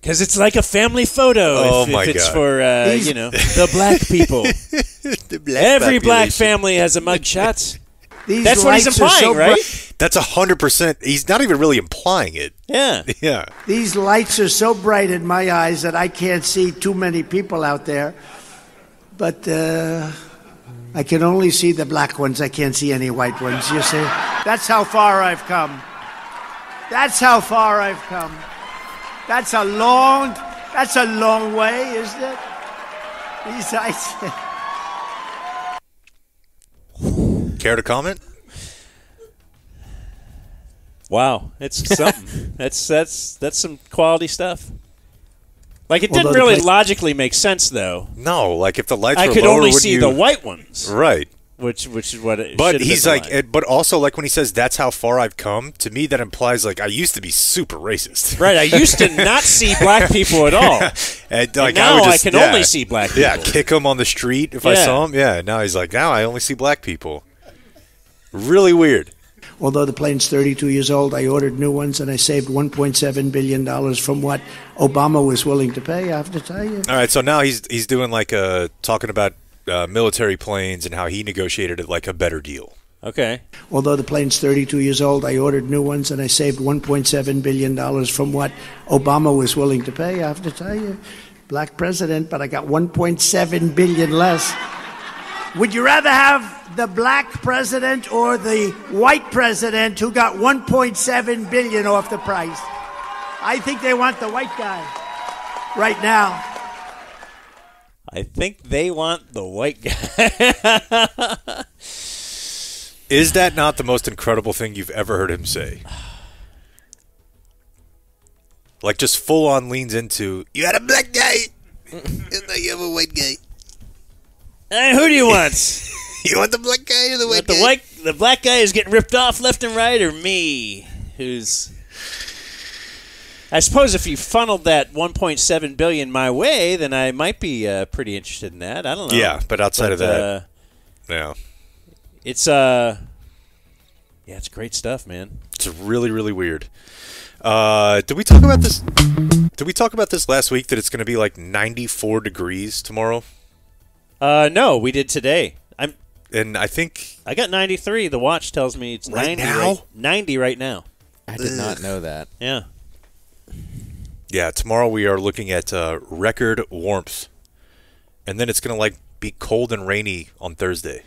Because it's like a family photo. If it's for the black people. Every black family has a mugshot. That's what he's implying, right? That's 100%. He's not even really implying it. Yeah. Yeah. These lights are so bright in my eyes that I can't see too many people out there. But I can only see the black ones. I can't see any white ones, you see? That's how far I've come. That's how far I've come. That's a long way, isn't it? These eyes. Care to comment? Wow, it's something. that's some quality stuff. Like it didn't really logically make sense, though. No, like if the lights I were could lower, only see the white ones, right? Which is what it. But he's like, but also like when he says that's how far I've come. To me, that implies like I used to be super racist. Right, I used to not see black people at all, and now I can only see black people. Yeah, kick them on the street if I saw him. Yeah, now he's like, now I only see black people. Really weird. Although the plane's 32 years old, I ordered new ones, and I saved $1.7 billion from what Obama was willing to pay, I have to tell you. All right, so now he's doing like talking about military planes and how he negotiated it like a better deal. Okay. Although the plane's 32 years old, I ordered new ones, and I saved $1.7 billion from what Obama was willing to pay, I have to tell you. Black president, but I got $1.7 billion less. Would you rather have the black president or the white president who got $1.7 billion off the price? I think they want the white guy right now. I think they want the white guy. Is that not the most incredible thing you've ever heard him say? Like just full on leans into, you had a black guy. It's like you have a white guy. Hey, who do you want? You want the black guy or the white the guy? The black guy is getting ripped off left and right, or me, who's... I suppose if you funneled that 1.7 billion my way, then I might be pretty interested in that. I don't know. Yeah, but outside of that, yeah, it's it's great stuff, man. It's really, really weird. Did we talk about this? Did we talk about this last week? That it's going to be like 94 degrees tomorrow? No, we did today. And I think I got 93. The watch tells me it's right 90 now. 90 right now. I did not know that. Yeah. Yeah, tomorrow we are looking at record warmth, and then it's going to like be cold and rainy on Thursday.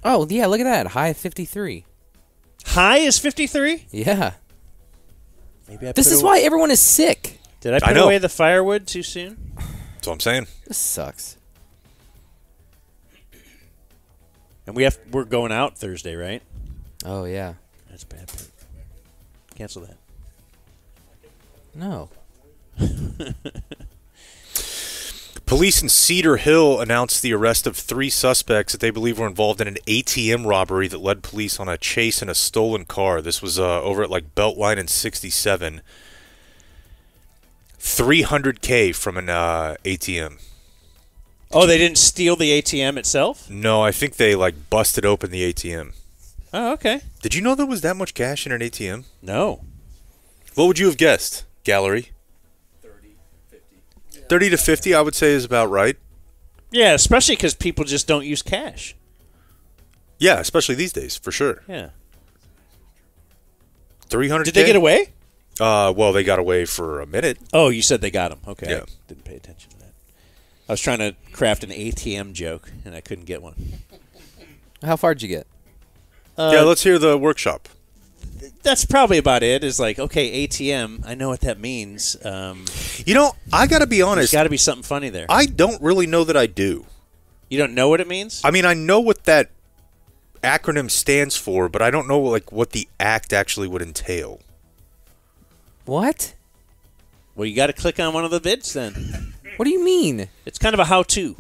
Oh yeah, look at that, high of 53. High is 53? Yeah. Maybe this is why everyone is sick. Did I put away the firewood too soon? That's what I'm saying. This sucks. And we're going out Thursday, right? Oh yeah. That's bad. Cancel that. No. Police in Cedar Hill announced the arrest of 3 suspects that they believe were involved in an ATM robbery that led police on a chase in a stolen car. This was over at like Beltline and 67. $300K from an ATM. Oh, they didn't steal the ATM itself? No, I think they like busted open the ATM. Oh, okay. Did you know there was that much cash in an ATM? No. What would you have guessed, Gallery? 30 to 50, I would say, is about right. Yeah, especially because people just don't use cash. Yeah, especially these days, for sure. Yeah. 300. Did they get away? Well, they got away for a minute. Oh, you said they got them. Okay. Yeah. I didn't pay attention to that. I was trying to craft an ATM joke, and I couldn't get one. How far did you get? Yeah, let's hear the workshop. That's probably about it. Is like, okay, ATM, I know what that means. You know, I got to be honest. There's got to be something funny there. I don't really know that I do. You don't know what it means? I mean, I know what that acronym stands for, but I don't know like what the act actually would entail. What? Well, you got to click on one of the vids then. What do you mean? It's kind of a how-to.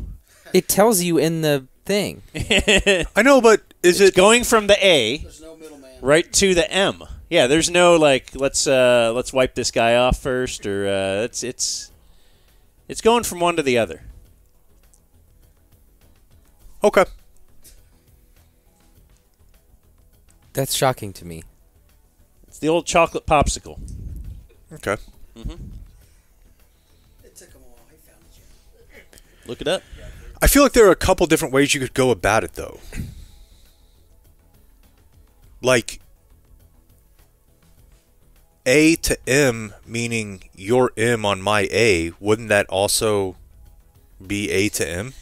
It tells you in the thing. I know, but it's going from the A right to the M? Yeah, there's no like let's wipe this guy off first, or it's going from one to the other. Okay. That's shocking to me. It's the old chocolate popsicle. Okay. Mm-hmm. Look it up. I feel like there are a couple different ways you could go about it, though. Like A to M, meaning your M on my A, wouldn't that also be A to M?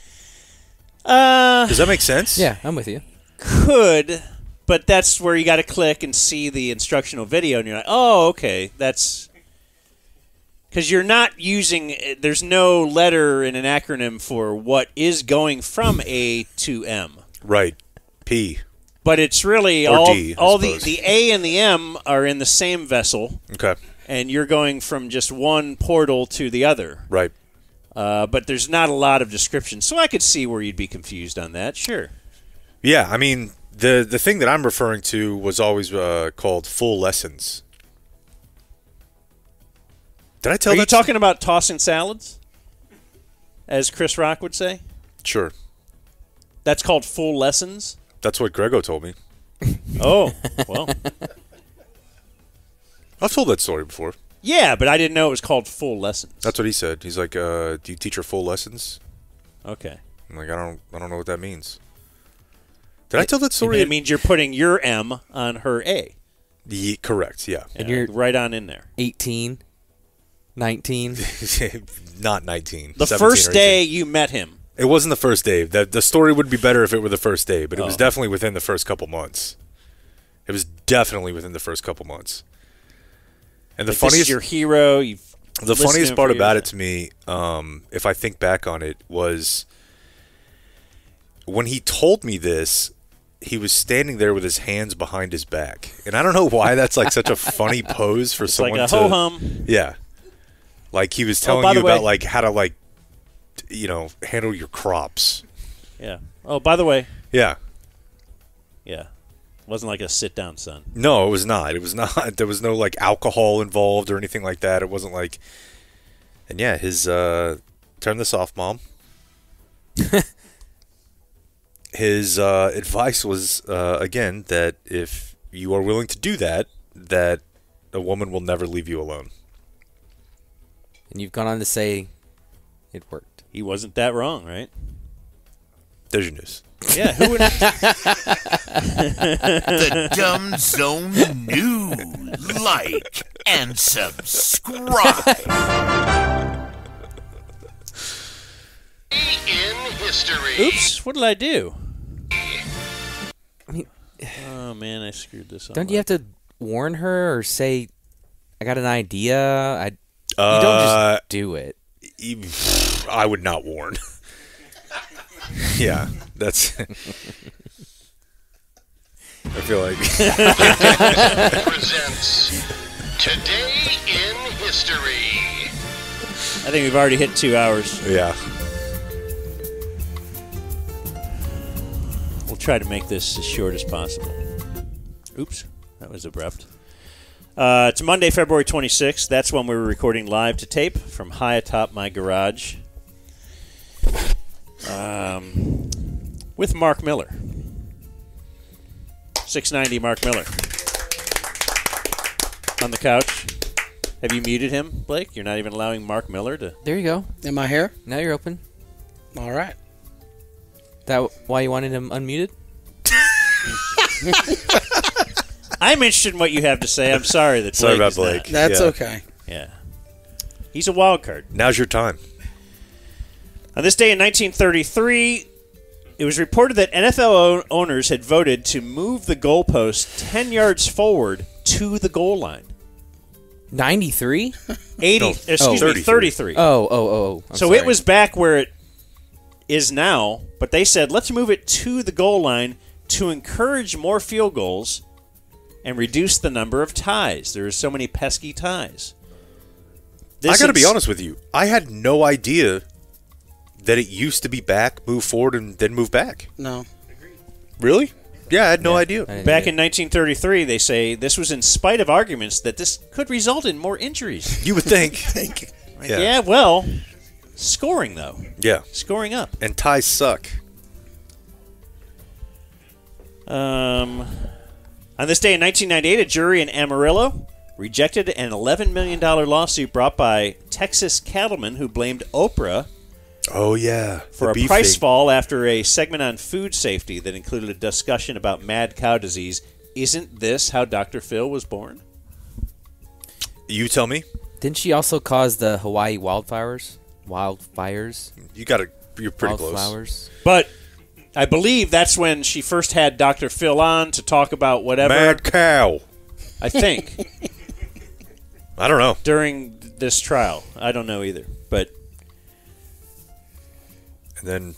Does that make sense? Yeah, I'm with you. Could, but that's where you got to click and see the instructional video, and you're like, oh, okay, that's... Because you're not using, there's no letter in an acronym for what is going from A to M. Right. P. But it's really or all, D, all the A and the M are in the same vessel. Okay. And you're going from just one portal to the other. Right. But there's not a lot of description. So I could see where you'd be confused on that, sure. Yeah, I mean, the thing that I'm referring to was always called full lessons. Did I tell Are that? you talking about tossing salads? As Chris Rock would say? Sure. That's called full lessons? That's what Grego told me. Oh, well. I've told that story before. Yeah, but I didn't know it was called full lessons. That's what he said. He's like, do you teach her full lessons? Okay. I'm like, I don't know what that means. Did I tell that story? It means you're putting your M on her A. Correct, yeah. And you're right on in there. 18, 19. Not 19. The first day you met him. It wasn't the first day. The story would be better if it were the first day, but it was definitely within the first couple months. It was definitely within the first couple months. And the funniest, this is your hero. The funniest part about it to me, if I think back on it, was when he told me this. He was standing there with his hands behind his back, and I don't know why that's like such a funny pose for someone like a to. ho-hum. Yeah, like he was telling by you the way, about like how to like handle your crops. Yeah. Oh, by the way. Yeah. Yeah. Wasn't like a sit down, son. No, it was not. It was not. There was no like alcohol involved or anything like that. It wasn't like. And yeah, his turn this off, Mom. His advice was again that if you are willing to do that, that a woman will never leave you alone. And you've gone on to say it worked. He wasn't that wrong, right? There's your news. Yeah, who would... The Dumb Zone News. Like and subscribe. In history. Oops, what did I do? Oh, man, I screwed this up. Don't you have to warn her or say, I got an idea? You don't just do it. I would not warn. Yeah, that's... I feel like... Presents Today in History. I think we've already hit 2 hours. Yeah. We'll try to make this as short as possible. Oops, that was abrupt. It's Monday, February 26th. That's when we were recording live to tape from high atop my garage. With Mark Miller. 690 Mark Miller. On the couch. Have you muted him, Blake? You're not even allowing Mark Miller to... There you go. Am I here? Now you're open. All right. That why you wanted him unmuted? I'm interested in what you have to say. I'm sorry that Sorry Blake about is Blake. not. That's okay. Yeah. He's a wild card. Now's your time. On this day in 1933, it was reported that NFL owners had voted to move the goalpost 10 yards forward to the goal line. 93? 80. No, excuse me, 33. Oh. I'm so sorry. it was back where it is now, but they said, let's move it to the goal line to encourage more field goals and reduce the number of ties. There are so many pesky ties. I got to be honest with you. I had no idea that it used to be back, move forward, and then move back. No. Really? Yeah, I had no idea. Back in 1933, they say this was in spite of arguments that this could result in more injuries. You would think. Yeah, well, scoring, though. Yeah. Scoring up. And ties suck. On this day in 1998, a jury in Amarillo rejected an $11 million lawsuit brought by Texas cattlemen who blamed Oprah for a price fall after a segment on food safety that included a discussion about mad cow disease. Isn't this how Dr. Phil was born? You tell me. Didn't she also cause the Hawaii wildfires? You're pretty close. But I believe that's when she first had Dr. Phil on to talk about whatever. Mad cow. I think. I don't know. During this trial. I don't know either. But. And then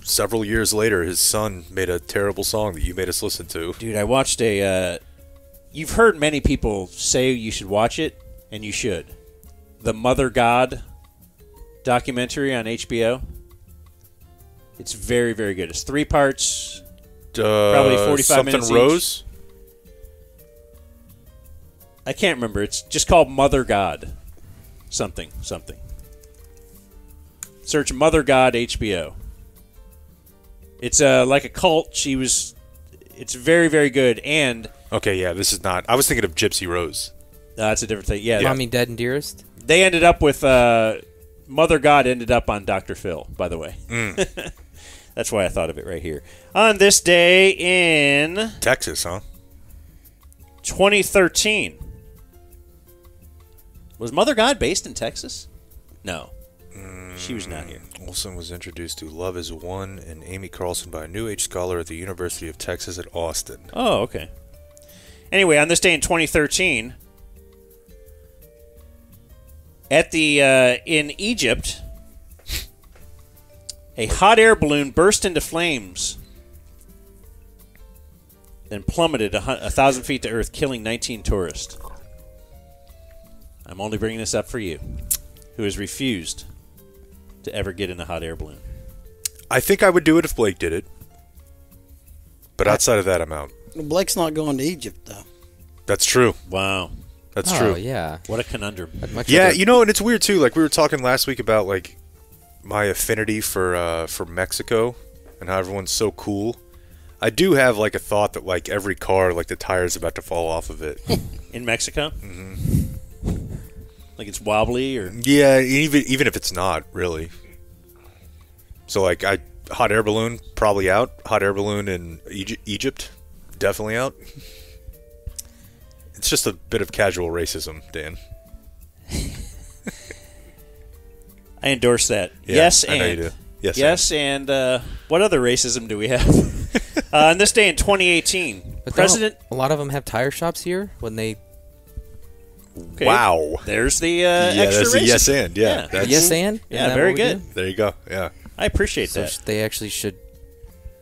several years later, his son made a terrible song that you made us listen to. Dude, I watched you've heard many people say you should watch it, and you should. The Mother God documentary on HBO. It's very, very good. It's 3 parts, probably 45 minutes Something Rose? I can't remember. It's just called Mother God. Something. Search Mother God HBO. It's like a cult. It's very, very good. And okay, yeah, this is not. I was thinking of Gypsy Rose. That's a different thing. Yeah, Mommy, Dead, and Dearest. They ended up with Mother God ended up on Dr. Phil. By the way, that's why I thought of it right here. On this day in Texas, huh? 2013. Was Mother God based in Texas? No. She was not here. Olson was introduced to Love is One and Amy Carlson by a New Age scholar at the University of Texas at Austin. Oh, okay. Anyway, on this day in 2013, at the in Egypt, a hot air balloon burst into flames, then plummeted 1,000 feet to Earth, killing 19 tourists. I'm only bringing this up for you, who has refused to ever get in a hot air balloon. I think I would do it if Blake did it. But outside of that, I'm out. Blake's not going to Egypt, though. That's true. Wow. That's true. Yeah. What a conundrum. Yeah, you know, and it's weird too. Like we were talking last week about like my affinity for Mexico and how everyone's so cool. I do have like a thought that like every car, like the tire's about to fall off of it. In Mexico? Mm-hmm. Like it's wobbly or? Yeah, even if it's not really. So like hot air balloon probably out. Hot air balloon in Egypt definitely out. It's just a bit of casual racism, Dan. I endorse that. Yeah, Yes, I know you and. do. Yes, and what other racism do we have? On this day in 2018, But President. a lot of them have tire shops here when they. Okay, Wow. There's the Yeah, extra that's a racism. yes and. Yeah. That's, Yes, and? Isn't Yeah, that very what we good. do? there you go. Yeah. I appreciate So that. they actually should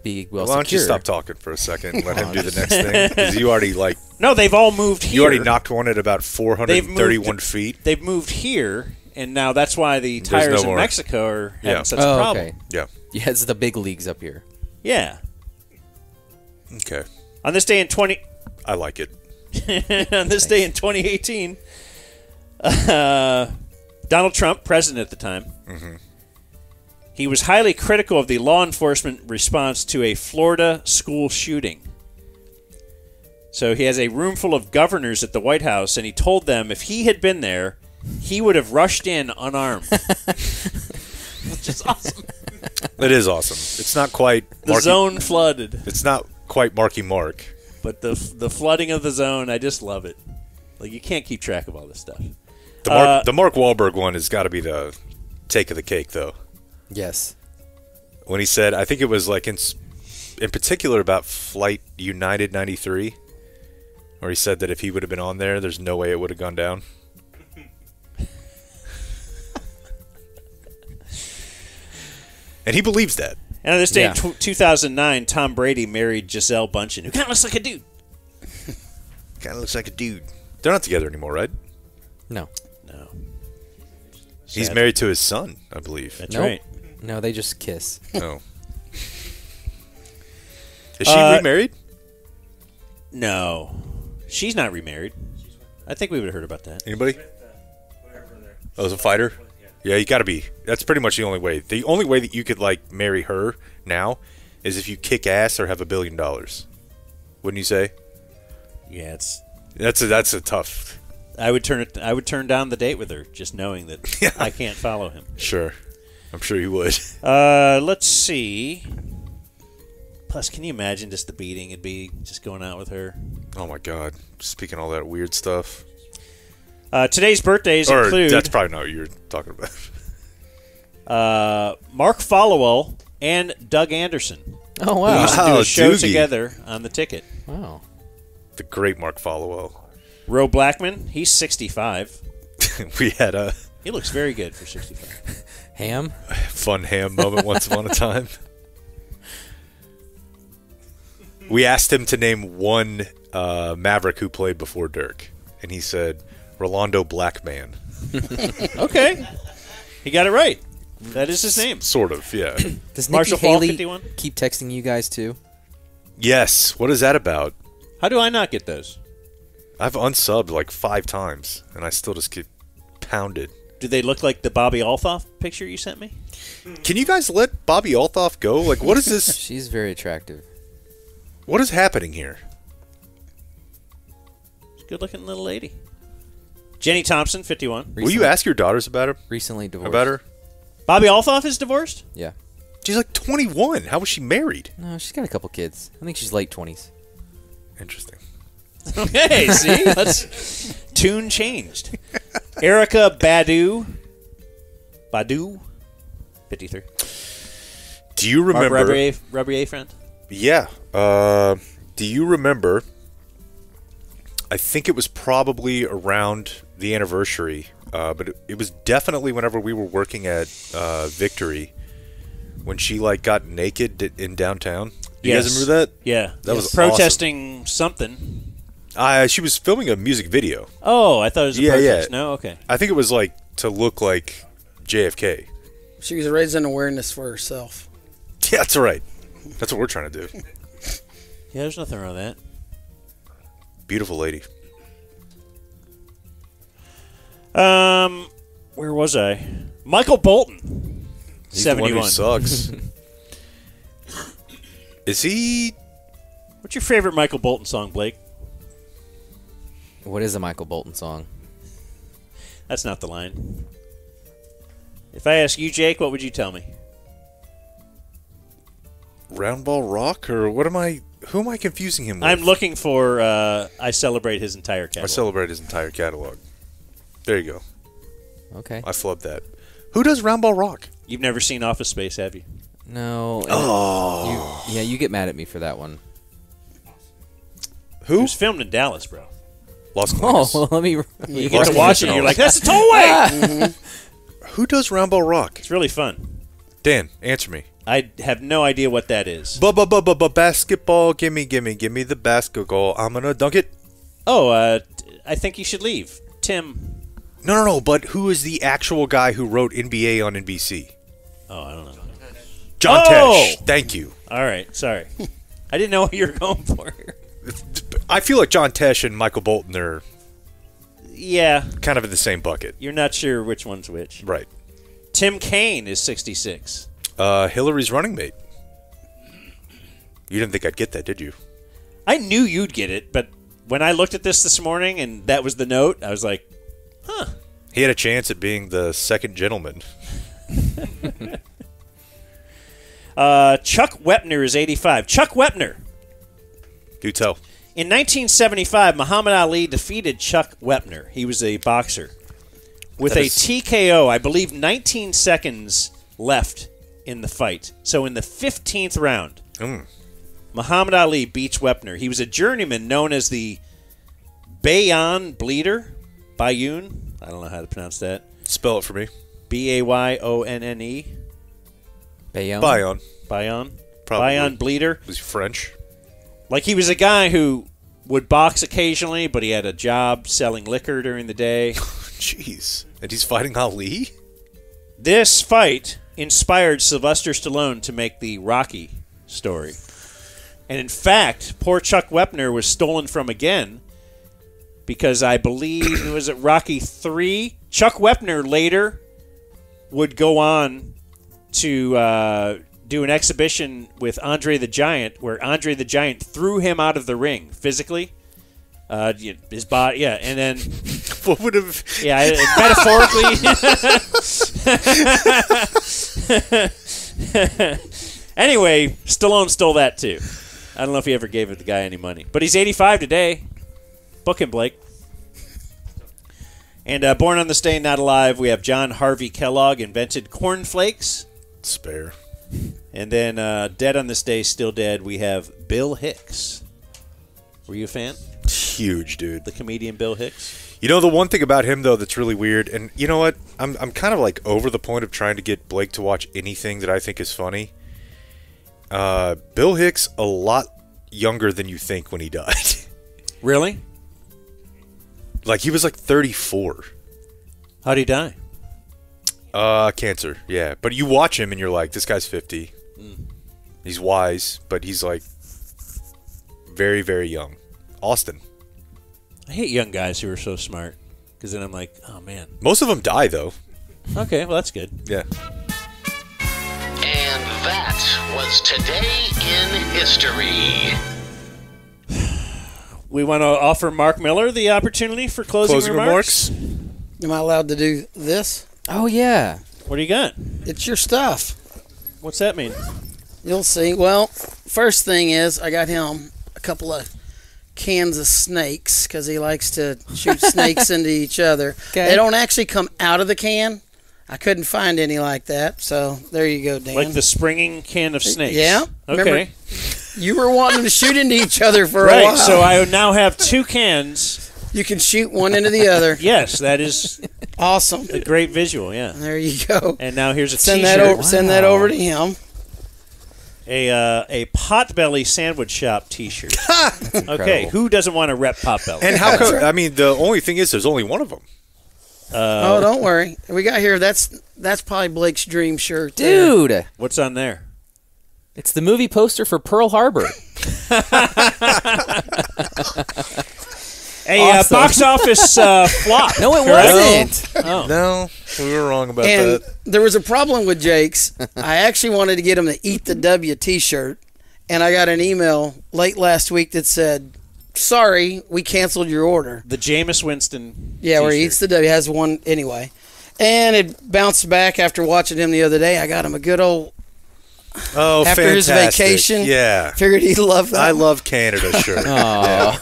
be well Why don't you secured. stop talking for a second and let him do the next thing? Because you already like No, they've all moved here. you already knocked one at about 431 moved- feet. They've moved here, and now that's why the There's tires no in more. Mexico are having Yeah. such a problem. Okay. Yeah. Yeah, it's the big leagues up here. Yeah. Okay. On this day in 20 I like it. on this day in 2018, Donald Trump, president at the time, he was highly critical of the law enforcement response to a Florida school shooting. So he has a room full of governors at the White House, and he told them if he had been there, he would have rushed in unarmed. Which is awesome. It is awesome. It's not quite The zone flooded. It's not quite Marky Mark. But the flooding of the zone, I just love it. Like, you can't keep track of all this stuff. The Mark Wahlberg one has got to be the take of the cake, though. Yes. When he said, I think it was like in particular about Flight United 93, where he said that if he would have been on there, there's no way it would have gone down. And he believes that. And on this day in 2009, Tom Brady married Giselle Bundchen, who kind of looks like a dude. Kind of looks like a dude. They're not together anymore, right? No. No. He's Sad. married to his son, I believe. That's Nope. right. No, they just kiss. Oh. Is she remarried? No. She's not remarried. I think we would have heard about that. Anybody? Oh, as a fighter? Yeah, you got to be. That's pretty much the only way. The only way that you could like marry her now is if you kick ass or have $1 billion. Wouldn't you say? Yeah, That's a tough. I would turn down the date with her, just knowing that I can't follow him. Sure, I'm sure you would. Let's see. Plus, can you imagine just the beating it'd be just going out with her? Oh my God! Speaking all that weird stuff. Today's birthdays Or include. that's probably not what you're talking about. Mark Followell and Doug Anderson. Oh, We wow. used to do a show Doogie. together on the ticket. Wow. The great Mark Followell. Ro Blackman, he's 65. We had a He looks very good for 65. Ham? fun ham moment once upon a time. We asked him to name one Maverick who played before Dirk, and he said Rolando Blackman. Okay. He got it right. That is his name. Sort of, yeah. Does Marshall Nikki Fall, Haley 51? keep texting you guys too? Yes. What is that about? How do I not get those? I've unsubbed like 5 times, and I still just get pounded. Do they look like the Bobby Althoff picture you sent me? Can you guys let Bobby Althoff go? Like, what is this? She's very attractive. What is happening here? She's a good-looking little lady. Jenny Thompson, 51. Will you ask your daughters about her? Recently divorced. About her? Bobby Althoff is divorced? Yeah. She's like 21. How was she married? No, she's got a couple kids. I think she's late 20s. Interesting. Okay, see? That's tune changed. Erica Badu, 53. Do you remember? Mark Rebrier friend? Yeah. Do you remember? I think it was probably around the anniversary, but it was definitely whenever we were working at Victory, when she like got naked in downtown. Do you guys remember that? Yeah. That was protesting something. She was filming a music video. Oh, I thought it was a protest. No? Okay. I think it was like to look like JFK. She was raising awareness for herself. Yeah, that's right. That's what we're trying to do. Yeah, there's nothing wrong with that. Beautiful lady. Where was I? Michael Bolton. He's 71. the one who sucks. Is he? What's your favorite Michael Bolton song, Blake? What is a Michael Bolton song? That's not the line. If I ask you, Jake, what would you tell me? Roundball Rock, or what am I? Who am I confusing him with? I'm looking for I Celebrate his entire catalog. I Celebrate his entire catalog. There you go. Okay. I flubbed that. Who does Roundball Rock? You've never seen Office Space, have you? No. Oh. You get mad at me for that one. It was filmed in Dallas, bro. Las Vegas. Oh, well, let me. You get to watch it, and you're like, that's a tollway! Who does Roundball Rock? It's really fun. Dan, answer me. I have no idea what that is. Basketball, gimme the basketball. I'm gonna dunk it. Oh, I think you should leave. Tim. No, but who is the actual guy who wrote NBA on NBC? Oh, I don't know. John Tesh. Thank you. All right, sorry. I didn't know what you were going for. I feel like John Tesh and Michael Bolton are kind of in the same bucket. You're not sure which one's which. Right. Tim Kaine is 66. Hillary's running mate. You didn't think I'd get that, did you? I knew you'd get it, but when I looked at this morning and that was the note, I was like, huh. He had a chance at being the second gentleman. Chuck Wepner is 85. Chuck Wepner. Do tell. In 1975, Muhammad Ali defeated Chuck Wepner. He was a boxer. With a TKO, I believe 19 seconds left in the fight. So in the 15th round, Muhammad Ali beats Wepner. He was a journeyman known as the Bayon Bleeder. Bayoun? I don't know how to pronounce that. Spell it for me. Bayonne. Bayon. Bayon. Probably. Bayon Bleeder. Was he French? Like, he was a guy who would box occasionally, but he had a job selling liquor during the day. Jeez. And he's fighting Ali? This fight inspired Sylvester Stallone to make the Rocky story. And in fact, poor Chuck Wepner was stolen from again because I believe it was at Rocky 3. Chuck Wepner later would go on to do an exhibition with Andre the Giant where Andre the Giant threw him out of the ring physically. His body, yeah, and then what would have? Yeah, metaphorically. Anyway, Stallone stole that too. I don't know if he ever gave the guy any money, but he's 85 today. Book him, Blake. And born on this day, not alive, we have John Harvey Kellogg, invented cornflakes. Spare. And then dead on this day, still dead, we have Bill Hicks. Were you a fan? Huge, dude. The comedian Bill Hicks. You know, the one thing about him, though, that's really weird, and you know what? I'm kind of like over the point of trying to get Blake to watch anything that I think is funny. Bill Hicks, a lot younger than you think when he died. Really? Like, he was like 34. How'd he die? Cancer, yeah. But you watch him and you're like, this guy's 50. He's wise, but he's like very, very young. Austin. I hate young guys who are so smart because then I'm like, oh, man. Most of them die, though. Okay, well, that's good. Yeah. And that was Today in History. We want to offer Mark Miller the opportunity for closing remarks. Am I allowed to do this? Oh, yeah. What do you got? It's your stuff. What's that mean? You'll see. Well, first thing is I got him a couple of cans of snakes because he likes to shoot snakes into each other. Okay. They don't actually come out of the can. I couldn't find any like that, so there you go, Dan. Like the springing can of snakes? Yeah. Okay. Remember, you were wanting to shoot into each other for a right, while. so I now have two cans. You can shoot one into the other. Yes, that is awesome. A great visual, yeah. There you go. And now here's a send t-shirt. That over, Send that over to him. A Potbelly Sandwich Shop T-shirt. Okay, who doesn't want to rep Potbelly? And how come? I mean, the only thing is, there's only one of them. Oh, don't worry. We got here. That's probably Blake's dream shirt. Dude. What's on there? It's the movie poster for Pearl Harbor. Awesome. Box office flop. No, it correct? wasn't. Oh. No, we were wrong about and that. There was a problem with Jake's. I actually wanted to get him the Eat the W t-shirt, and I got an email late last week that said, sorry, we canceled your order. The Jameis Winston Yeah, where he t-shirt. eats the W. Has one anyway. And it bounced back after watching him the other day. I got him a good old... Oh, after fantastic. his vacation. Yeah. Figured he'd love that. I love Canada shirt. Yeah.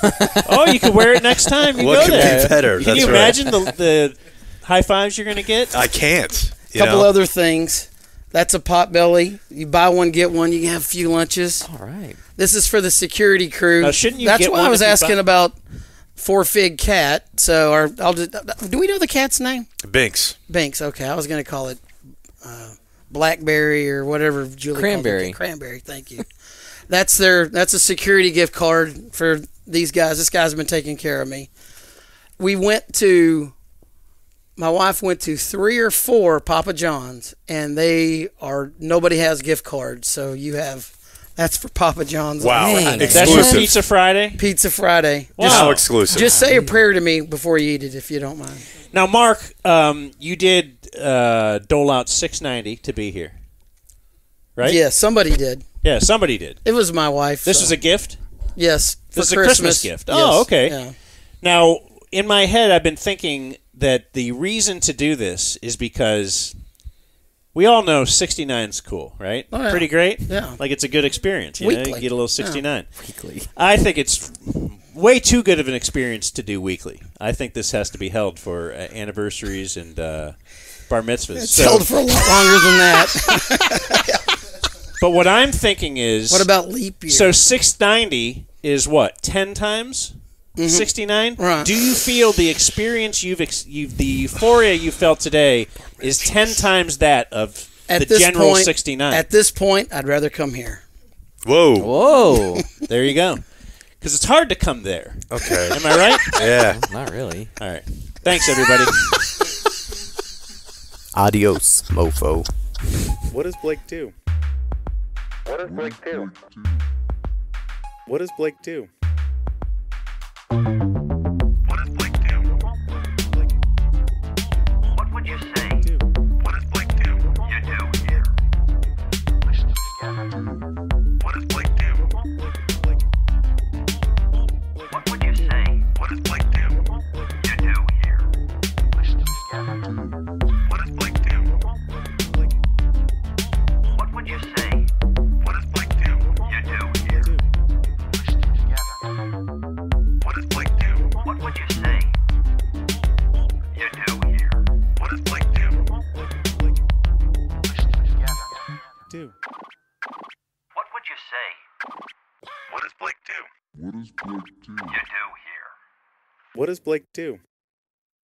Oh, you could wear it next time you What go could there. be better? Can That's you right. imagine the high fives you're going to get? I can't. A couple other things. That's a Potbelly. You buy one, get one. You can have a few lunches. All right. This is for the security crew. Now, shouldn't you That's get why one I was if you asking buy- about Four Fig Cat. So I'll just, do we know the cat's name? Binks. Binks. Okay, I was going to call it Blackberry or whatever Julie Cranberry. called it. Cranberry. Thank you. That's a security gift card for these guys. This guy's been taking care of me. My wife went to 3 or 4 Papa John's, and nobody has gift cards. So that's for Papa John's. Wow. Dang. That's Exclusive. your Pizza Friday? Pizza Friday. Wow. How exclusive. Just say a prayer to me before you eat it, if you don't mind. Now, Mark, you did dole out $6.90 to be here, right? Yeah, somebody did. Yeah, somebody did. It was my wife. This so. was a gift? Yes. This is for a Christmas gift. Oh, Yes, okay. yeah. Now, in my head, I've been thinking that the reason to do this is because we all know 69's cool, right? Oh, yeah. Pretty great? Yeah. Like, it's a good experience. You know? Weekly. You get a little 69. Weekly. I think it's way too good of an experience to do weekly. I think this has to be held for anniversaries and bar mitzvahs. It's held for a lot longer than that. But what I'm thinking is... What about leap year? So 690 is what, 10 times 69? Right. Do you feel the experience the euphoria you felt today is 10 times that of the general point, 69? At this point, I'd rather come here. Whoa. Whoa. There you go. Because it's hard to come there. Okay. Am I right? Yeah. Not really. All right. Thanks, everybody. Adios, mofo. What does Blake do? What does Blake do? What does Blake do? What does Blake do? What would you say? What does Blake do? You do here. Listen together. What does Blake do? What would you say? What does Blake do? You do here. Listen together. What does Blake do? What would you say? What does Blake do? You do here. Listen together. What does Blake do? What would you say? You do here. What does Blake do? Listen together. Do. What would you say? What does Blake do? What does Blake do? You do here. What does Blake do?